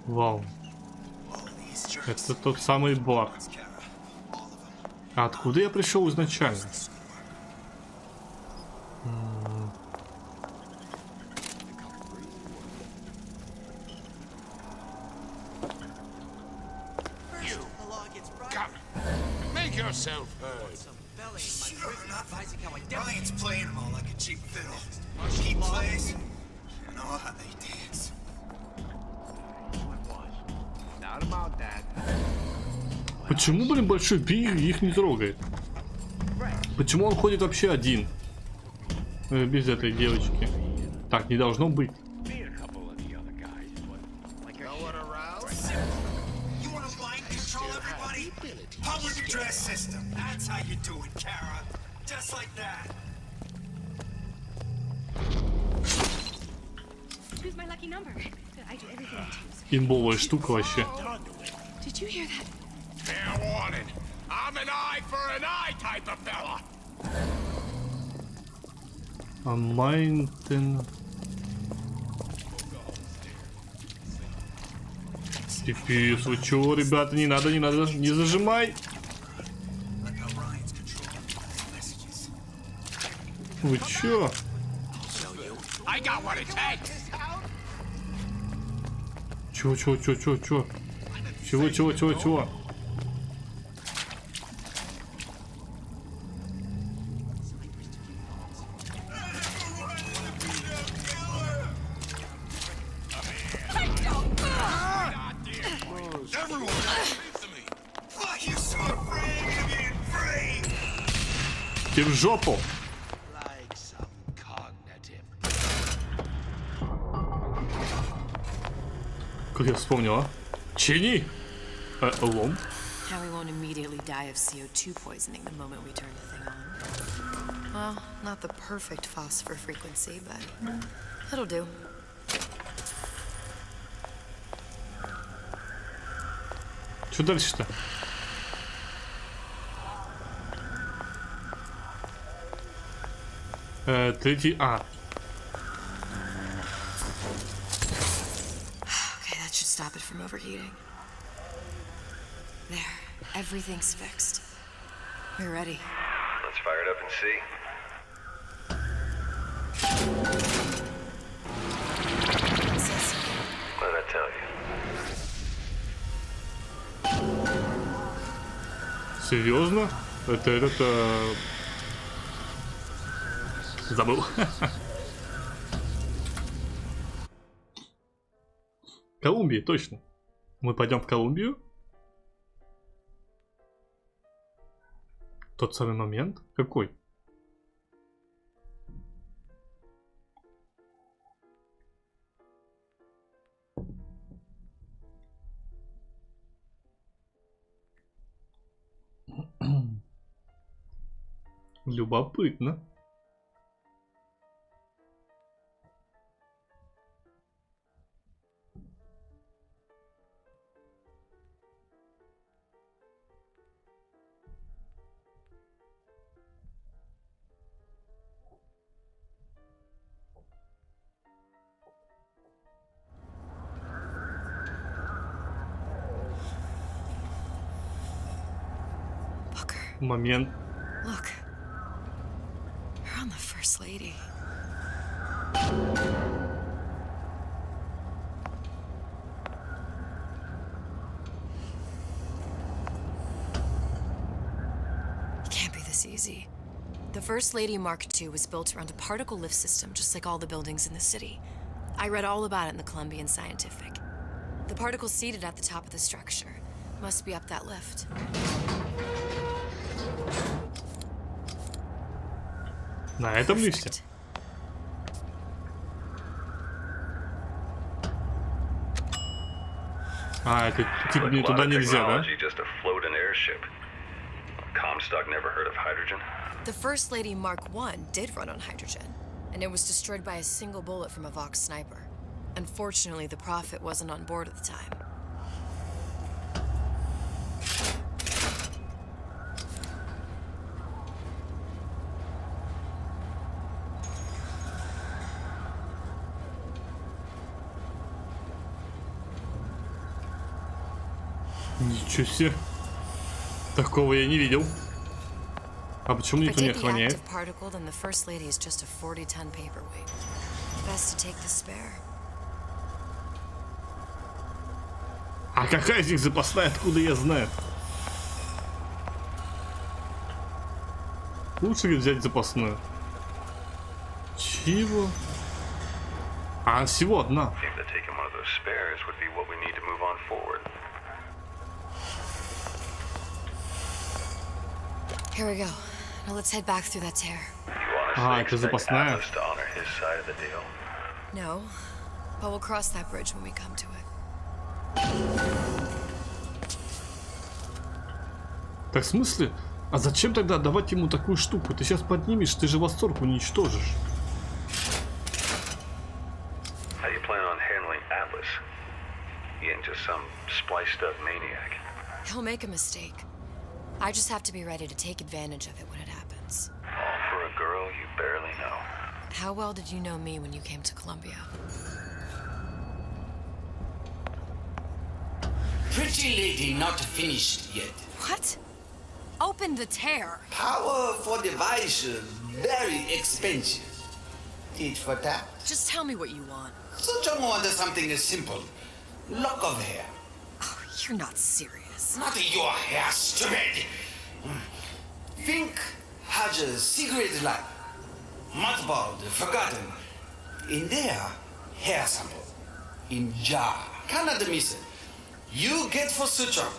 Вау. Это тот самый бар. А откуда я пришел изначально? Make yourself heard. Ryan's playing them all like a cheap fiddle. He plays, and oh, how they dance. Not about that. Почему, блин, большой Билл их не трогает? Почему он ходит вообще один? Без этой девочки. Так, не должно быть. Имбовая штука вообще. Did you hear that? Fair warning. I'm an eye for an eye type of fella. А Майнтен... Пипец, вы чё, ребята, не надо, не зажимай. Вы чё? Чего? Идите в жопу. Как я вспомнил, а? Чини! Лом. Now we won't immediately die of CO2 poisoning the moment we turn the thing on. Well, not the perfect phosphor frequency, but it'll do. Что дальше-то? Третий А. Okay, that should stop it from overheating. There, everything's fixed. We're ready. Let's fire it up and see. What did I tell you? Серьезно? Это этот... Забыл. Колумбия, точно. Мы пойдем в Колумбию? Тот самый момент? Какой? Любопытно. Момент. Look, you're on the First Lady. It can't be this easy. The First Lady Mark II was built around a particle lift system, just like all the buildings in the city. I read all about it in the Columbian Scientific. The particles seated at the top of the structure must be up that lift. На этом лифте. А, это типа мне туда нельзя, да? The First Lady Mark I did run on hydrogen, and it was destroyed by a single bullet from a Vox sniper. Unfortunately, the Prophet wasn't on board at the time. Ничего себе. Такого я не видел. А почему никто не охраняет? А какая из них запасная, откуда я знаю? Лучше взять запасную. Чего? А всего одна. Here we go. Now let's head back through that tear. А, это запасная? No, but we'll cross that bridge when we come to it. Так в смысле? А зачем тогда давать ему такую штуку? Ты сейчас поднимешь, ты же восторг уничтожишь. He'll make a mistake. I just have to be ready to take advantage of it when it happens. All for a girl you barely know. How well did you know me when you came to Columbia? Pretty lady not finished yet. What? Open the tear. Power for device very expensive. Tit for tat. Just tell me what you want. Such a wonder something as simple. Lock of hair. Oh, you're not serious. Not your hair, stupid. Think has a secret life. Mothballed, forgotten. In there, hair sample. In jar. Cannot miss it. You get for suture.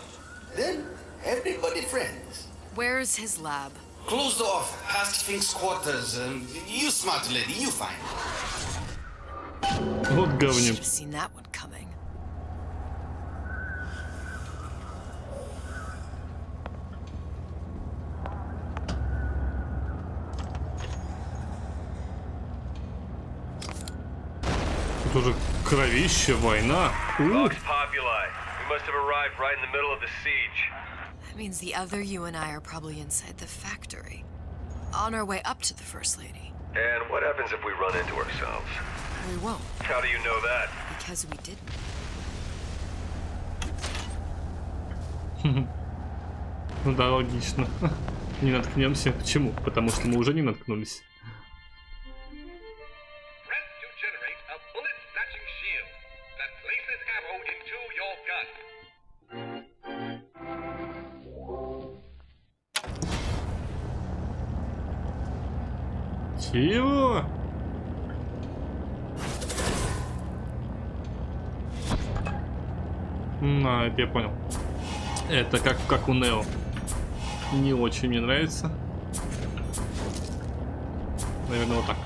Then everybody friends. Where's his lab? Closed off, past Fink's quarters. You smart lady, you fine. Вот говнюк. Should have seen that one coming. Тут уже кровище, война. Vox Populi. We must have arrived right in the middle of the siege. That means the other you and I are probably inside the factory. On our way up to the First Lady. And what happens if we run into ourselves? We won't. How do you know that? Because we didn't. Ну да, логично. Не наткнемся. Почему? Потому что мы уже не наткнулись. Чего? Это я понял. Это как у Нео. Не очень мне нравится. Наверное, вот так.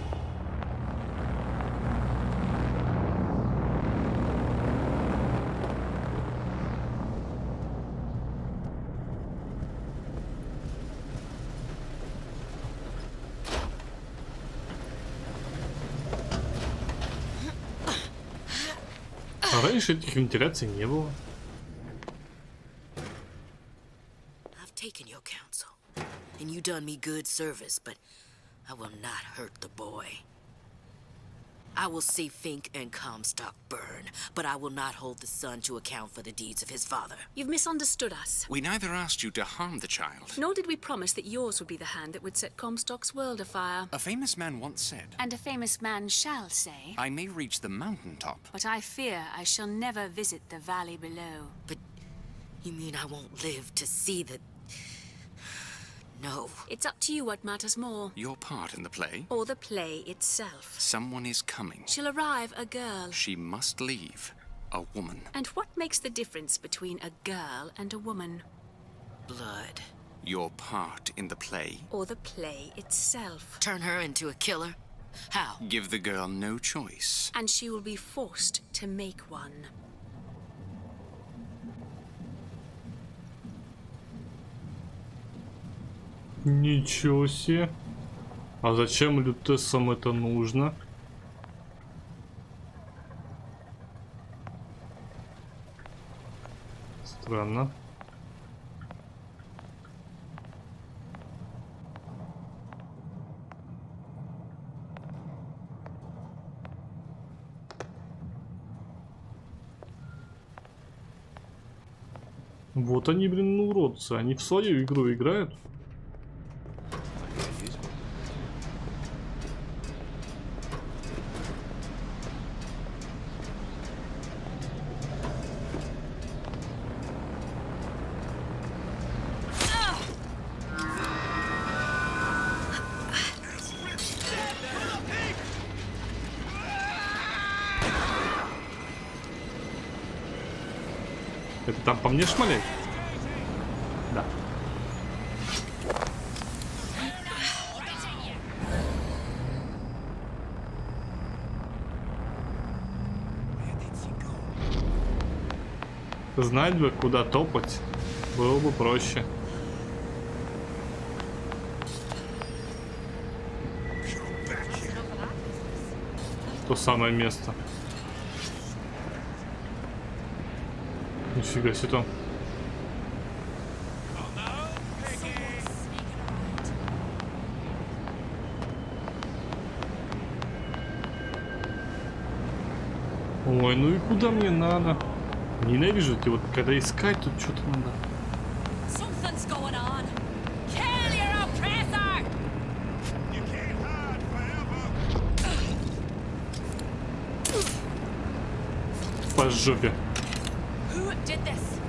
А раньше этих вентиляций не было. I've taken your counsel, and you done me good service, but I will not hurt the boy. I will see Fink and Comstock burn, but I will not hold the son to account for the deeds of his father. You've misunderstood us. We neither asked you to harm the child. Nor did we promise that yours would be the hand that would set Comstock's world afire. A famous man once said, And a famous man shall say, I may reach the mountaintop, but I fear I shall never visit the valley below. But you mean I won't live to see the... No. It's up to you what matters more. Your part in the play? Or the play itself. Someone is coming. She'll arrive a girl. She must leave a woman. And what makes the difference between a girl and a woman? Blood. Your part in the play? Or the play itself. Turn her into a killer? How? Give the girl no choice. And she will be forced to make one. Ничего себе. А зачем лютессам это нужно? Странно. Вот они, блин, уродцы. Они в свою игру играют. Это там по мне шмаляет? Да. Знать бы, куда топать, было бы проще. То самое место. Нифига себе там. Ой, ну и куда мне надо? Ненавижу эти вот, когда искать, тут что-то надо. Something's going on. Kill your oppressor! You can't hide forever. По жопе. Who did this?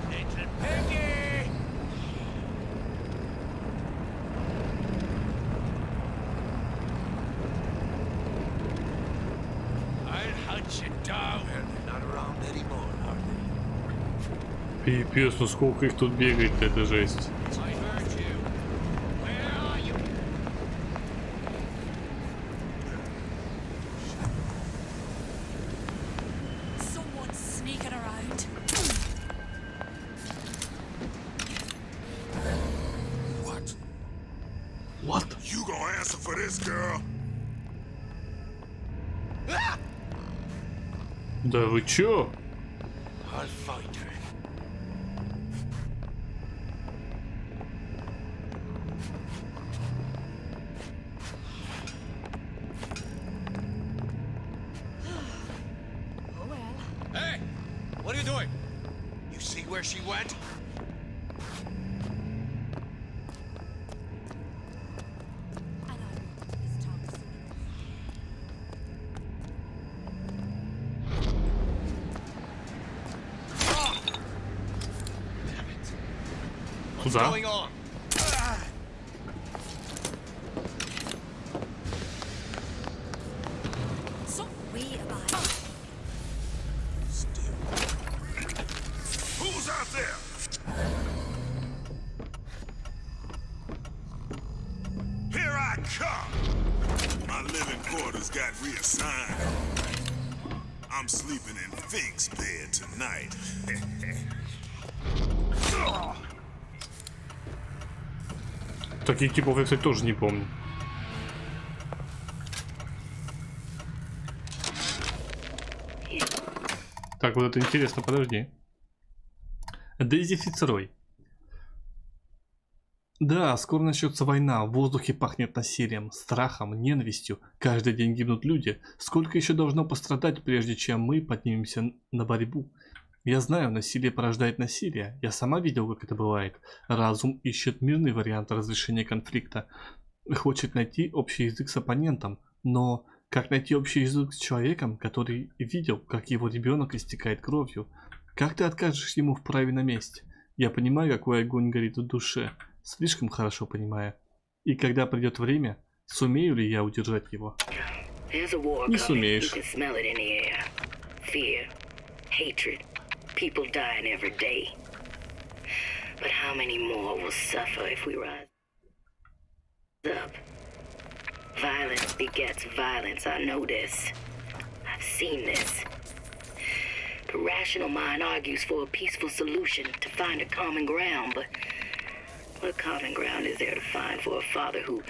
Little piggy. I'll hunt you down. Well, they're not around anymore, are they? Пипец, ну сколько их тут бегает, это жесть. What? You gonna answer for this, girl? Да вы чё? I'll fight her. Oh well. Hey! What are you doing? You see where she went? Куда? Going on? Who's out there? Here I come. My living quarters got reassigned. I'm sleeping in Fink's bed tonight. Таких типов я, кстати, тоже не помню. Так, вот это интересно, подожди. Дейзи Фицрой. Да, скоро начнется война, в воздухе пахнет насилием, страхом, ненавистью. Каждый день гибнут люди. Сколько еще должно пострадать, прежде чем мы поднимемся на борьбу? Я знаю, насилие порождает насилие. Я сама видел, как это бывает. Разум ищет мирный вариант разрешения конфликта. Хочет найти общий язык с оппонентом. Но как найти общий язык с человеком, который видел, как его ребенок истекает кровью? Как ты откажешь ему в праве на месть? Я понимаю, какой огонь горит в душе. Слишком хорошо понимаю. И когда придет время, сумею ли я удержать его? Не сумеешь. People dying every day. But how many more will suffer if we rise up? Violence begets violence, I know this. I've seen this. The rational mind argues for a peaceful solution to find a common ground, but what common ground is there to find for a father who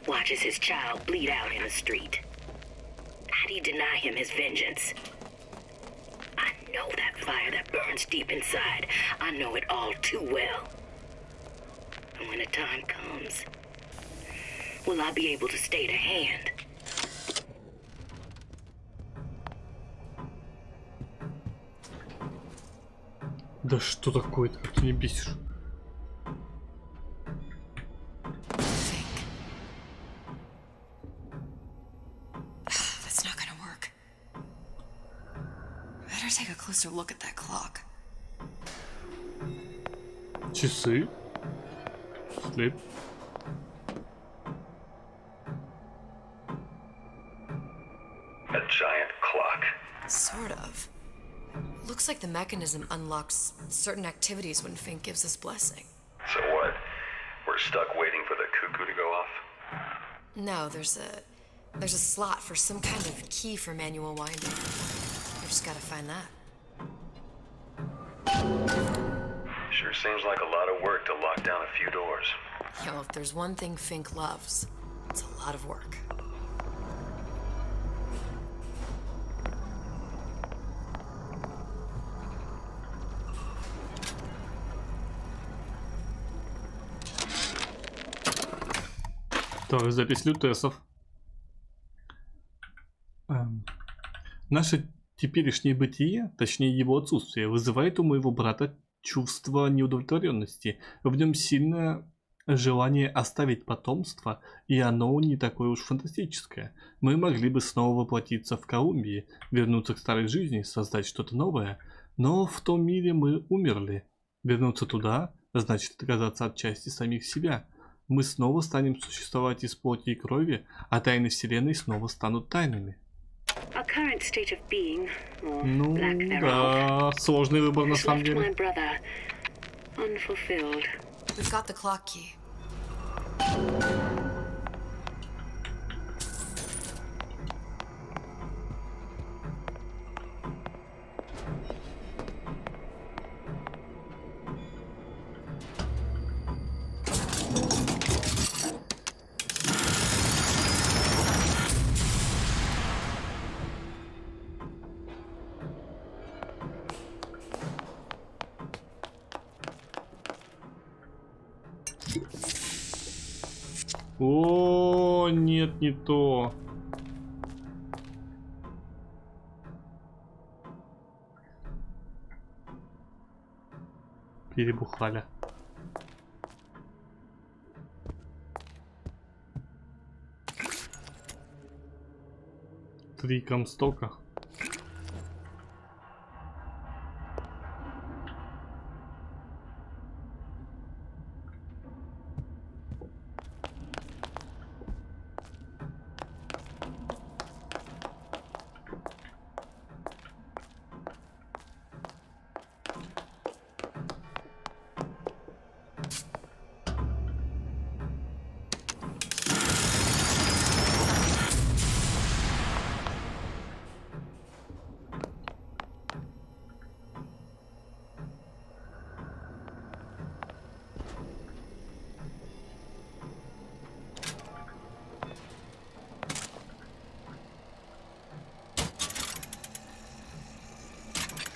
watches his child bleed out in the street? How do you deny him his vengeance? I know that fire that burns deep inside. I know it all too well. And when the time comes, will I be able to stay to hand? Да что такое-то, как ты не бесишь? Take a closer look at that clock. Часы? Слеп. A giant clock. Sort of. Looks like the mechanism unlocks certain activities when Fink gives his blessing. So what? We're stuck waiting for the cuckoo to go off? No, there's a slot for some kind of key for manual winding. We just gotta find that. Sure seems like a lot of work to lock down a few doors. Yo, if there's one thing Fink loves, it's a lot of work. Так, запись лютесов. Наше теперешнее бытие, точнее его отсутствие, вызывает у моего брата чувство неудовлетворенности. В нем сильное желание оставить потомство, и оно не такое уж фантастическое. Мы могли бы снова воплотиться в Колумбии, вернуться к старой жизни, создать что-то новое, но в том мире мы умерли. Вернуться туда значит отказаться от части самих себя. Мы снова станем существовать из плоти и крови, а тайны Вселенной снова станут тайнами. Our current current state of being, or Ну lack thereof, да, сложный выбор на has самом left my деле. brother unfulfilled. We've got the clock key. О, нет, не то. Перебухали. 3 комстока.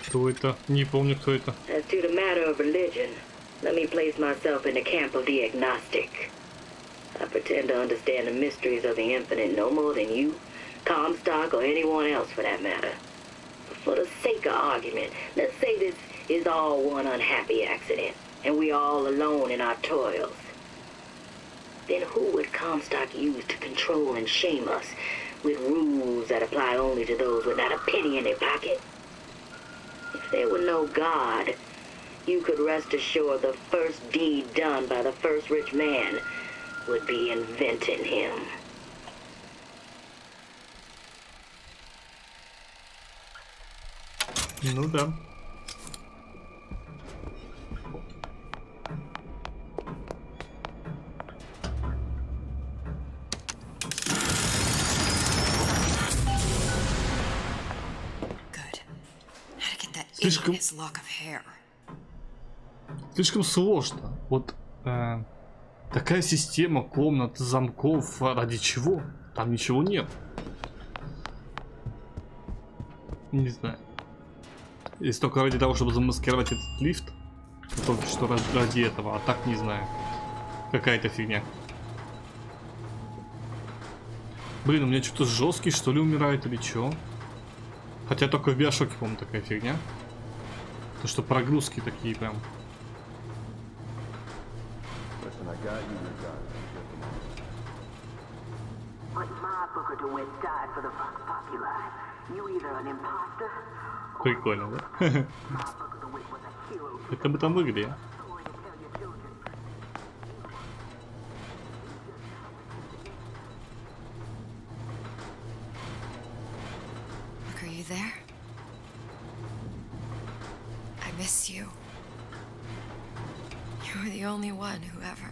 Кто это? Не помню, кто это. As to the matter of religion, let me place myself in the camp of the agnostic. I pretend to understand the mysteries of the infinite no more than you, Comstock, or anyone else for that matter. But for the sake of argument, let's say this is all one unhappy accident, and we are all alone in our toils. Then who would Comstock use to control and shame us with rules that apply only to those with not a penny in their pocket? If there were no God, you could rest assured the first deed done by the first rich man would be inventing him. Ну да. Слишком... Слишком сложно. Вот такая система комнат, замков, ради чего? Там ничего нет. Не знаю. Если только ради того, чтобы замаскировать этот лифт, то только что ради этого, а так не знаю. Какая-то фигня. Блин, у меня что-то жесткий, что ли, умирает или чё? Хотя только в BioShock, по-моему, такая фигня. То, что прогрузки такие прям. Прикольно, да? Это бы там в игре. Are you there? I miss you. You were the only one who ever...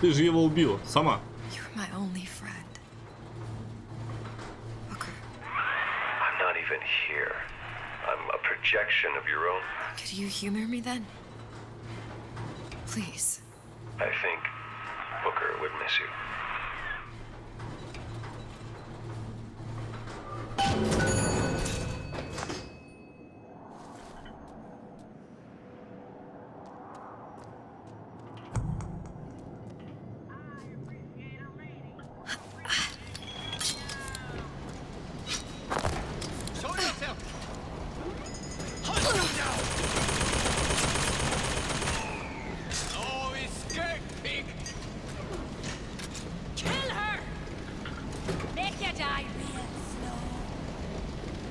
Ты же его убила, сама. You were my only friend. I'm not even here. I'm a projection of your own. Could you humor me then? Please. I think Booker would miss you.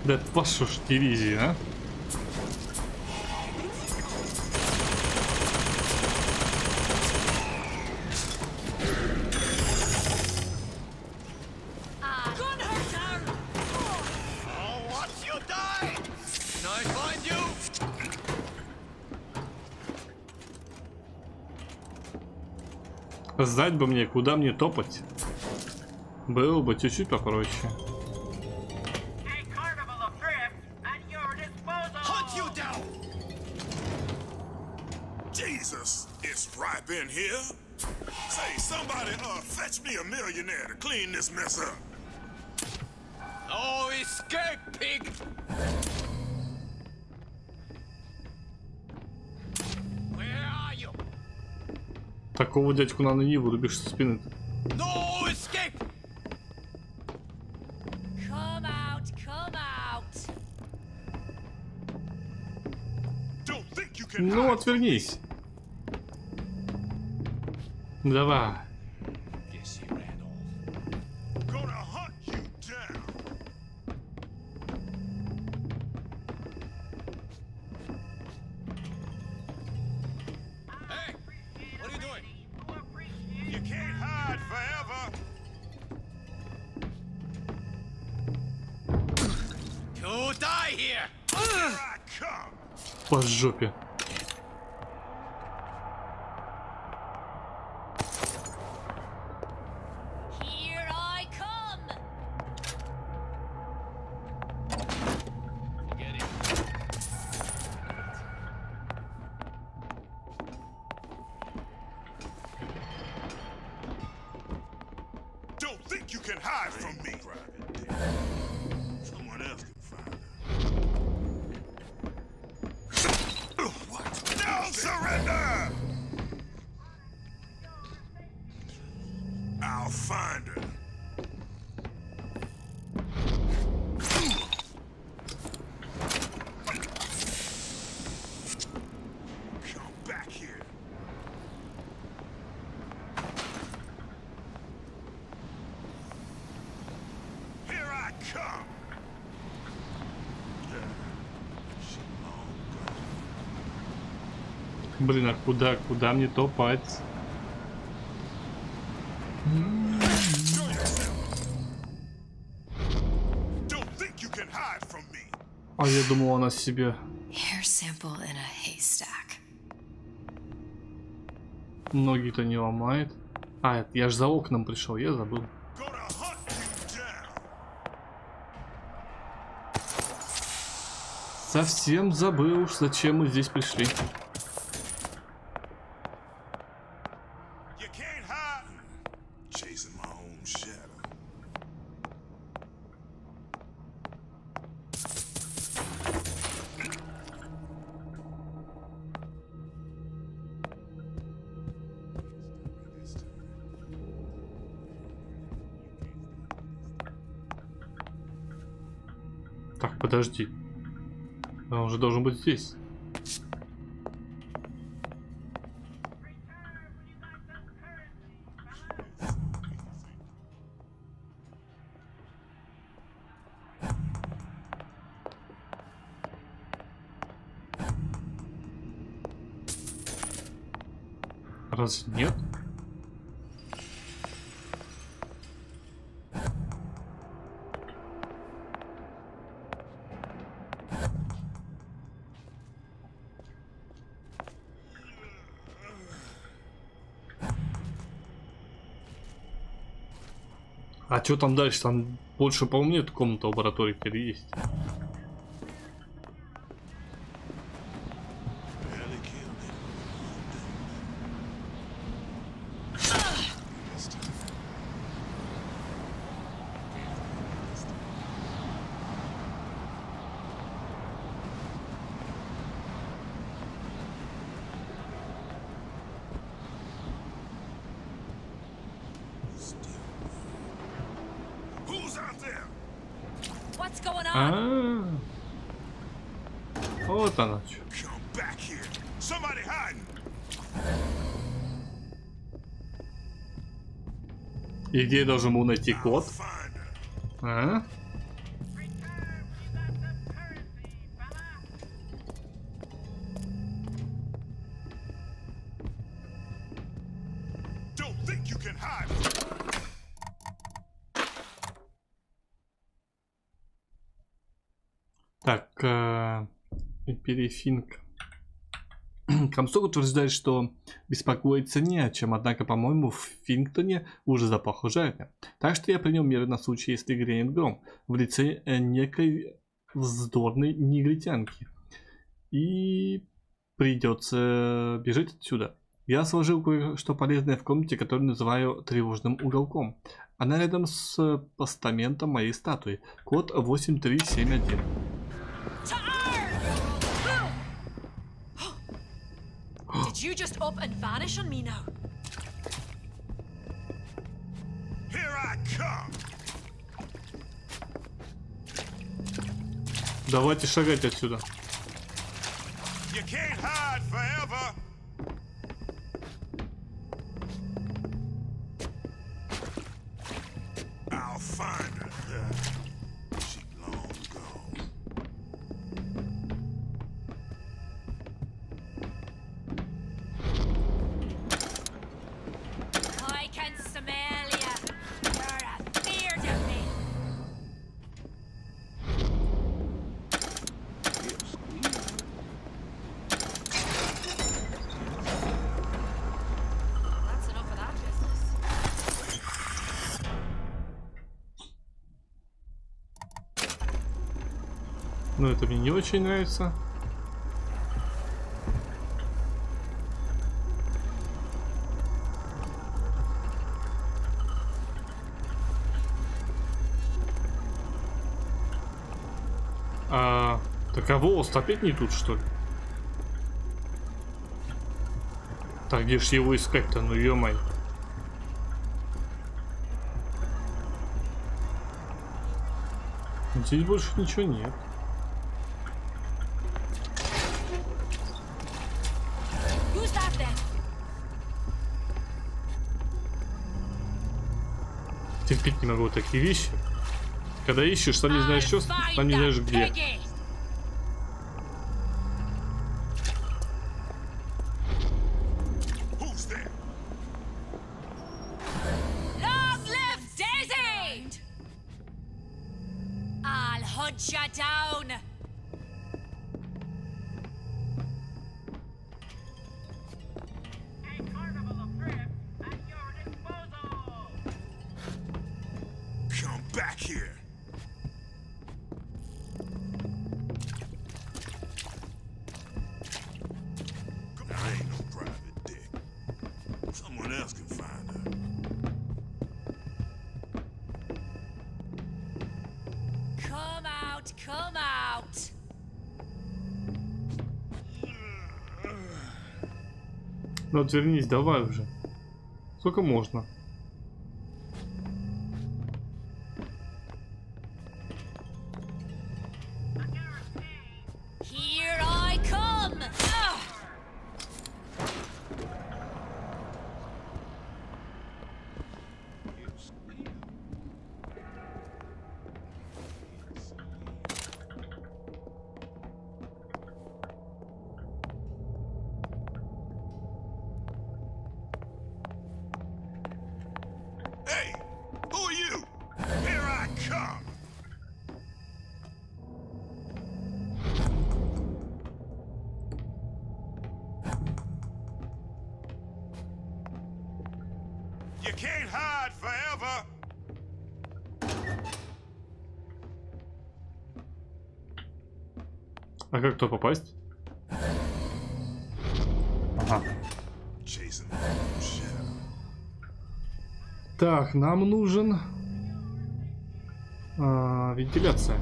Да вашу ж дивизию, а? Знать бы мне, куда мне топать. Было бы чуть-чуть попроще. Jesus, it's right in here. Say, somebody, fetch me a millionaire to clean this mess up. No escape, pig! Where are you? Такого дядьку надо не вырубишь со спины. No escape! Come out, come out. Ну, отвернись. Давай. По жопе. Here I come. Don't think you can hide from me. Someone else can find her. What? No surrender! I'll find her. Come back here. Here I come. Блин, а куда мне топать? А я думал, она себе Hair sample in a haystack. ноги-то не ломает. А, это я ж за окном пришел, я забыл. Совсем забыл, зачем мы здесь пришли. Так, подожди. Он уже должен быть здесь. Разве нет? А что там дальше? Там больше, по-моему, нет комнаты лаборатории теперь есть. Вот она что. И где я должен был найти код? А? Так, перефинка. Комсток утверждает, что беспокоиться не о чем, однако, по-моему, в Фингтоне уже запахло жарко. Так что я принял меры на случай, если грянет гром в лице некой вздорной негритянки. И придется бежать отсюда. Я сложил кое-что полезное в комнате, которую называю тревожным уголком. Она рядом с постаментом моей статуи. Код 8371. Did you just up and vanish on me now? Here I come. Давайте шагать отсюда. You can't hide forever. I'll find her. She long gone. I can smell ya. You're afeard of me. That's enough of that business. Но это мне не очень нравится. Так а волос опять не тут, что ли? Так, где ж его искать-то, ну ё-моё. Здесь больше ничего нет. Who's that then? Терпеть не могу такие вещи. Когда ищешь, сам не знаешь что, сам не знаешь где. Who's there? Long live Daisy! I'll hunt ya down. Come back here. I ain't no private dick. Someone else can find her. Come out, come out. Ну отвернись, давай уже. Сколько можно? Here I come. Ugh. Hey, who are you? Here I come. You can't hide forever. А как туда попасть? Ага. Chasing shadow. Так, нам нужен вентиляция.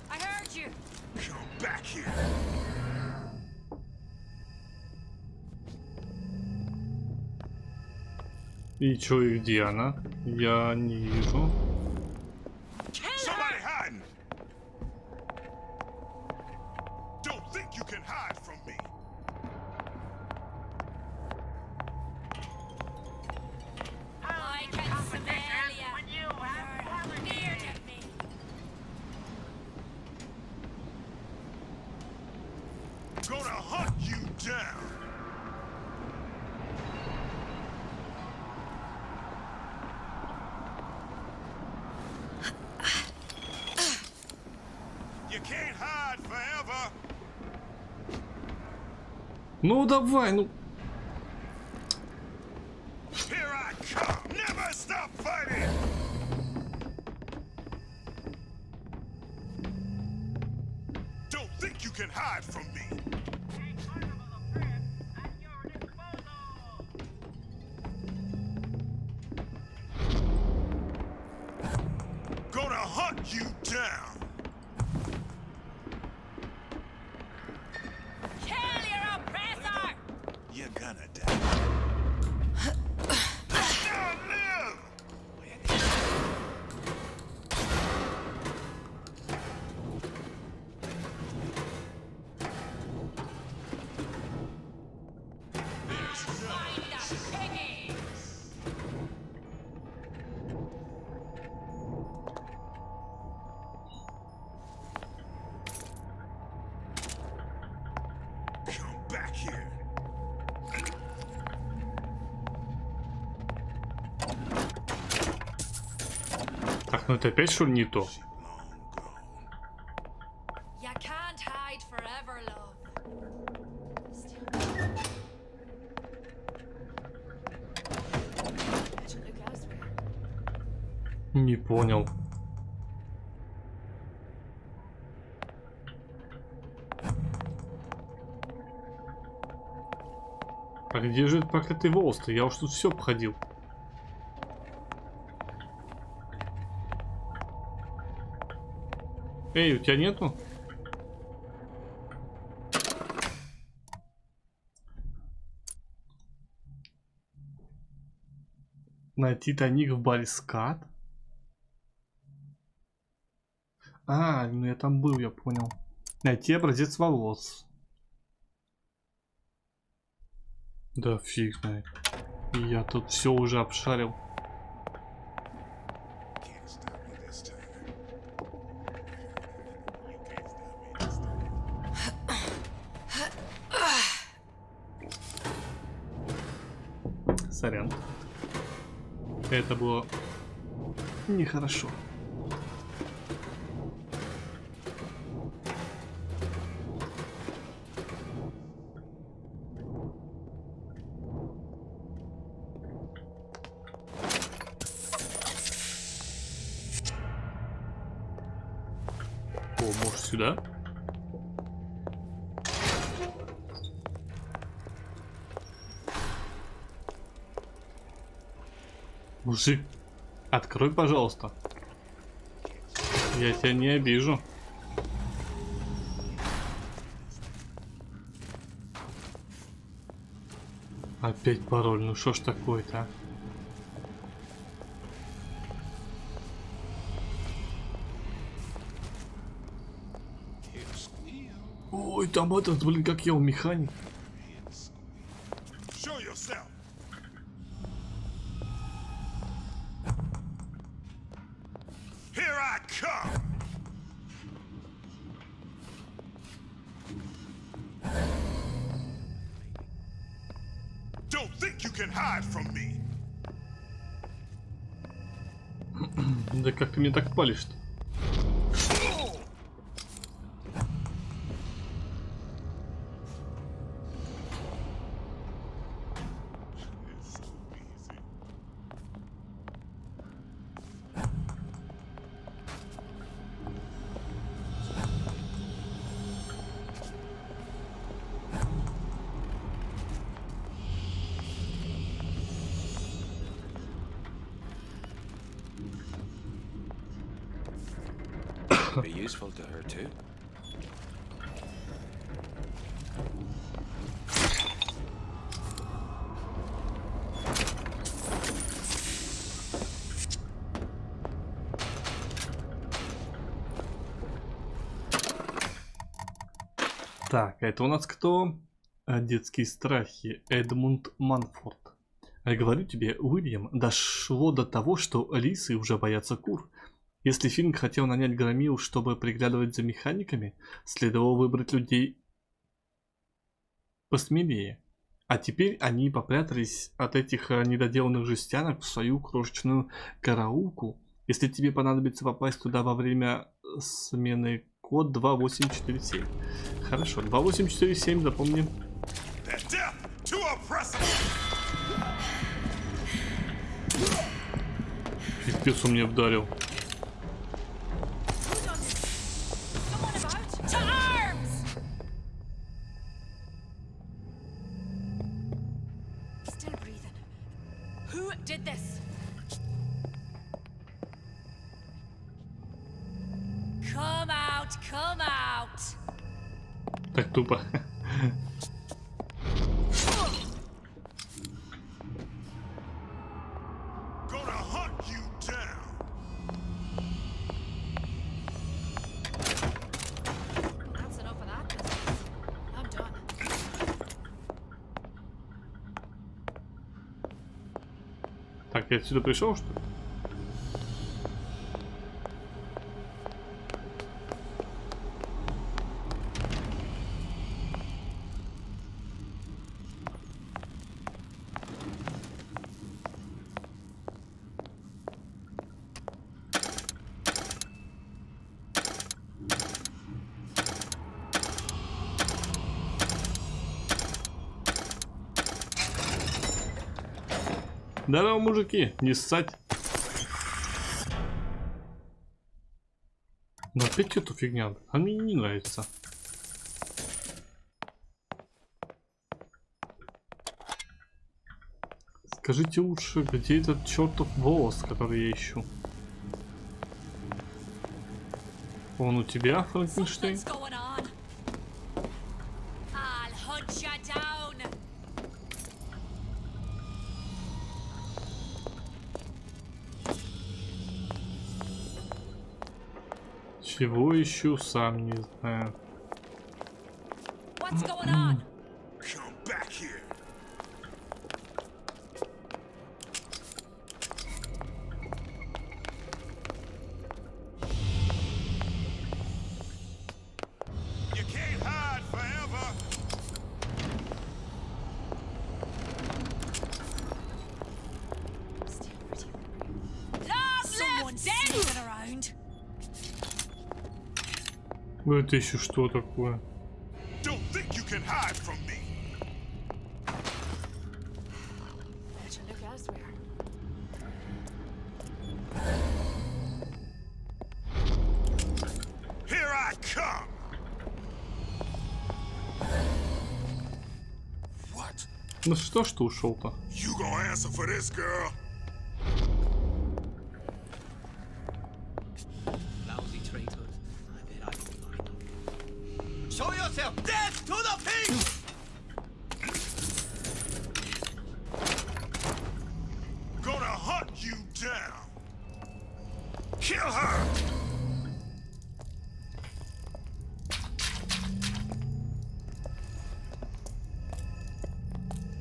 I heard you. Come back here. И чё, и где она? Я не вижу. Somebody hiding. Don't think you can hide from me. I can smell ya. You're afeard of me. Ну давай, ну. Так, ну это опять что ли не то? Не понял. А где же этот проклятый волос-то? Я уж тут все обходил. Эй, у тебя нету? Найти тайник в баре скат? А, ну я там был, я понял. Найти образец волос. Да фиг знает. Я тут все уже обшарил. Сорян. Это было нехорошо. О, может сюда? Мужик, открой, пожалуйста. Я тебя не обижу. Опять пароль, ну что ж такое-то, а? Ой, там этот, блин, как я у механик. Да как ты мне так палишь-то? Be useful to her too. Так, это у нас кто? Детские страхи. Эдмунд Манфорд. Я говорю тебе, Уильям, дошло до того, что лисы уже боятся кур. Если Финк хотел нанять громил, чтобы приглядывать за механиками, следовало выбрать людей посмелее. А теперь они попрятались от этих недоделанных жестянок в свою крошечную караулку. Если тебе понадобится попасть туда во время смены, код 2847. Хорошо, 2847, запомним. Пипец он мне вдарил. Так тупо. Так, я отсюда пришел, что ли? Здорово, мужики, не ссать. Но опять эту фигня, а мне не нравится. Скажите лучше, где этот чертов волос, который я ищу? Он у тебя, Франкенштейн? Чего ищу, сам не знаю. Это еще что такое? Ну что ж ты ушел-то? Death to the pig! Gonna hunt you down. Kill her!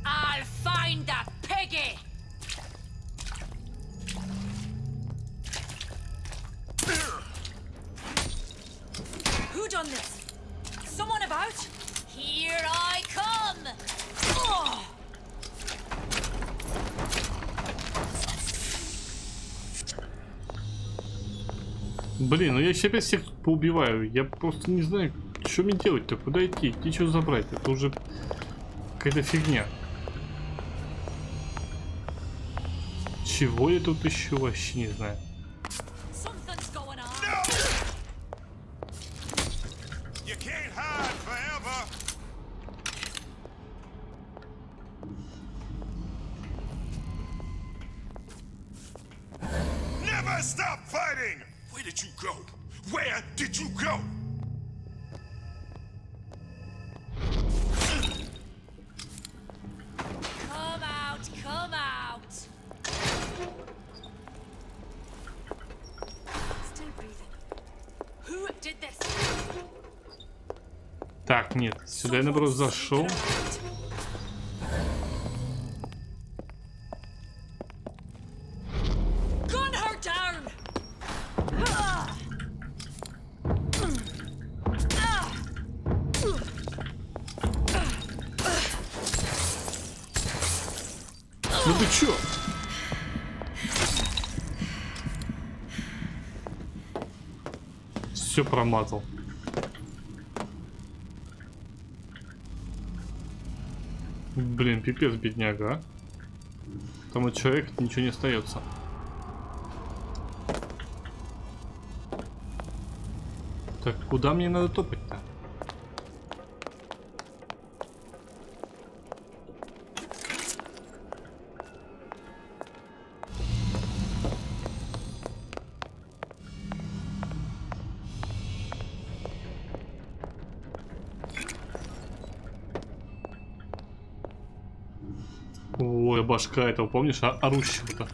I'll find that piggy! Who done this? Someone about? Here I come! Oh! Блин, ну я сейчас опять всех тут поубиваю. Я просто не знаю, что мне делать-то, куда идти, где что забрать. Это уже какая-то фигня. Чего я тут ищу, вообще не знаю. Stop fighting! Where did you go? Where did you go? Come out, come out! Still breathing. Who did this? Так, нет, сюда я наоборот зашел. Ну ты чё? Все промазал. Блин, пипец, бедняга, а? Там от человека ничего не остается. Так, куда мне надо топать-то? Ой, башка этого, помнишь, орущего-то?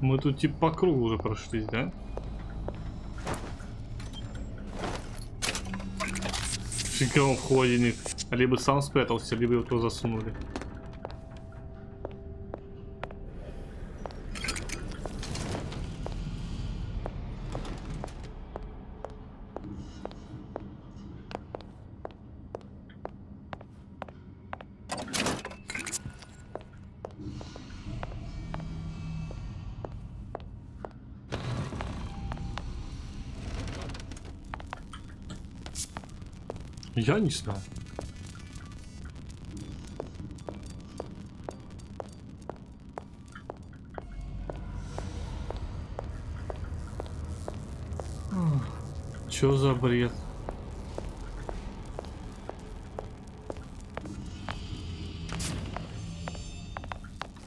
Мы тут типа по кругу уже прошлись, да? Фига он в холодильник. Либо сам спрятался, либо его туда засунули. Я не знаю. Чё за бред?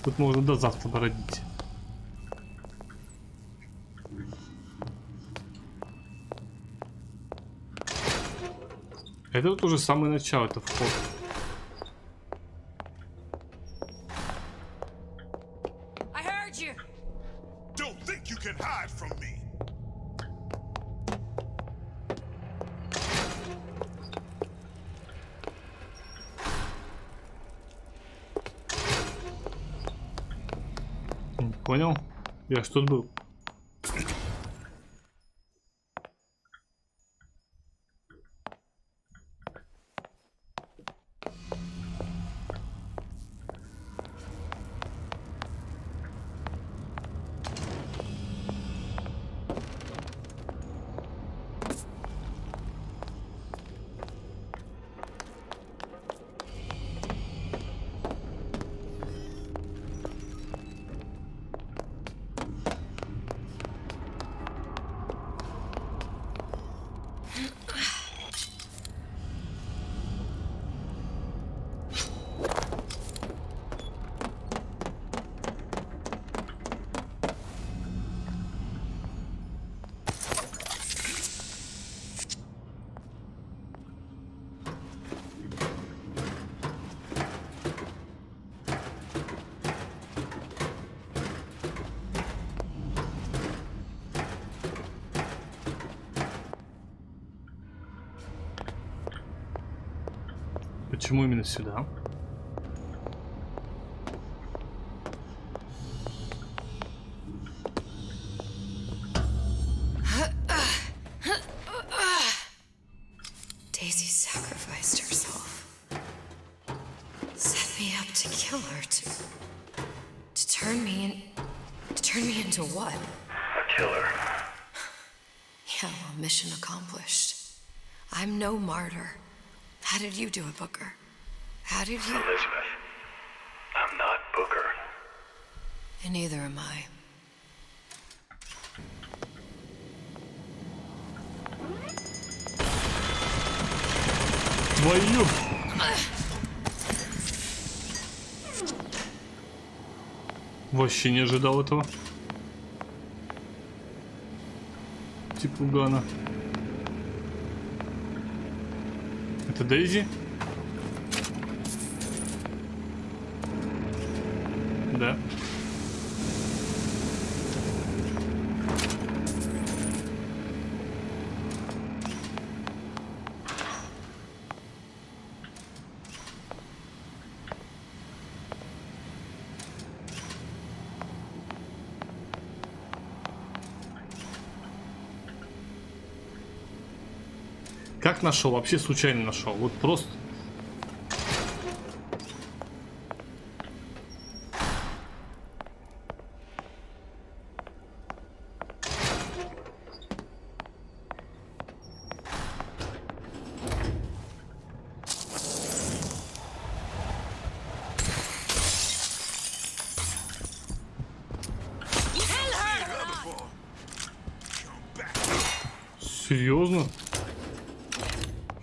Тут можно до завтра бродить. Это вот уже самое начало, это вход. Понял? Я ж тут был. Почему именно сюда? Daisy sacrificed herself. Set me up to kill her, to turn me into what? A killer. Yeah, well, mission accomplished. I'm no martyr. How did you do it, Booker? How did you... Elizabeth, I'm not Booker. And neither am I. Твою! Вообще не ожидал этого. Типа Гана. Это Дейзи? Да. Как нашел? Вообще случайно нашел. Вот просто. Серьезно?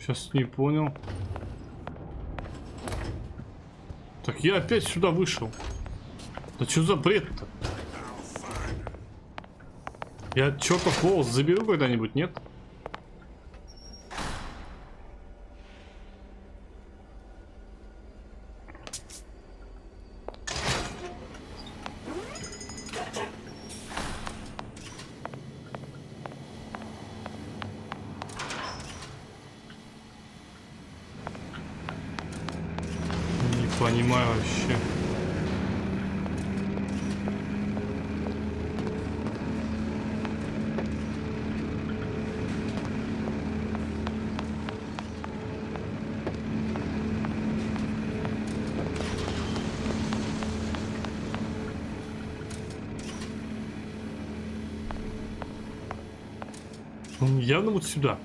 Сейчас не понял. Так я опять сюда вышел. Да что за бред-то? Я чертов волос заберу когда-нибудь, нет? Не понимаю вообще. Он явно вот сюда.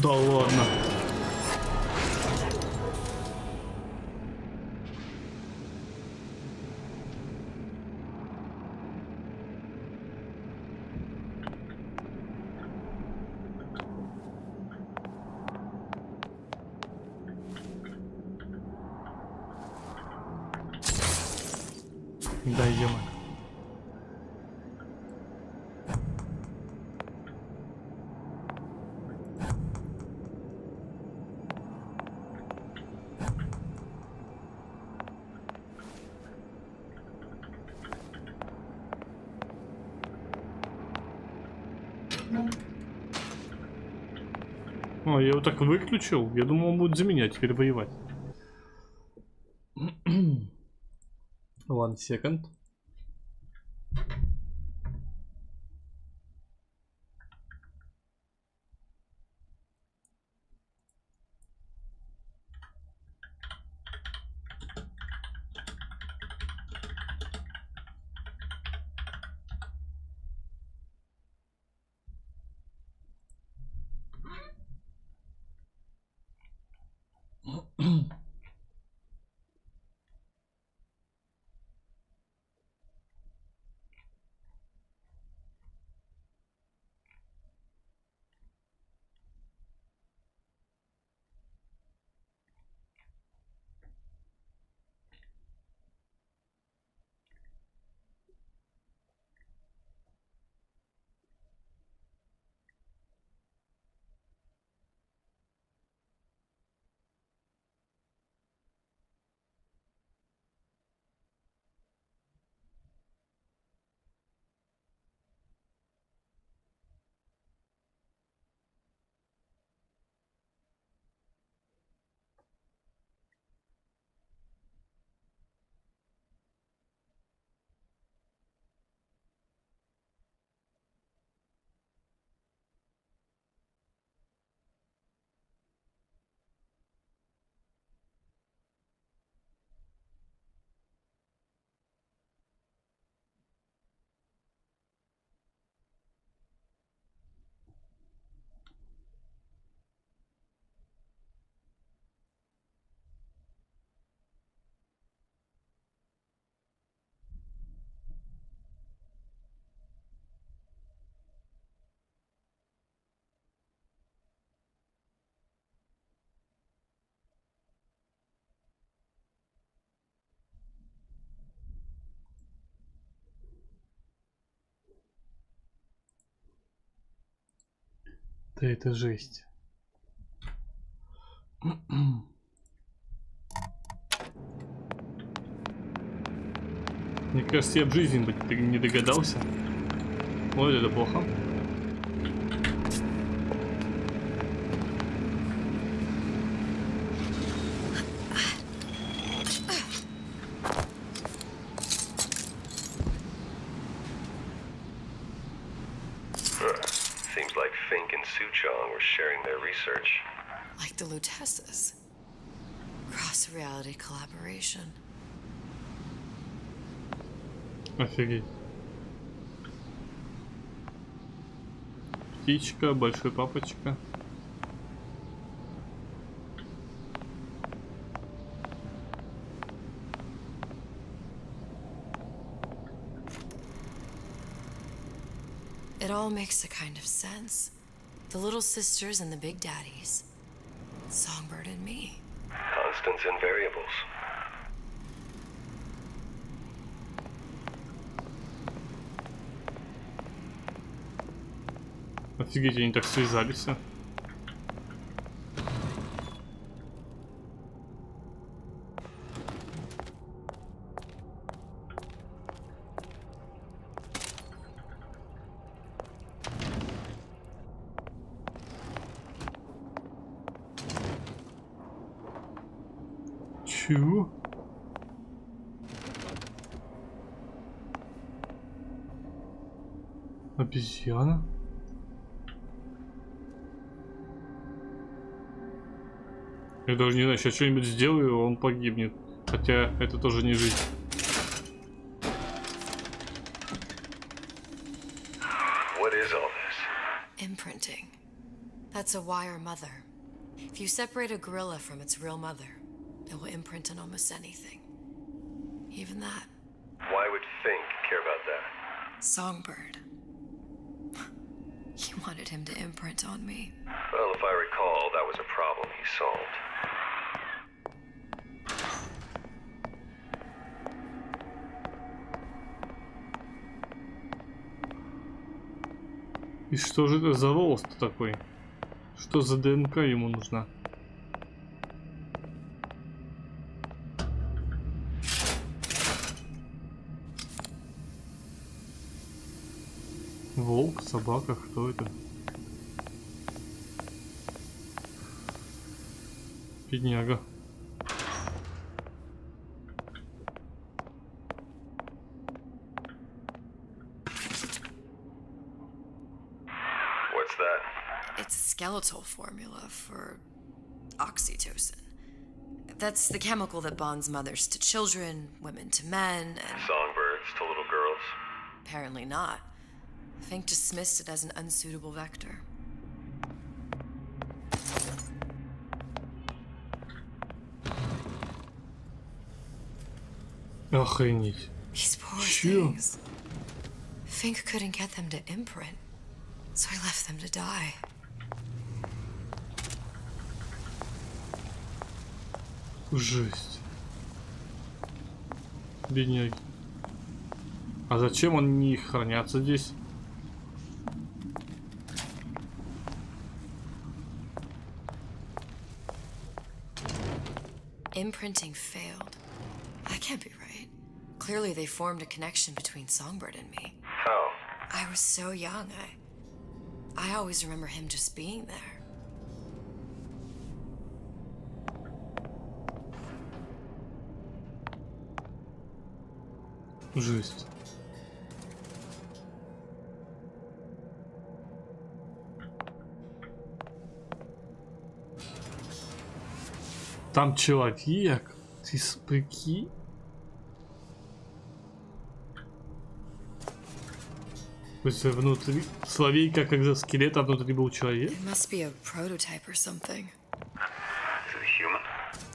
Да ладно. Да, ё-моё. О, я его так выключил. Я думал, он будет за меня теперь воевать. 1 second. Да это жесть. Мне кажется, я в жизни бы не догадался. Ой, это плохо. Seems like Fink and and Suchong were sharing their research. Like the Lutesses. Cross-reality collaboration. Офигеть. Птичка, большой папочка. It all makes a kind of sense. The little sisters and the big daddies. Songbird and me. Constants and variables. Офигеть, они так связались. Чего? Обезьяна? Я даже не знаю, сейчас что-нибудь сделаю, он погибнет. Хотя это тоже не жизнь. What is all this? Imprinting. That's a wire mother. If you separate a gorilla from its real mother, it will imprint on almost anything. Even that. Why would Fink care about that? Songbird. He wanted him to imprint on me. Well, if I recall, that was a problem he solved. И что же это за волос-то такой? Что за ДНК ему нужна? Волк, собака, кто это? Бедняга. What's that? It's a skeletal formula for oxytocin. That's the chemical that bonds mothers to children, women to men, and... Songbirds to little girls? Apparently not. Fink dismissed it as an unsuitable vector. Охренеть. These poor things. Fink couldn't get them to imprint, so he left them to die. Жесть. Бедняги. А зачем они хранятся здесь? Imprinting failed. That can't be right. Clearly they formed a connection between Songbird and me. How? I was so young. I always remember him just being there. Жесть. Там человек, ты прикинь? То есть внутри Соловейка как экзоскелет, а внутри был человек? It must be a prototype or something. Is it human?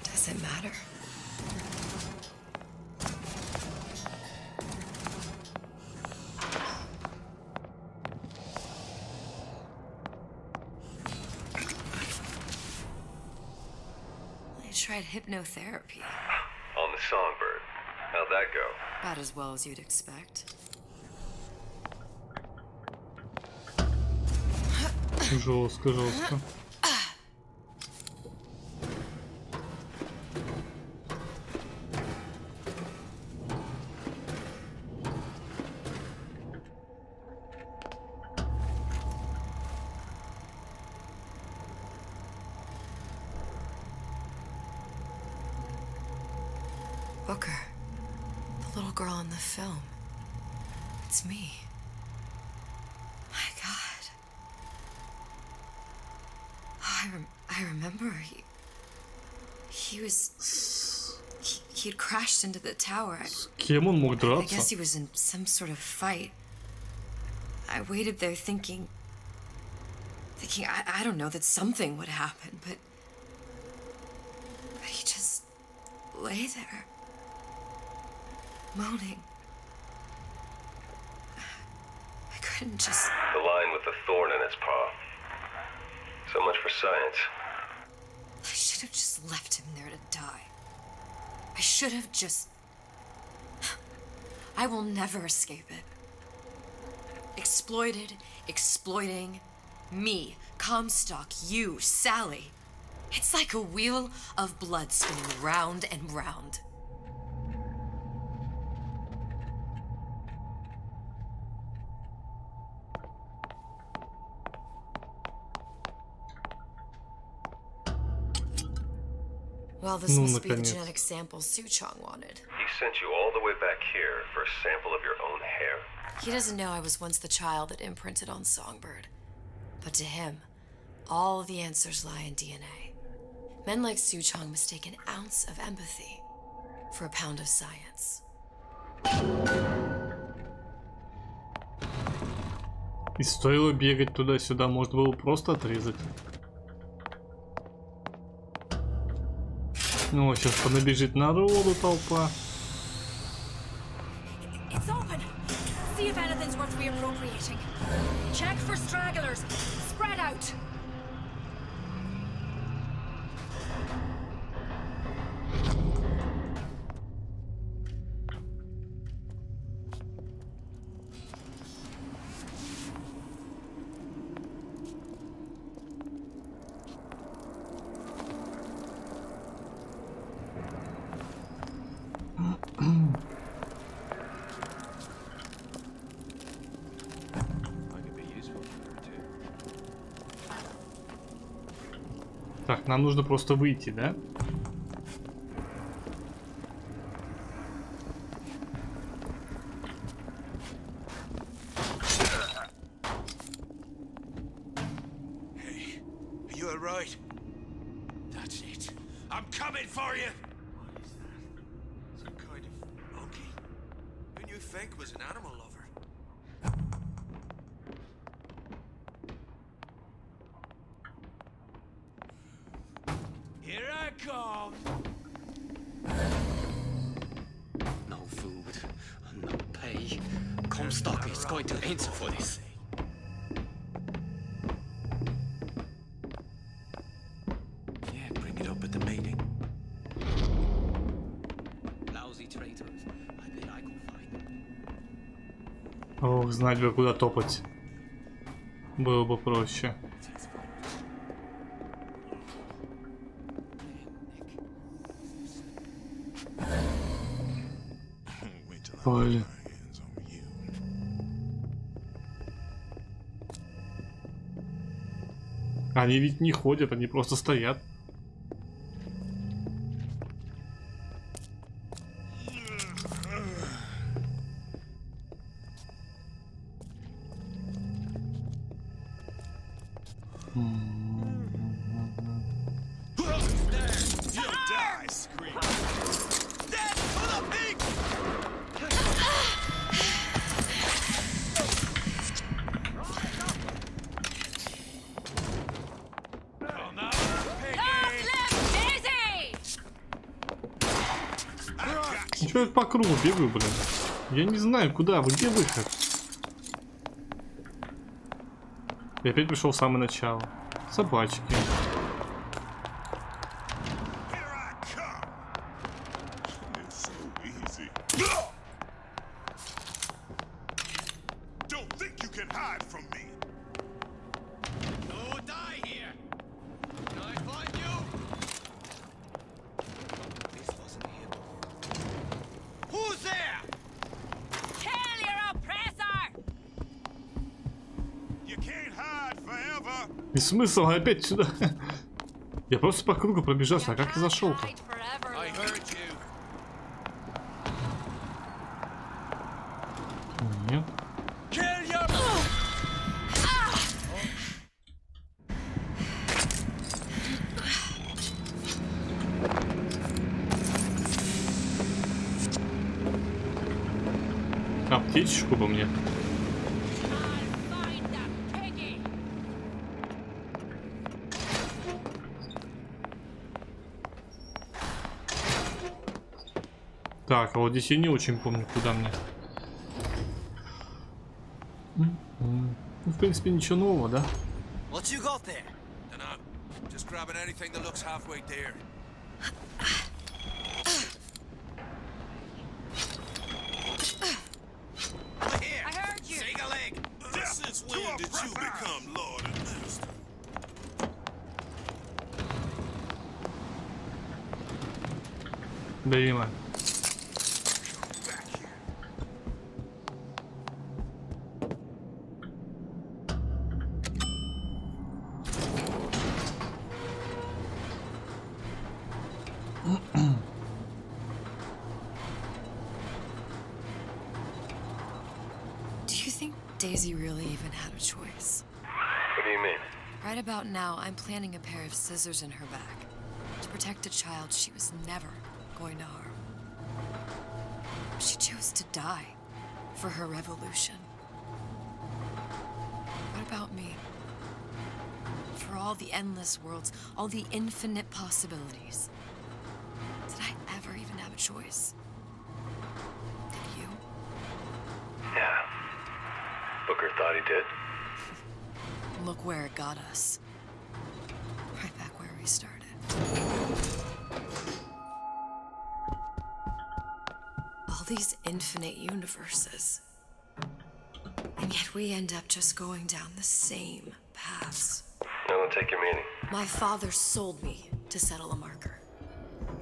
Does it matter? I tried hypnotherapy. On the Songbird. How'd that go? About as well as you'd expect. Жестко, жестко. Booker, the little girl in the film. It's me. My God. I remember he'd crashed into the tower. С кем он мог I драться? guess he was in some sort of fight. I waited there thinking I don't know, that something would happen, but he just lay there, moaning. I couldn't just... The lion with the thorn in its paw. So much for science. I should have just left him there to die. I should have just... I will never escape it. Exploited, exploiting, me, Comstock, you, Sally. It's like a wheel of blood spinning round and round. Well, this must be the genetic sample Suchong wanted. He sent you all the way back here for a sample of your own hair? He doesn't know I was once the child that imprinted on Songbird. But to him, all the answers lie in DNA. Men like Suchong mistake an ounce of empathy for a pound of science. И стоило бегать туда-сюда, можно было просто отрезать. Ну, сейчас понабежит народу толпа. It's open. See if anything's worth reappropriating. Check for stragglers. Spread out. Так, нам нужно просто выйти, да? Hey, are you alright? That's it. I'm coming for you! What is that? Some kind of monkey? Who knew Fink was an animal lover? Here I come! No food, no pay. Comstock is going to answer for this. Yeah, bring it up at the meeting. Lousy traitors. I bet I can find them. Ох, знать бы, куда топать. Было бы проще. Салли. Они ведь не ходят, они просто стоят. Чё я по кругу бегаю, блин? Я не знаю, куда вы, где выход? Я опять пришел в самое начало. Собачки. И смысл опять сюда? Я просто по кругу пробежался, а как я зашел-то? Нет. аптечку по мне. Так, а вот здесь я не очень помню, куда мне. Ну, в принципе, ничего нового, да? What you got there? Dunno. Just grabbing anything that looks halfway there. I heard you. Take a leg. Since when did you become Lord and Master? Понимаю. Daisy really even had a choice. What do you mean? Right about now, I'm planting a pair of scissors in her back to protect a child she was never going to harm. She chose to die for her revolution. What about me? For all the endless worlds, all the infinite possibilities. Did I ever even have a choice? Did you? Yeah. Booker thought he did. Look where it got us. Right back where we started. All these infinite universes. And yet we end up just going down the same paths. I don't take your meaning. My father sold me to settle a marker.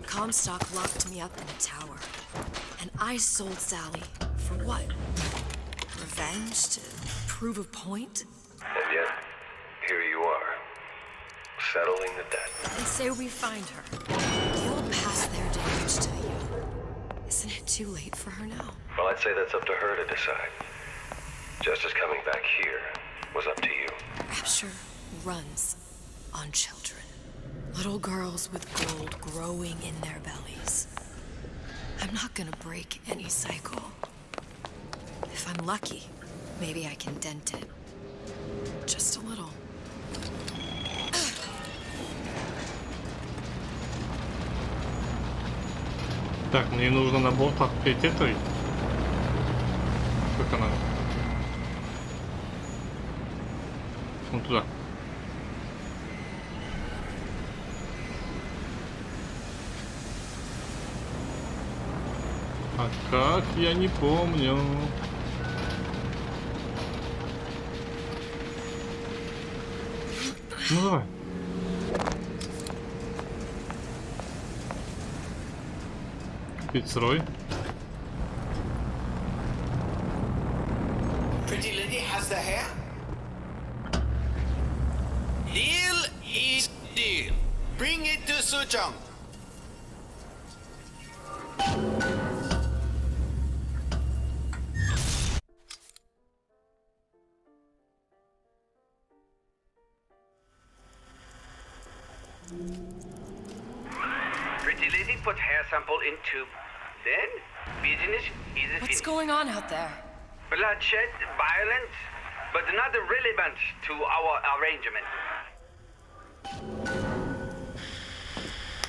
Comstock locked me up in a tower. And I sold Sally for what? Revenge? To prove a point? And yet, here you are, settling the debt. And say we find her. They'll pass their damage to you. Isn't it too late for her now? Well, I'd say that's up to her to decide. Justice coming back here was up to you. Rapture runs on children. Little girls with gold growing in their bellies. I'm not gonna break any cycle. If I'm lucky, maybe I can dent it. Just a little. Так, мне нужно набор подпеть этой. Как она? Вон туда. А как? Я не помню. Ну давай. Fitzroy. Pretty lady has the hair? Deal is deal. Bring it to Suchong. Pretty lady put hair sample in tube. Then, business is What's finished. going on out there? Bloodshed, violence, but not relevant to our arrangement.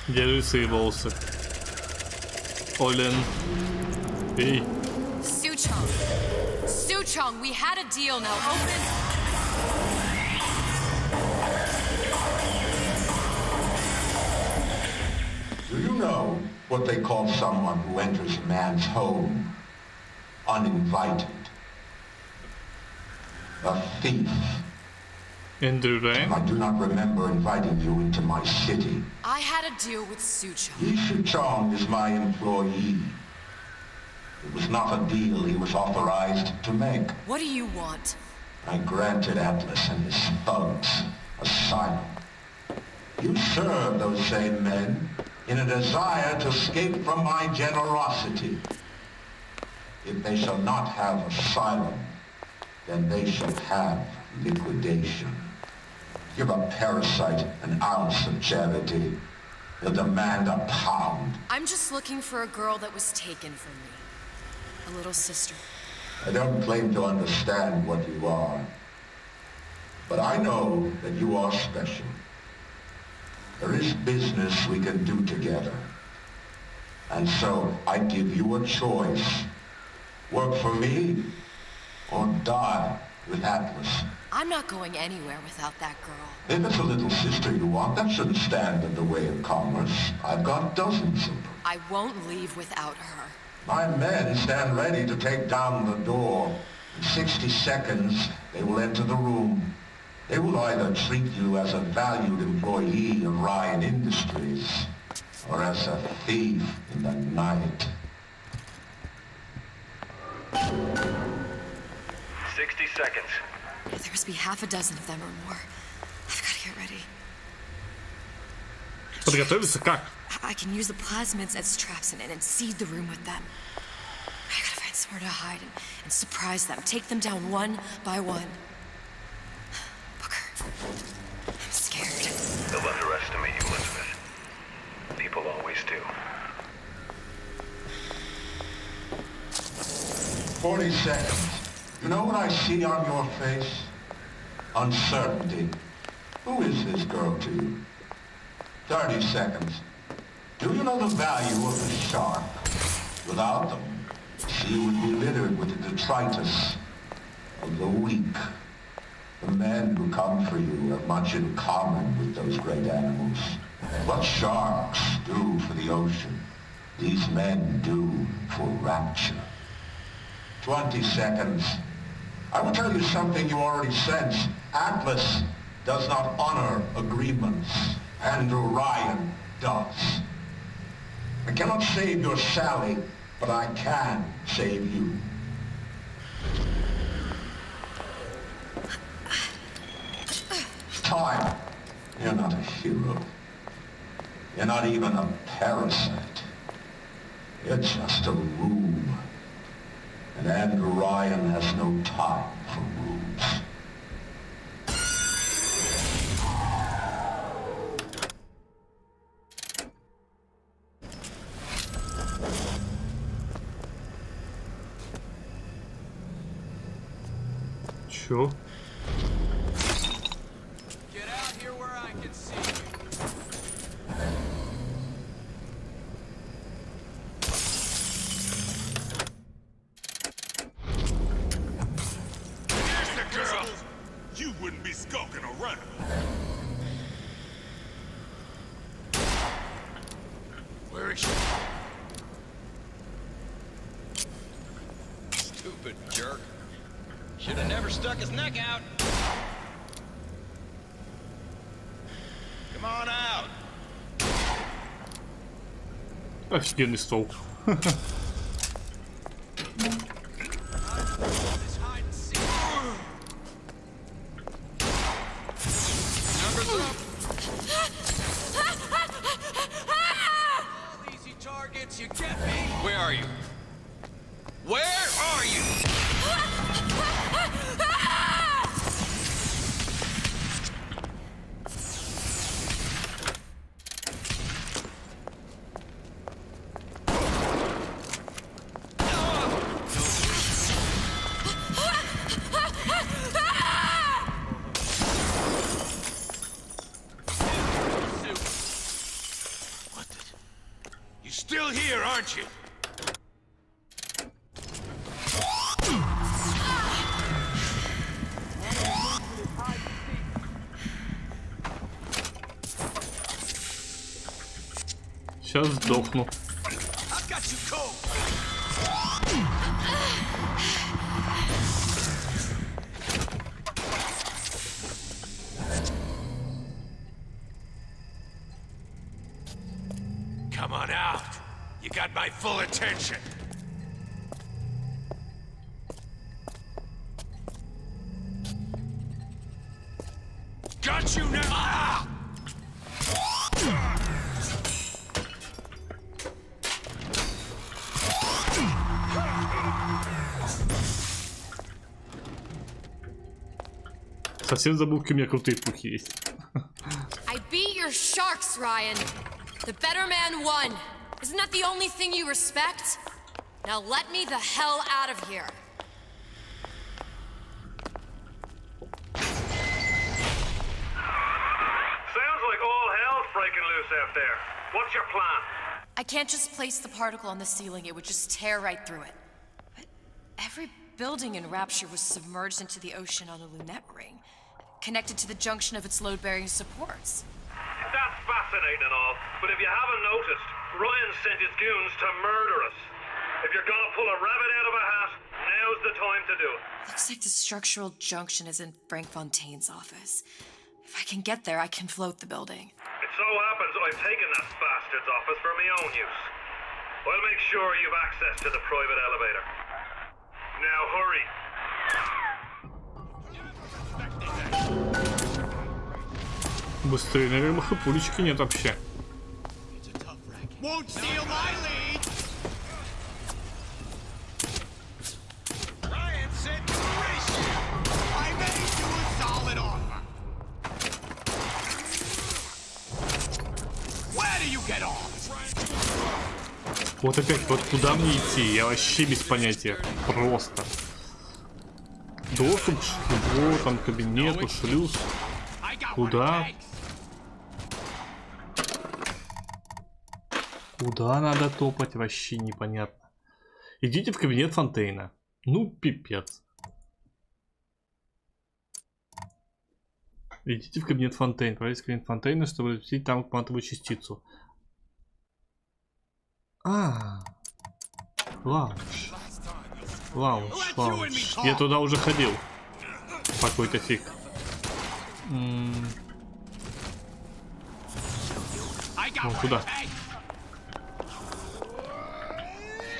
Держи свои волосы. Олен. Эй. Suchong. Suchong, we had a deal, now open. Do you know what they call someone who enters a man's home uninvited? A thief. Andrew Ryan? I do not remember inviting you into my city. I had a deal with Suchong. Yi Chong is my employee. It was not a deal he was authorized to make. What do you want? I granted Atlas and his thugs asylum. You serve those same men in a desire to escape from my generosity. If they shall not have asylum, then they shall have liquidation. Give a parasite an ounce of charity. They'll demand a pound. I'm just looking for a girl that was taken from me. A little sister. I don't claim to understand what you are, but I know that you are special. There is business we can do together. And so I give you a choice. Work for me or die with Atlas. I'm not going anywhere without that girl. If it's a little sister you want, that shouldn't stand in the way of commerce. I've got dozens of them. I won't leave without her. My men stand ready to take down the door. In 60 seconds, they will enter the room. They will either treat you as a valued employee of Ryan Industries or as a thief in the night. 60 seconds. There must be half a dozen of them or more. I've got to get ready. Подготовиться как? I can use the plasmids as traps in it and seed the room with them. I gotta find somewhere to hide and surprise them. Take them down one by one. Booker, I'm scared. They'll underestimate you, Elizabeth. People always do. 40 seconds. You know what I see on your face? Uncertainty. Who is this girl to you? 30 seconds. Do you know the value of a shark? Without them, the sea would be littered with the detritus of the weak. The men who come for you have much in common with those great animals. What sharks do for the ocean, these men do for rapture. 20 seconds. I will tell you something you already sense. Atlas does not honor agreements. Andrew Ryan does. I cannot save your Sally, but I can save you. It's time. You're not a hero. You're not even a parasite. You're just a room. And Andrew Ryan has no time for rooms. Чё? Get out here where I can see you. Here's the girl. You wouldn't be skulking around. Where is she? Stupid jerk. Should have never stuck his neck out. Come on out. Офигенный стол. Numbers up. All easy targets, you get me? Where are you? Where are you? You're still here, aren't you? Сейчас сдохну. I've got you cold. Come on out. You got my full attention. Got you now. Ah! Совсем забыл, какие у меня крутые пухи есть. I beat your sharks, Ryan. The better man won. Isn't that the only thing you respect? Now let me the hell out of here. breaking loose out there. What's your plan? I can't just place the particle on the ceiling, it would just tear right through it. But every building in Rapture was submerged into the ocean on the Lunette ring, connected to the junction of its load-bearing supports. That's fascinating and all, but if you haven't noticed, Ryan sent his goons to murder us. If you're gonna pull a rabbit out of a hat, now's the time to do it. Looks like the structural junction is in Frank Fontaine's office. If I can get there, I can float the building. It so happens I've taken that bastard's office for my own use. I'll make sure you've access to the private elevator. Now hurry. Быстрее, наверное, хапулечки нет вообще. Won't steal my lead. Ryan said race. I made you a solid offer. Where do you get off? Вот опять, вот куда мне идти? Я вообще без понятия. Просто. Доступ к его там кабинету, шлюз. Куда? Куда надо топать? Вообще непонятно. Идите в кабинет Фонтейна. Ну, пипец. Идите в кабинет Фонтейна. Проверьте кабинет Фонтейна, чтобы запустить там квантовую частицу. Лаунж. Лаунж. Я туда уже ходил. Какой-то фиг. Ну, куда?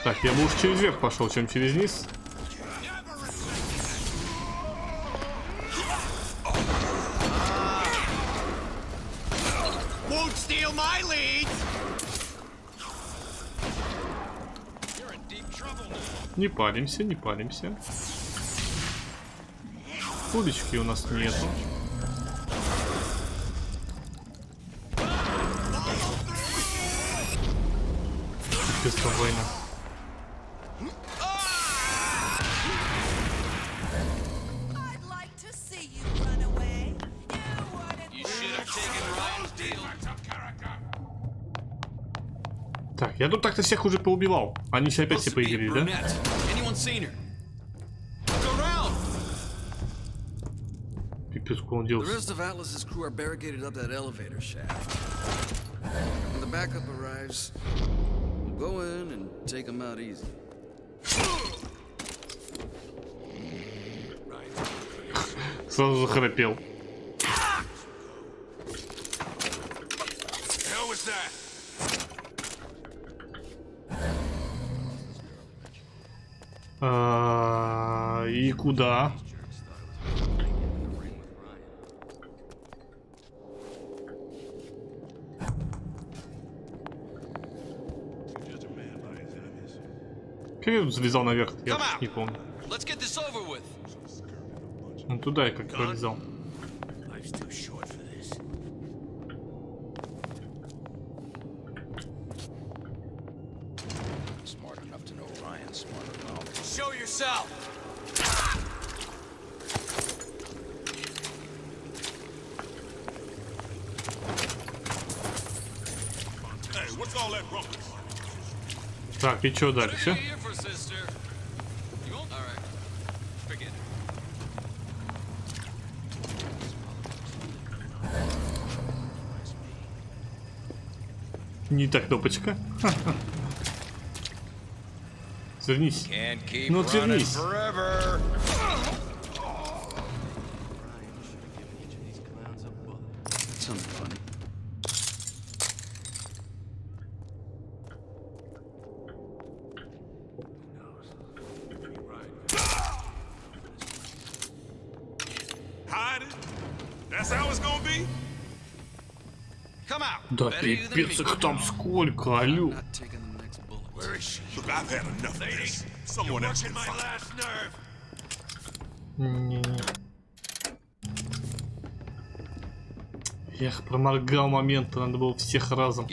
Так, я бы уж через верх пошел, чем через низ. Не палимся, не палимся. Удочки у нас нету. Спокойно. Так, я тут так-то всех уже поубивал. Они все опять все поиграли, да? Пипец, куда он делся? Go in and take them out easy. Сразу захрапел. И куда? Как я тут залезал наверх? Я не помню. Ну туда я как пролезал. Так, и что дальше? Не так, кнопочка. Свернись. Ну, свернись. Да пипец, их там сколько, алё. Не-не. Эх, проморгал момент, надо было всех разом.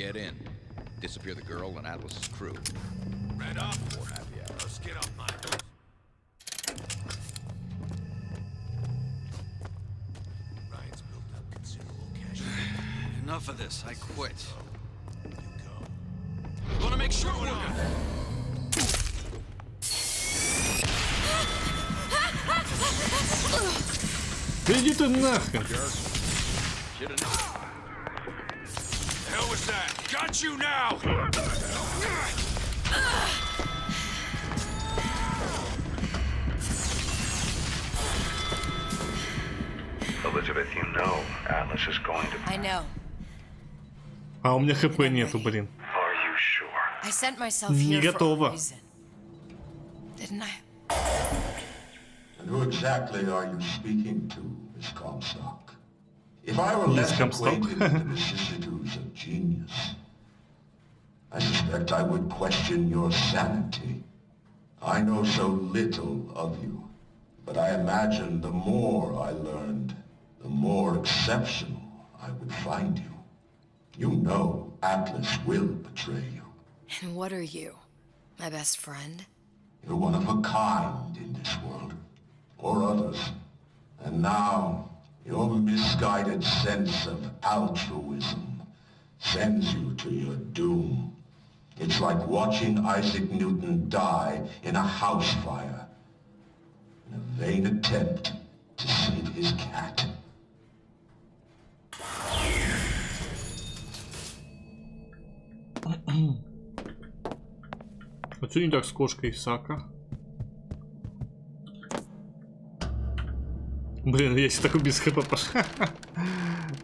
Enough of this. I quit. I wanna make sure we're good. Иди ты нахрен. Hell was that? Got you now! Elizabeth, you know Atlas is going to... I know. А у меня хп нету, блин. Are you sure? I sent myself Не here for a готово. reason. Didn't I? And who exactly are you speaking to, Miss Comstock? If I were less acquainted with the vicissitudes of genius, I suspect I would question your sanity. I know so little of you, but I imagine the more I learned, the more exceptional I would find you. You know Atlas will betray you. And what are you? My best friend? You're one of a kind in this world, or others. And now, your misguided sense of altruism sends you to your doom. It's like watching Isaac Newton die in a house fire, in a vain attempt to save his cat. А что не так с кошкой Исаака? Блин, если такой без хп пошел.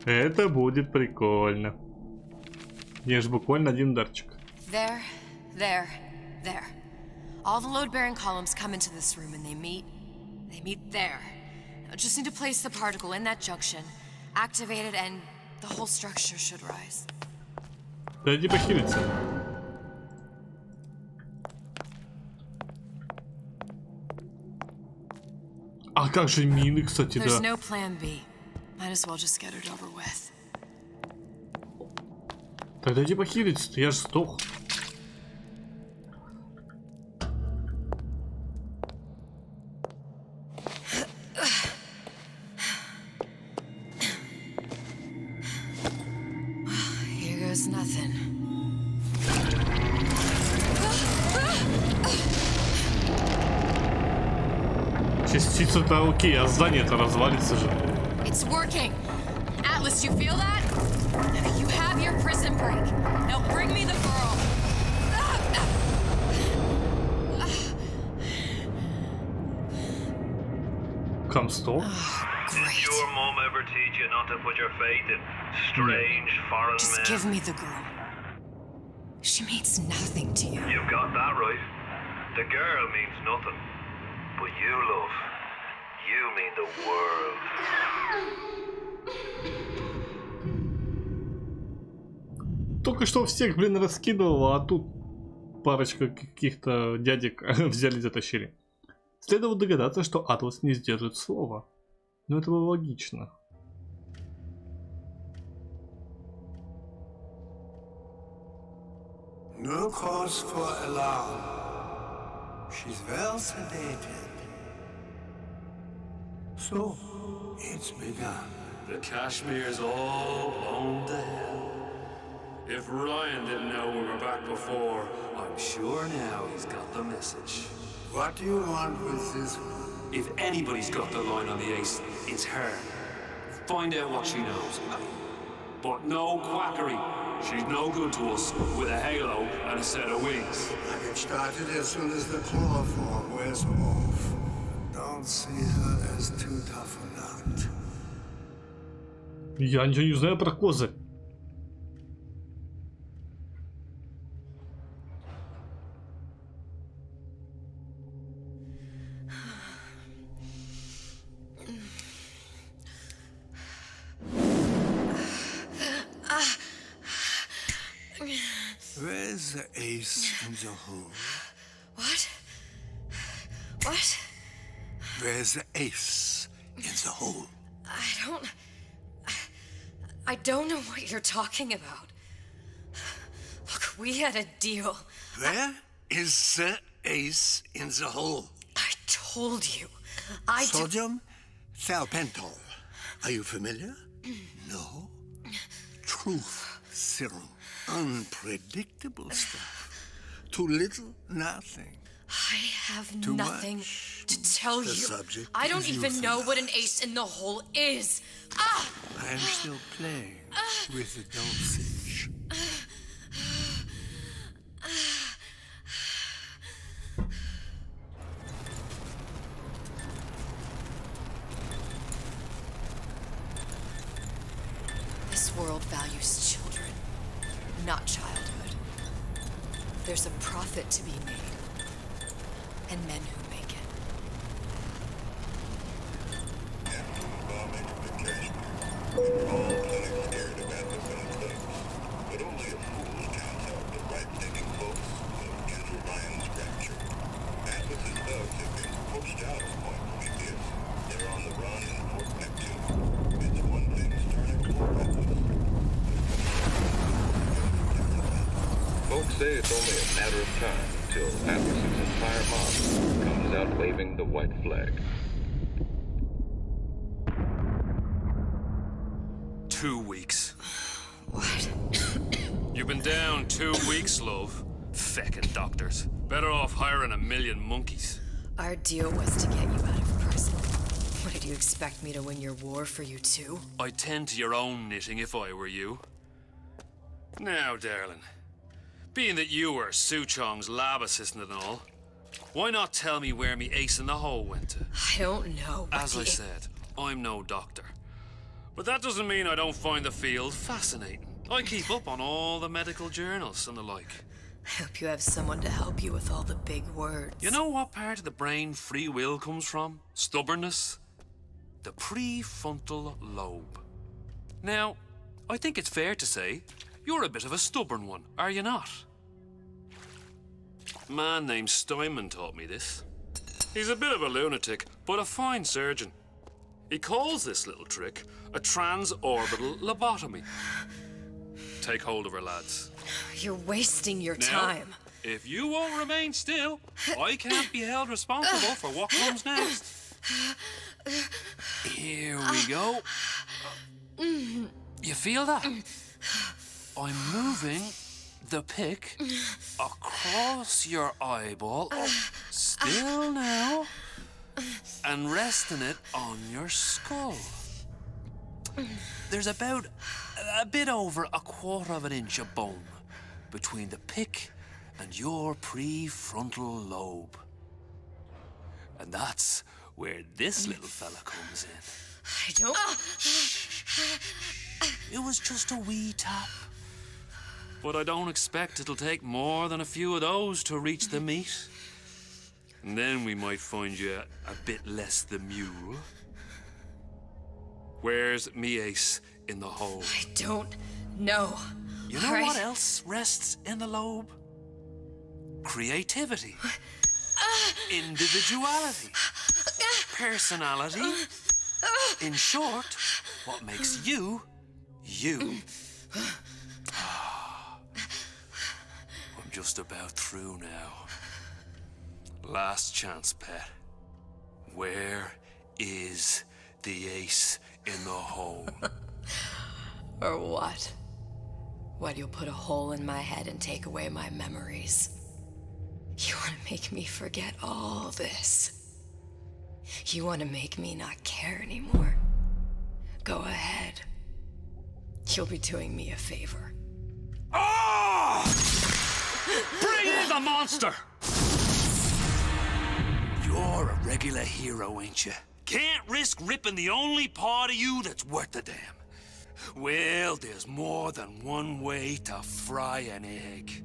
Это будет прикольно. Я же буквально один ударчик. There, there, there. All the load-bearing columns come into this room and they meet there. I just need to place the particle in that junction, activate it, and the whole structure should rise. Да иди похилиться. А как же мины, кстати, да. There's no plan B. Might as well just get it over with. Тогда иди похилиться, я же сдох. Here goes nothing. Частица-то окей, а здание-то развалится же. It's working. Atlas, you feel that? You have your prison break. Now bring me the girl. Comstock? Did your mom ever teach you not to put your faith in strange foreign men? Just give me the girl. She means nothing to you. You've got that right. The girl means nothing. But you, love, you mean the world. Только что всех, блин, раскидывало, а тут парочка каких-то дядек взяли и затащили. Следовало догадаться, что Атлас не сдержит слова. Но это было логично. No cause for alarm. She's well sedated. So, it's begun. The Kashmir's all blown to hell. If Ryan didn't know we were back before, I'm sure now he's got the message. What do you want with this one? If anybody's got the line on the ace, it's her. Find out what she knows. But no quackery. She's no good to us with a halo and a set of wings. I get started as soon as the chloroform wears off. Don't see her as too tough a nut. Я ничего не знаю про козы. Where's the ace in the hole? What? What? Where's the ace in the hole? I don't know what you're talking about. Look, we had a deal. Where is the ace in the hole? I told you. Sodium thiopental. Are you familiar? No? truth, Cyril. Unpredictable stuff. Too little, nothing. I have Too nothing much. to tell The you. subject I don't is even know what an ace in the hole is. Ah! I am still playing with the dosage. This world values children, not childhood. There's a profit to be made, and men who make it. We're all plenty scared of adolescent things, but only a fool counts out the right-thinking folks of Andrew Ryan's rapture. Atlas's thugs have been pushed out of Point Prometheus. They're on the run in Fort Neptune. It's one thing starting more reckless. Folks say it's only a matter of time until Atlas's entire mob comes out waving the white flag. 2 weeks. What? You've been down 2 weeks, love. Feckin' doctors. Better off hiring 1,000,000 monkeys. Our deal was to get you out of prison. What, did you expect me to win your war for you too? I'd tend to your own knitting if I were you. Now, darling, being that you were Su Chong's lab assistant and all, why not tell me where me ace in the hole went to? I don't know. As I said, I'm no doctor. But that doesn't mean I don't find the field fascinating. I keep up on all the medical journals and the like. I hope you have someone to help you with all the big words. You know what part of the brain free will comes from? Stubbornness? The prefrontal lobe. Now, I think it's fair to say you're a bit of a stubborn one, are you not? A man named Steinman taught me this. He's a bit of a lunatic, but a fine surgeon. He calls this little trick a transorbital lobotomy. Take hold of her, lads. You're wasting your Now, time. if you won't remain still, I can't be held responsible for what comes next. Here we go. You feel that? I'm moving the pick across your eyeball, still now, and resting it on your skull. There's about a bit over 1/4 of an inch of bone between the pick and your prefrontal lobe. And that's where this little fella comes in. I don't... It was just a wee tap. But I don't expect it'll take more than a few of those to reach the meat. And then we might find you a bit less the mule. Where's me ace in the hole? I don't know. You know what else rests in the lobe? Creativity. Individuality. Personality. In short, what makes you, you. I'm just about through now. Last chance, pet. Where is the ace in the hole? Or what? What, you'll put a hole in my head and take away my memories? You want to make me forget all this? You want to make me not care anymore? Go ahead. You'll be doing me a favor. Ah! Bring in the monster! You're a regular hero, ain't you? Can't risk ripping the only part of you that's worth a damn. Well, there's more than one way to fry an egg.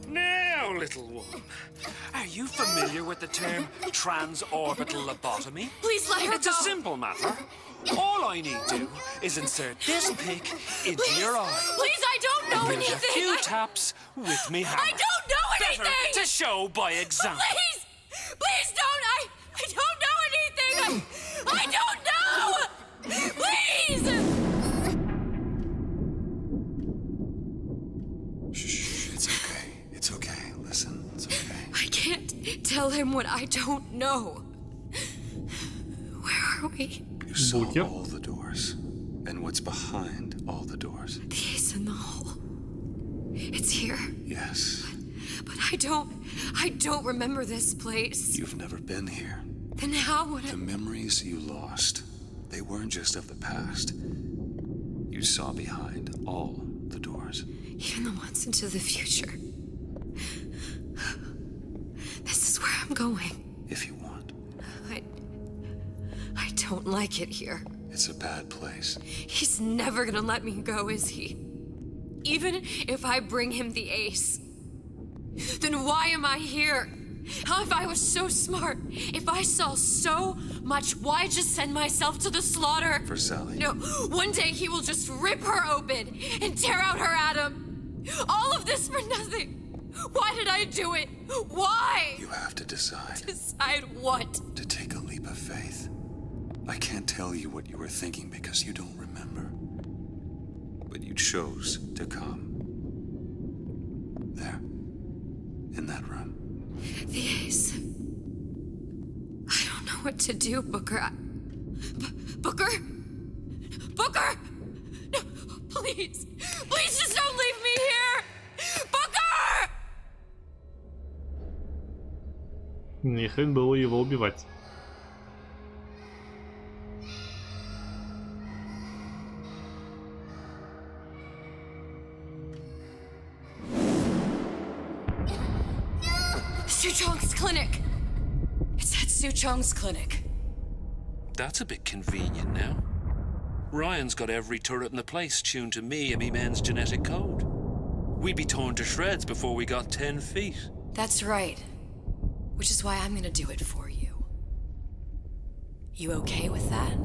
Now, little one, are you familiar with the term transorbital lobotomy? Please let her It's a simple matter. All I need to do is insert this pick into your eye. Please, I don't know and anything. A few taps with me hammer. I don't know anything. Better to show by example. Please, please don't. I don't know anything. I don't know. Please. Shh, it's okay. It's okay. Listen, it's okay. I can't tell him what I don't know. Where are we? You saw all the doors, and what's behind all the doors. The ace It's in the hole. It's here. Yes. But I don't remember this place. You've never been here. Then how would I... The memories you lost, they weren't just of the past. You saw behind all the doors. Even the ones into the future. This is where I'm going. If you want. I don't like it here. It's a bad place. He's never gonna let me go, is he? Even if I bring him the ace. Then why am I here? How if I was so smart? If I saw so much, why just send myself to the slaughter? For Sally. No, one day he will just rip her open and tear out her atom. All of this for nothing. Why did I do it? Why? You have to decide. Decide what? To take a leap of faith. I can't tell you what you were thinking because you don't remember. But you chose to come. There. In that room. The ace. I don't know what to do, Booker. Booker? Booker! No, please. Please just don't leave me here! Booker! Не хрен было его убивать. Suchong's clinic. It's at Suchong's clinic. That's a bit convenient now. Ryan's got every turret in the place tuned to me and me men's genetic code. We'd be torn to shreds before we got 10 feet. That's right. Which is why I'm gonna do it for you. You okay with that?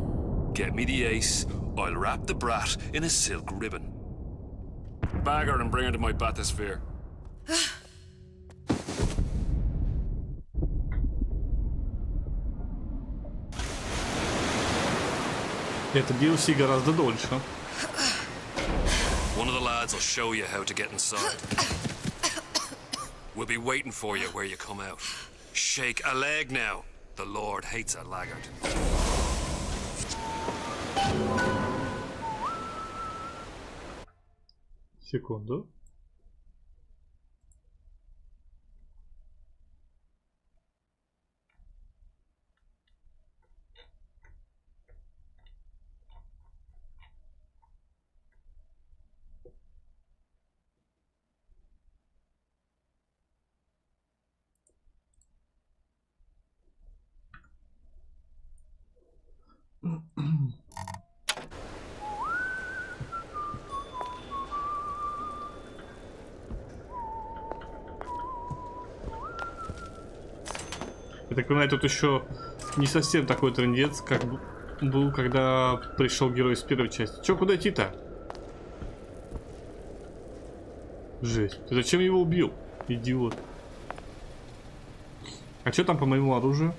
Get me the ace, I'll wrap the brat in a silk ribbon. Bag her and bring her to my bathysphere. Это DLC гораздо дольше. One of the lads will show you how to get inside. We'll be waiting for you where you come out. Shake a leg now. The Lord hates a laggard. Секунду. Я так понимаю, тут еще не совсем такой трындец, как был, когда пришел герой из первой части. Че, куда идти-то? Жесть. Ты зачем его убил? Идиот. А что там по моему оружию?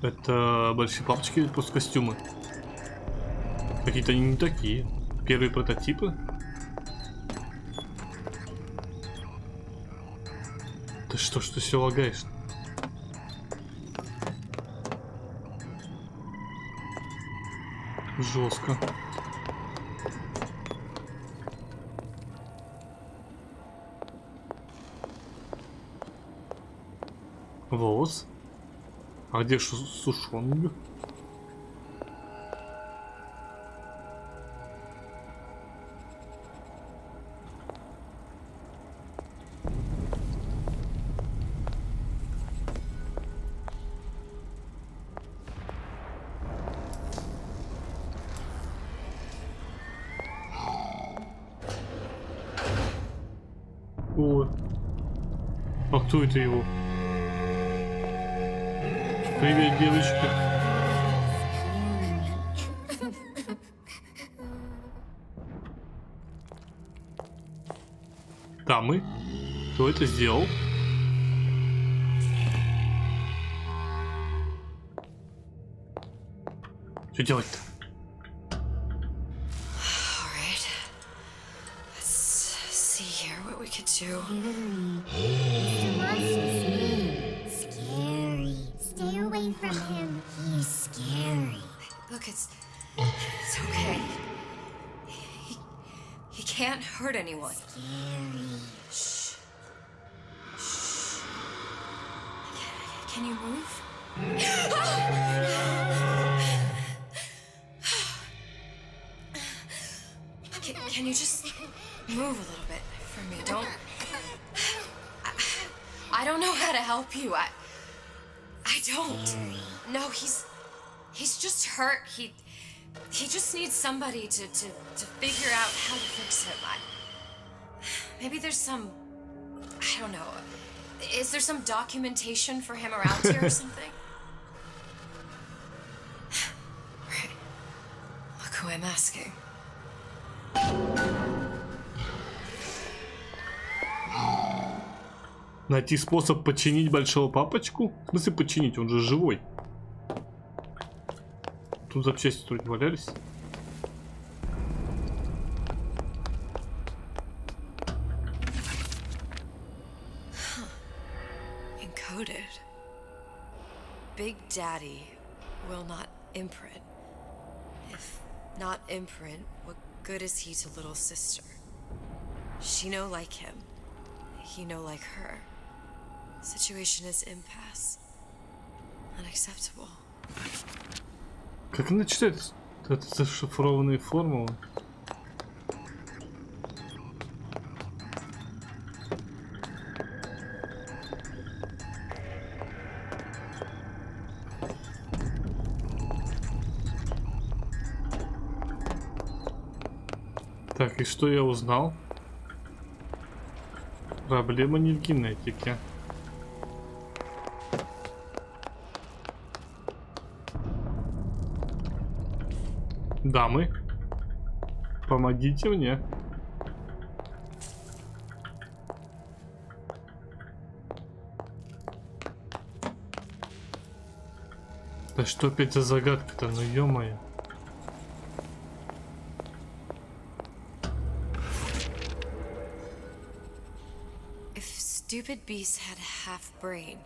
Это большие папочки или просто костюмы? Какие-то они не такие. Первые прототипы? Ты что ж ты все лагаешь? Жестко. Волос? А где сушонг? О, а кто это его? Привет, девочка. Да, мы? Кто это сделал? Что делать-то? All right. Let's see here what we could to. Mr. Monster's mean. Scary. Stay away from him. He's scary. Look, it's okay. He can't hurt anyone. Scary. Shh. Shh. Can you move? Can you just move a little bit for me? Don't. I don't know how to help you. I don't. No, he's just hurt. He just needs somebody to figure out how to fix him. Maybe there's some, I don't know. Is there some documentation for him around here or something? Right. Look who I'm asking. Найти способ починить большого папочку? В смысле починить? Он же живой. Тут запчасти тут валялись. Encoded. Big Daddy will not imprint. If not imprint, what good is he to little sister? She no like him. He no like her. Situation is impasse. Unacceptable. Как она читает это зашифрованные формулы? Так, и что я узнал? Проблема не в генетике. Дамы, помогите мне. Да что опять за загадка-то, ну ё-моё. Stupid beasts had half brain.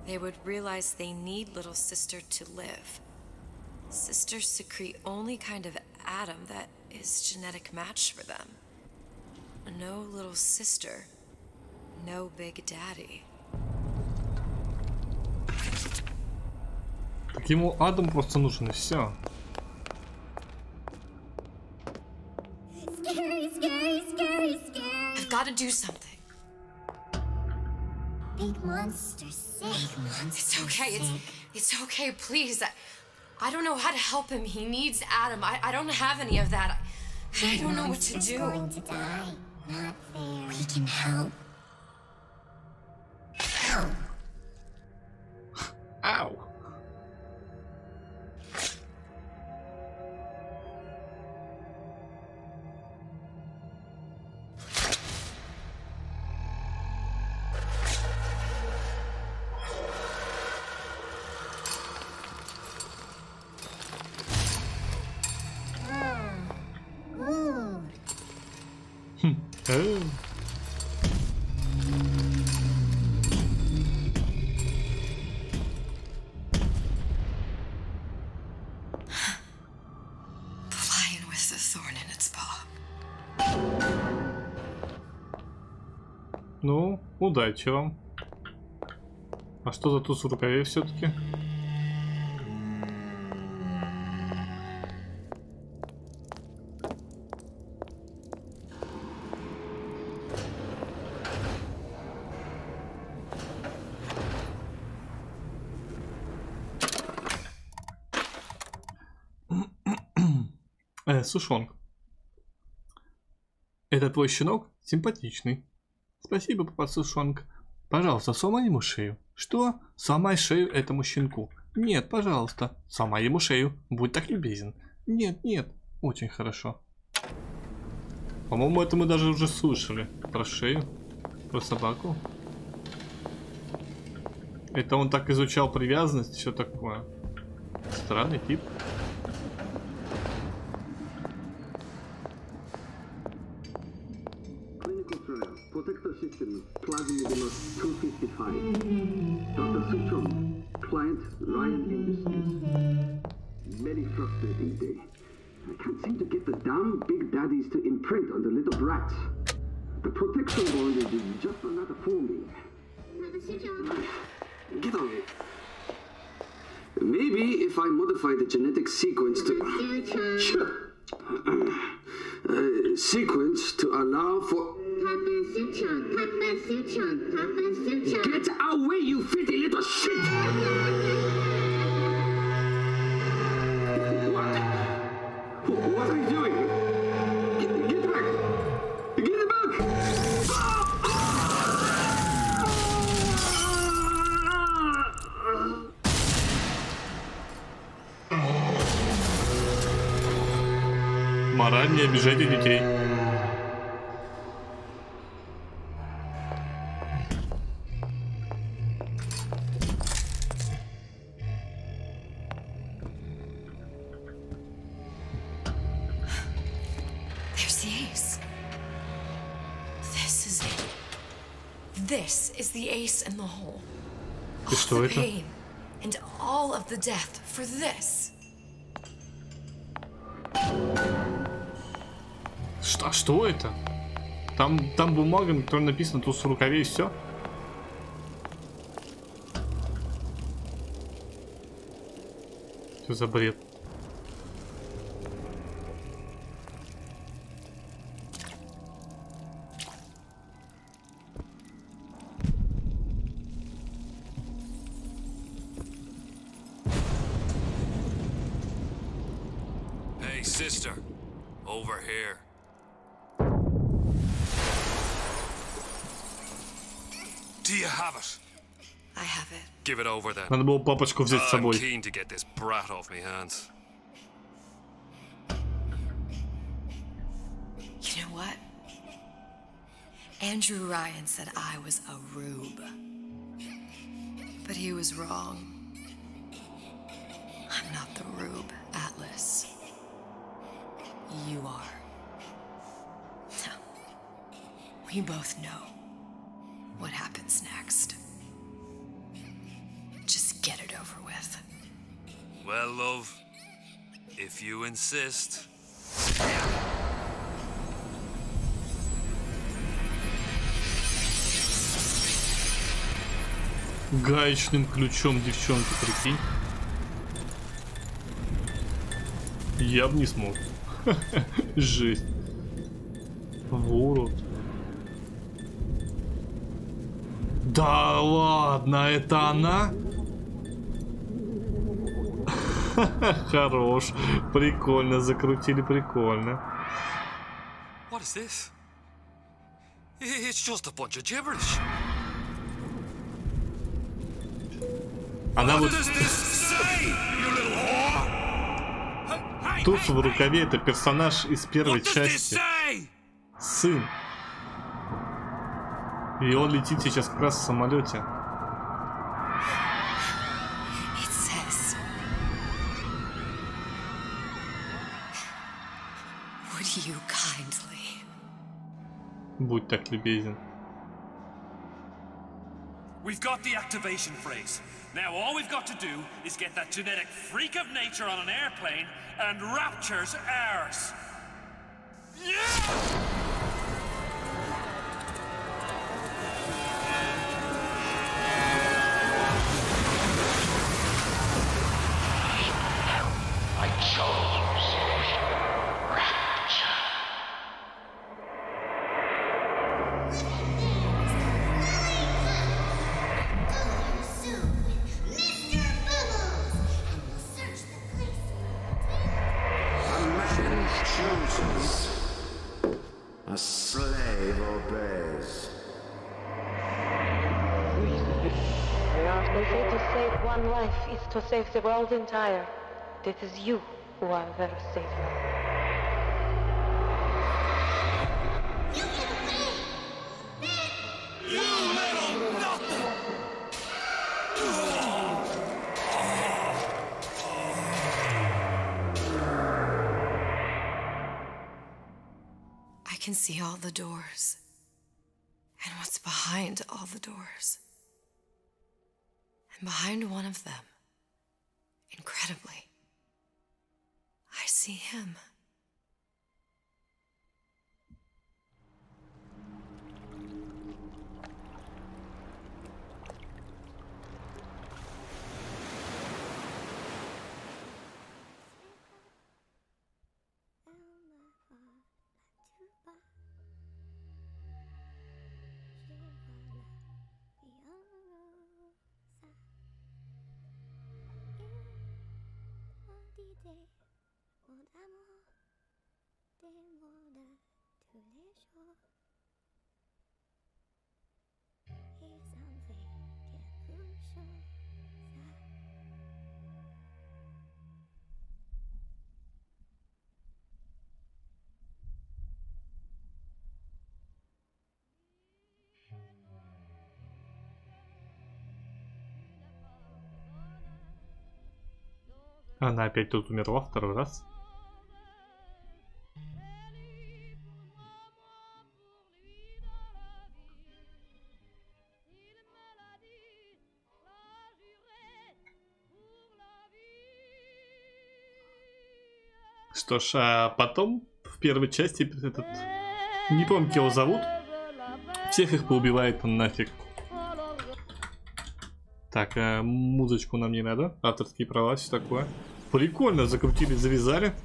They would realize they need little sister to live. Sisters secrete only kind of atom that is genetic match for them. No little sister. No big daddy. Так ему Адам просто нужен, и все. Scary, scary, scary, scary. I've got to do something. Big monster sick. It's okay. It's okay. Please. I don't know how to help him. He needs Adam. I don't have any of that. I don't know what to do. Going to die. Not fair. We can help. Help. Ow. Oh. Lion with the thorn in its paw. Ну, удачи вам. А что за туз в рукаве все-таки? Сушонг. Это твой щенок? Симпатичный. Спасибо, папа Сушонг. Пожалуйста, сломай ему шею. Что? Сломай шею этому щенку. Нет, пожалуйста. Сломай ему шею. Будь так любезен. Нет, нет. Очень хорошо. По-моему, это мы даже уже слышали. Про шею. Про собаку. Это он так изучал привязанность, все такое. Странный тип. Clinical trial. Protect the Plaza Modulus 255. Dr. Sutron, client Ryan Industries. Very frustrating day. I can't seem to get the damn big daddies to imprint on the little brats. The protection bond is just another forming. Get on it. Maybe if I modify the genetic sequence to... Sure. Sequence to allow for... Get away, you filthy little shit! What are you doing? Get back! Get back! Мораль не обижайте детей. There's the ace. This is it. This is the ace in the hole. И что это? Pain and all of the death for this. Что это? Там бумага, на которой написано туз в рукаве, и все. Что за бред? Hey, sister, over here. Do you have it? I have it. Give it over then. Надо было папочку взять с I'm собой. keen to get this brat off my hands. You know what? Andrew Ryan said I was a rube. But he was wrong. I'm not the rube, Atlas. You are. No. We both know what happens next. Just get it over with. Well, love, if you insist. Гаечным ключом, девчонка, прикинь. Я бы не смог. Жесть. Ворот. Да ладно, это она? Хорош. Прикольно, закрутили, прикольно. What is this? It's just a bunch of gibberish. Она вот... Туз в рукаве — это персонаж из первой части. Сын. И он летит сейчас как раз в самолете. Будь так любезен. We've got the activation phrase. Now all we've got to do is get that genetic freak of nature on an airplane and rapture's ours. I chose rapture. A slave obeys. They say to save one life is to save the world entire. It is you who are their savior. You little nothing! I can see all the doors and what's behind behind all the doors. And behind one of them, incredibly, I see him. Она опять тут умерла второй раз. Что ж, а потом в первой части этот... Не помню, как его зовут. Всех их поубивает он нафиг. Так, музычку нам не надо. Авторские права, все такое. Прикольно, закрутили, завязали.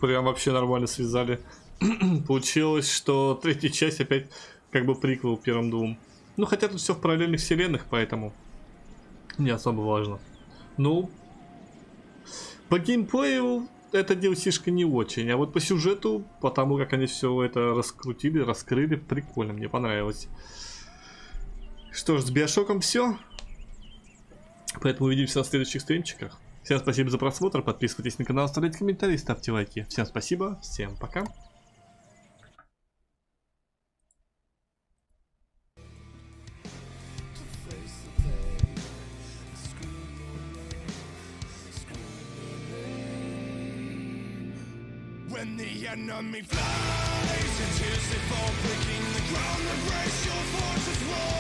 Прям вообще нормально связали. Получилось, что третья часть опять как бы приквел первым двум. Ну, хотя тут все в параллельных вселенных, поэтому не особо важно. Ну, по геймплею эта DLC-шка не очень. А вот по сюжету, потому как они все это раскрутили, раскрыли, прикольно, мне понравилось. Что ж, с BioShock'ом все. Поэтому увидимся на следующих стримчиках. Всем спасибо за просмотр, подписывайтесь на канал, оставляйте комментарии, ставьте лайки. Всем спасибо, всем пока. When the enemy flies and tears they fall, breaking the ground, embrace your fortress wall.